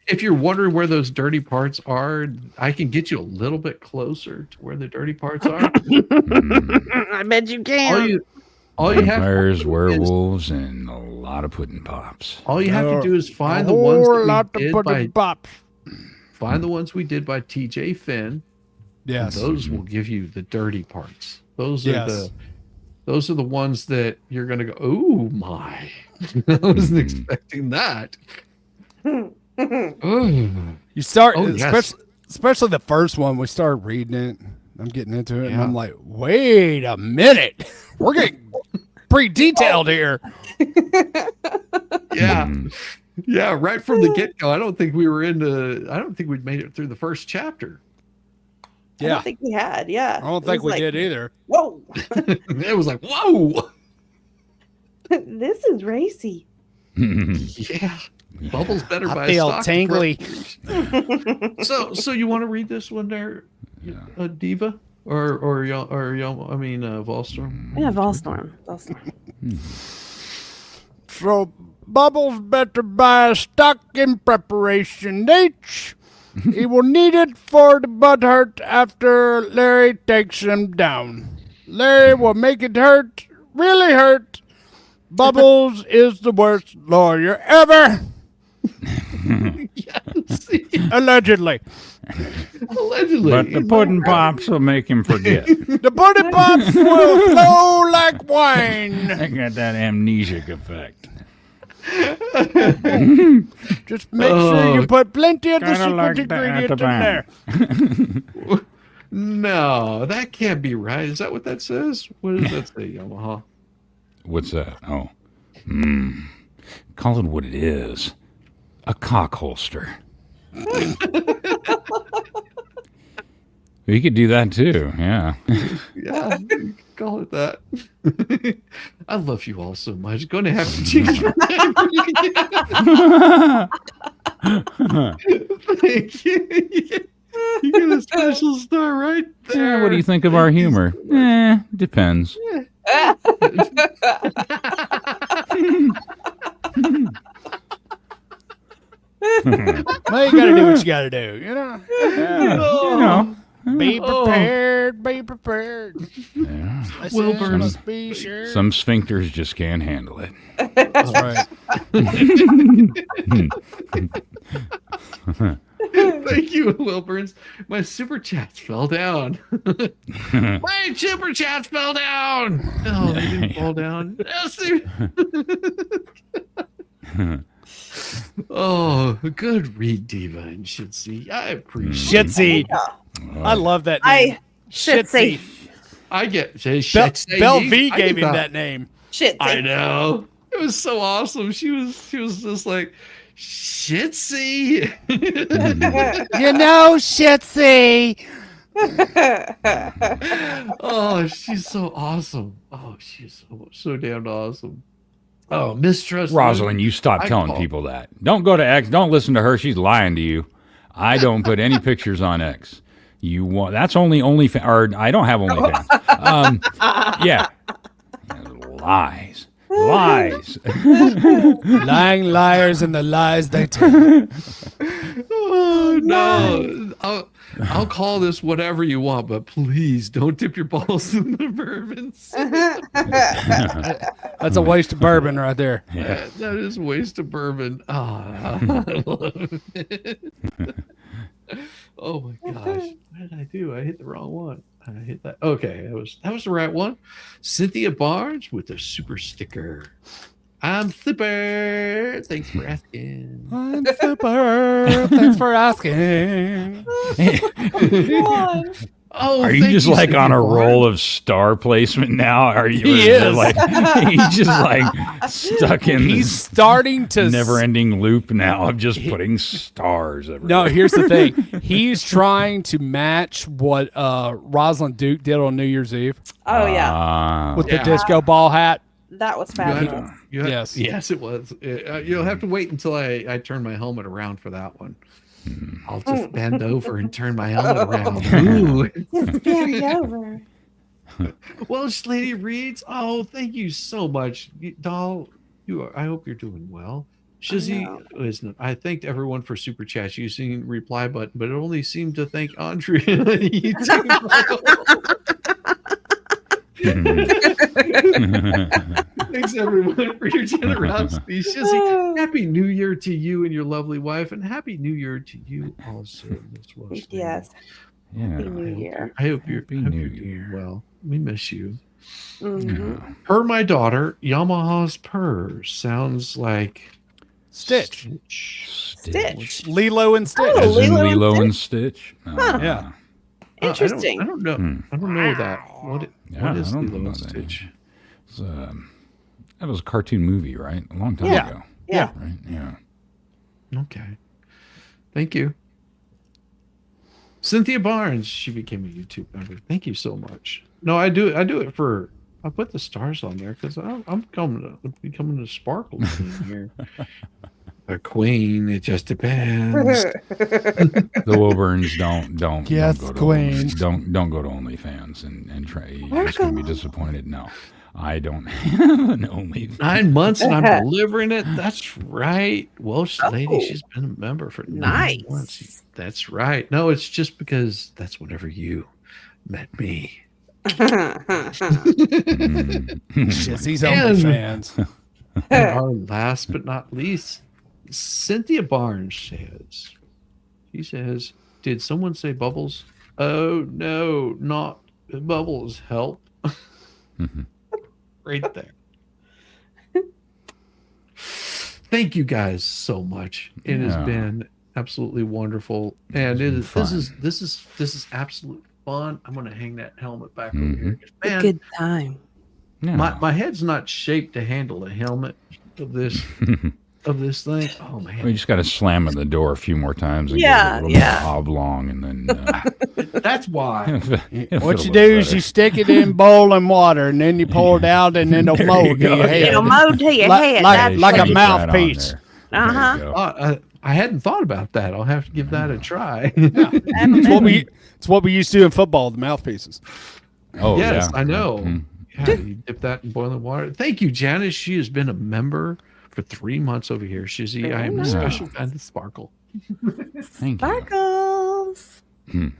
if you're wondering where those dirty parts are, I can get you a little bit closer to where the dirty parts are. I bet you can. all you have Vampires, werewolves, and a lot of pudding pops. all you have to do is find A the ones whole lot that we to did put by in pops. find the ones we did by TJ Finn. And Yes. those will give you the dirty parts. Those Yes. are the ones that you're gonna go, oh my. I wasn't expecting that. Oh. You start, Oh, yes. especially the first one. We started reading it. I'm getting into it, and Yeah. I'm like, wait a minute. We're getting pretty detailed here. Yeah. Mm. Yeah, right from the get-go. I don't think we'd made it through the first chapter. I Yeah. don't think we had. Yeah. I don't It think was we like, did either. Whoa. It was like, whoa. This is racy. Yeah. Bubbles better I buy feel stock. tingly. So you want to read this one there, Diva, or y'all? I mean, Volstorm. Yeah, Volstorm. Volstorm. So Bubbles better buy a stock in preparation H. He will need it for the butt hurt after Larry takes him down. Larry will make it hurt, really hurt. Bubbles is the worst lawyer ever. Yes. Allegedly. Allegedly. But the pudding pops will make him forget. The pudding pops will flow like wine. I got that amnesic effect. Just make sure you put plenty of the Kinda secret like ingredient in the there. No, that can't be right. Is that what that says? What does that say, Yamaha? What's that? Oh. Call it what it is. A cock holster. You could do that too, yeah. Yeah, you can call it that. I love you all so much. Going to have to change my name. Thank you. You get a special star right there. Yeah, what do you think of our humor? Depends. Well, you gotta do what you gotta do, you know? Yeah, Be prepared, be prepared. Yeah. Listen, must be sure. Some sphincters just can't handle it. That's right. Thank you, Will Burns. My super chats fell down. My super chats fell down. No, they didn't fall down. Yes, oh, good read, Diva and Shitsy. I appreciate Shitsy. I love that name. Shitsy. I get Bell Shitsy. V I gave get him that name. Shitsy. I know. It was so awesome. She was just like, Shitsy. You know, Shitsy. Oh, she's so awesome. Oh, she's so damn awesome. Oh, mistrust. Rosalind, you stop I telling call- people that. Don't go to X. Don't listen to her. She's lying to you. I don't put any pictures on X. You want? That's only or I don't have OnlyFans. Yeah, lies. Lying liars and the lies they tell. Oh no! I'll call this whatever you want, but please don't dip your balls in the bourbons. That's a waste of bourbon right there. Yeah. That is a waste of bourbon. I love it. Oh my gosh! What did I do? I hit the wrong one. I hit that. Okay, that was the right one. Cynthia Barnes with a super sticker. I'm Flipper. Thanks for asking. I'm super. Thanks for asking. Oh, Are you thank just like Cynthia on a Barnes. roll of star placement now? Are you? He or it is. Like he's just like stuck in He's this starting to never-ending loop now of just putting stars everywhere. No, here's the thing. He's trying to match what Rosalind Duke did on New Year's Eve Oh, yeah. with Yeah. the disco ball hat. That was You had fabulous. Yes. Yes, it was. You'll have to wait until I turn my helmet around for that one. I'll just bend over and turn my helmet around. Ooh. Bend over. Welsh Lady Reads. Oh, thank you so much, Doll. I hope you're doing well. Shizzy is. I thanked everyone for super chats using reply button, but it only seemed to thank Andrea. Thanks everyone for your generosity. Shizzy, happy New Year to you and your lovely wife, and happy New Year to you also, Miss Welsh Lady. Yes. Yeah. Happy New Year. I hope you're Happy New doing Year. well. We miss you. Mhm. Per my daughter, Yamaha's purr sounds like Stitch. Stitch. Lilo and Stitch. Oh, As in Lilo and Lilo and Stitch. Yeah. Interesting. I don't know. I don't know that. What Yeah, is I don't Lilo know and that Stitch? It's, that was a cartoon movie, right? A long time Yeah. ago. Yeah. Right? Yeah. Okay. Thank you. Cynthia Barnes, she became a YouTube member. Thank you so much. No, I do it for. I put the stars on there because I'm becoming a sparkle queen here. A queen. It just depends. The Wilburns don't Yes, don't go to queen. don't go to OnlyFans and try. You're just gonna be disappointed. No, I don't have an OnlyFans. 9 months and I'm delivering it. That's right. Welsh lady, she's been a member for 9 months. That's right. No, it's just because that's whenever you met me. Shizzy's OnlyFans. And our last but not least, Cynthia Barnes says, did someone say Bubbles? Oh no, not Bubbles. Help. Right there. Thank you guys so much. It has been absolutely wonderful, and this is absolute fun. I'm gonna hang that helmet back over here. Man, Good time. Yeah. my head's not shaped to handle a helmet of this thing. Oh man, We just got to slam in the door a few more times and Yeah, get it a little yeah. more oblong, and then that's why. What you do is you stick it in boiling water, and then you pour it out, and then it'll mold to your head. It'll mold to your Like- head. like- That's like a what it- mouthpiece. I hadn't thought about that. I'll have to give that a try. It's what we used to do in football, the mouthpieces. Oh Yes, yeah, I know. Mhm. Yeah, you dip that in boiling water. Thank you, Janice. She has been a member for 3 months over here. Shizzy, I am a special fan of Sparkle. Thank you. Sparkles.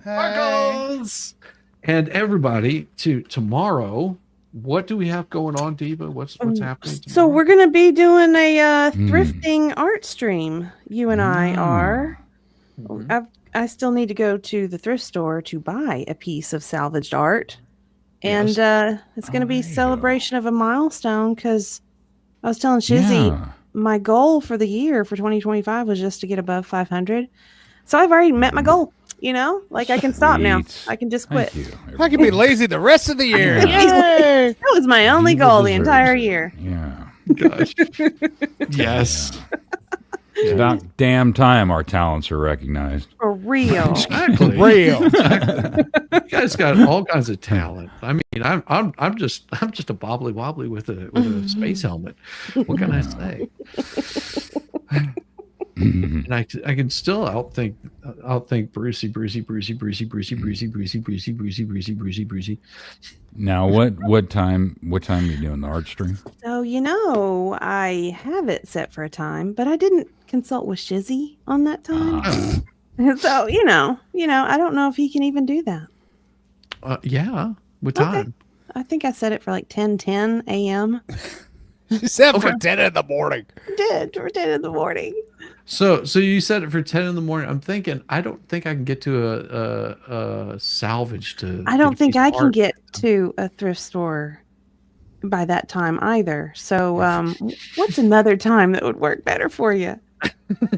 Sparkles! And everybody, to tomorrow, what do we have going on, Diva? What's happening So tomorrow? we're gonna be doing a thrifting art stream. You and I are. I still need to go to the thrift store to buy a piece of salvaged art, and it's going to be celebration of a milestone. Because I was telling Shizzy, Yeah. my goal for the year for 2025 was just to get above 500. So I've already met my goal. You know, like I can stop now. Sweet. I can just quit. Thank you. I can be lazy the rest of the year. Yay! That was my only Diva goal the deserves entire it. year. Yeah. Gosh. Yes. It's about damn time our talents are recognized. For real. Exactly. Real. You guys got all kinds of talent. I mean, I'm just a bobbly wobbly with a space helmet. What can I say? And I can still outthink Brucey. Now, what time are you doing the art stream? So, I have it set for a time, but I didn't consult with Shizzy on that time. So, I don't know if he can even do that. Yeah. What time? I think I set it for like 10:10 a.m. She said for 10 in the morning. Did for 10 in the morning. So you set it for 10 in the morning. I'm thinking, I don't think I can get to a salvage to. I don't think I can art. get to a thrift store by that time either. So, what's another time that would work better for you?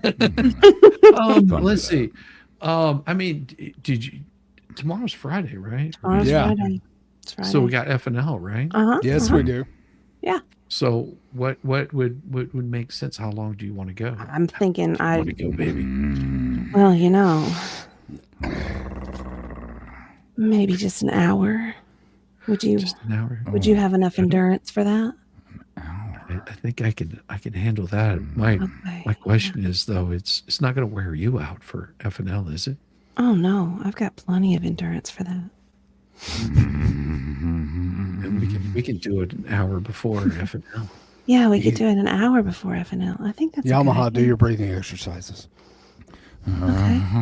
Let's see. I mean, did you? Tomorrow's Friday, right? Tomorrow's Yeah. Friday. It's Friday. So we got F&L, right? Yes, we do. Yeah. So what would make sense? How long do you want to go? I'm thinking I want to go, baby. well, maybe just an hour. Would you Just an hour. would you have enough endurance for that? I think I can handle that. My question is though, it's not going to wear you out for F&L, is it? Oh no, I've got plenty of endurance for that. And we can do it an hour before F&L. Yeah, we could do it an hour before FNL. I think that's a good Yamaha, do idea. your breathing exercises. Okay.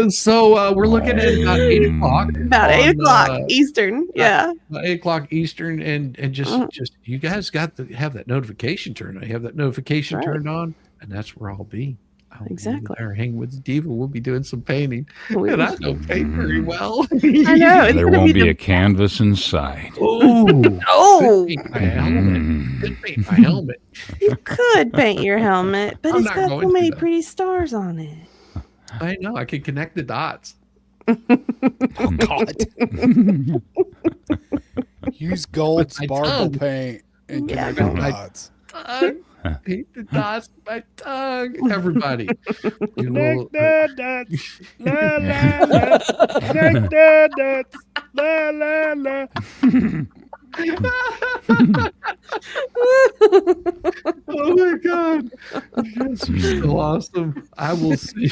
So we're looking at about 8 o'clock. About 8 on, o'clock Eastern. Yeah. About 8 o'clock Eastern, and just you guys got to have that notification turned on. You have that notification Right. turned on, and that's where I'll be. I'll Exactly. be there hanging with the Diva. We'll be doing some painting, We- and I don't paint very well. I know. It's There gonna won't be the- a canvas in sight. Oh, Oh, paint my helmet. Could paint my helmet. you could paint your helmet, but I'm it's not got going so to, many though. pretty stars on it. I know. I can connect the dots. Oh, God. Use gold With my sparkle tongue. paint and Yeah. connect the With my dots. Tongue. Paint the dots with my tongue. Everybody. You will, Connect the dots. La, la, la. Connect the dots. La, la, la. Oh my god. You guys are so awesome. I will see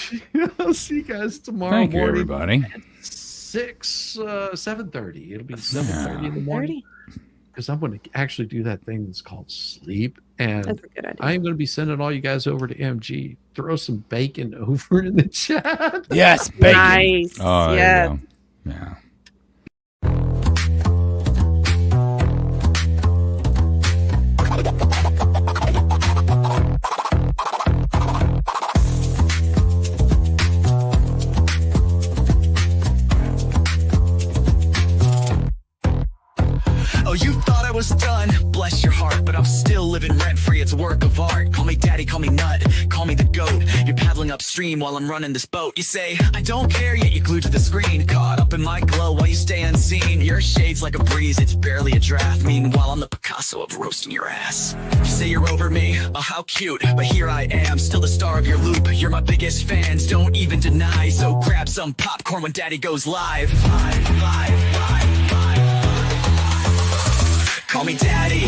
I'll see you guys tomorrow Thank you, morning. everybody. 7:30. It'll be 7:30 in the morning. 30? Because I'm going to actually do that thing that's called sleep. And That's a good idea. I'm going to be sending all you guys over to MG. Throw some bacon over in the chat. Yes, bacon. Nice. Oh, yeah. there you go. Yeah. Oh, you thought I was done, bless your heart, but I'm still living rent-free, it's a work of art. Call me daddy, call me nut, call me the goat. You're paddling upstream while I'm running this boat. You say, I don't care, yet you're glued to the screen. Caught up in my glow while you stay unseen. Your shade's like a breeze, it's barely a draft. Meanwhile, I'm the Picasso of roasting your ass. You say you're over me, oh how cute, but here I am, still the star of your loop. You're my biggest fans, don't even deny. So grab some popcorn when daddy goes live. Call me daddy,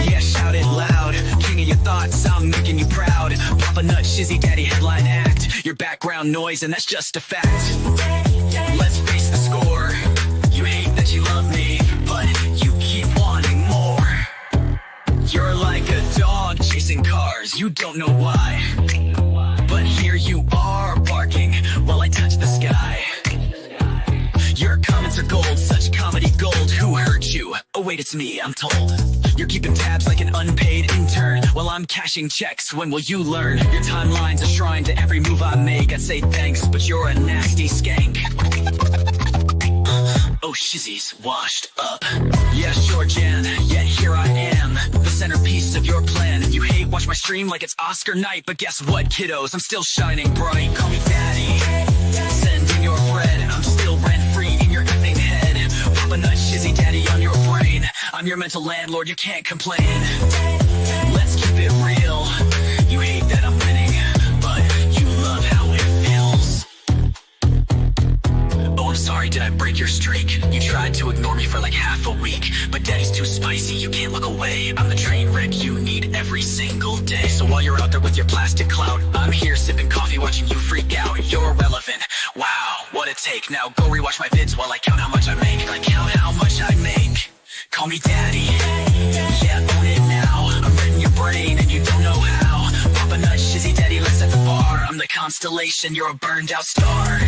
yeah, shout it loud. King of your thoughts, I'm making you proud. Papa Nut, Shizzy Daddy, headline act. Your background noise, and that's just a fact. Let's face the score. You hate that you love me, but you keep wanting more. You're like a dog chasing cars, you don't know why. But here you are, barking while I touch the sky. Your comments are gold, such comedy gold. Who hurt you? Oh wait, it's me, I'm told. You're keeping tabs like an unpaid intern while I'm cashing checks. When will you learn? Your timeline's a shrine to every move I make. I'd say thanks, but you're a nasty skank. Oh, Shizzy's washed up. Yeah, sure, Jan, yet here I am, the centerpiece of your plan. You hate watch my stream like it's Oscar night, but guess what, kiddos? I'm still shining bright. Call me daddy, send in your bread. I'm still rent-free in your effing head. Papa Nut, Shizzy Daddy on your brain. I'm your mental landlord, you can't complain. Let's keep it real. You hate that I'm winning, but you love how it feels. Oh, I'm sorry, did I break your streak? You tried to ignore me for like half a week, but daddy's too spicy, you can't look away. I'm the train wreck you need every single day. So while you're out there with your plastic clout, I'm here sipping coffee watching you freak out. You're relevant, wow, what a take. Now go rewatch my vids while I count how much I make. I count how much I make. Call me daddy, yeah, own it now. I'm reading your brain and you don't know how. Papa Nut, Shizzy Daddy, let's set the bar. I'm the constellation, you're a burned out star.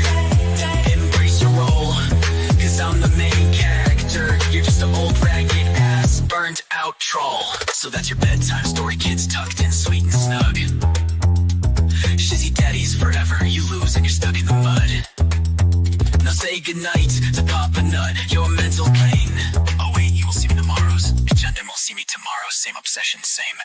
Embrace your role, cause I'm the main character. You're just an old ragged ass, burned out troll. So that's your bedtime story, kids tucked in sweet and snug. Shizzy Daddy's forever, you lose and you're stuck in the mud. Now say goodnight to Papa Nut, your mental pain. Oh wait, you will see me tomorrow's agenda will see me tomorrow, same obsession, same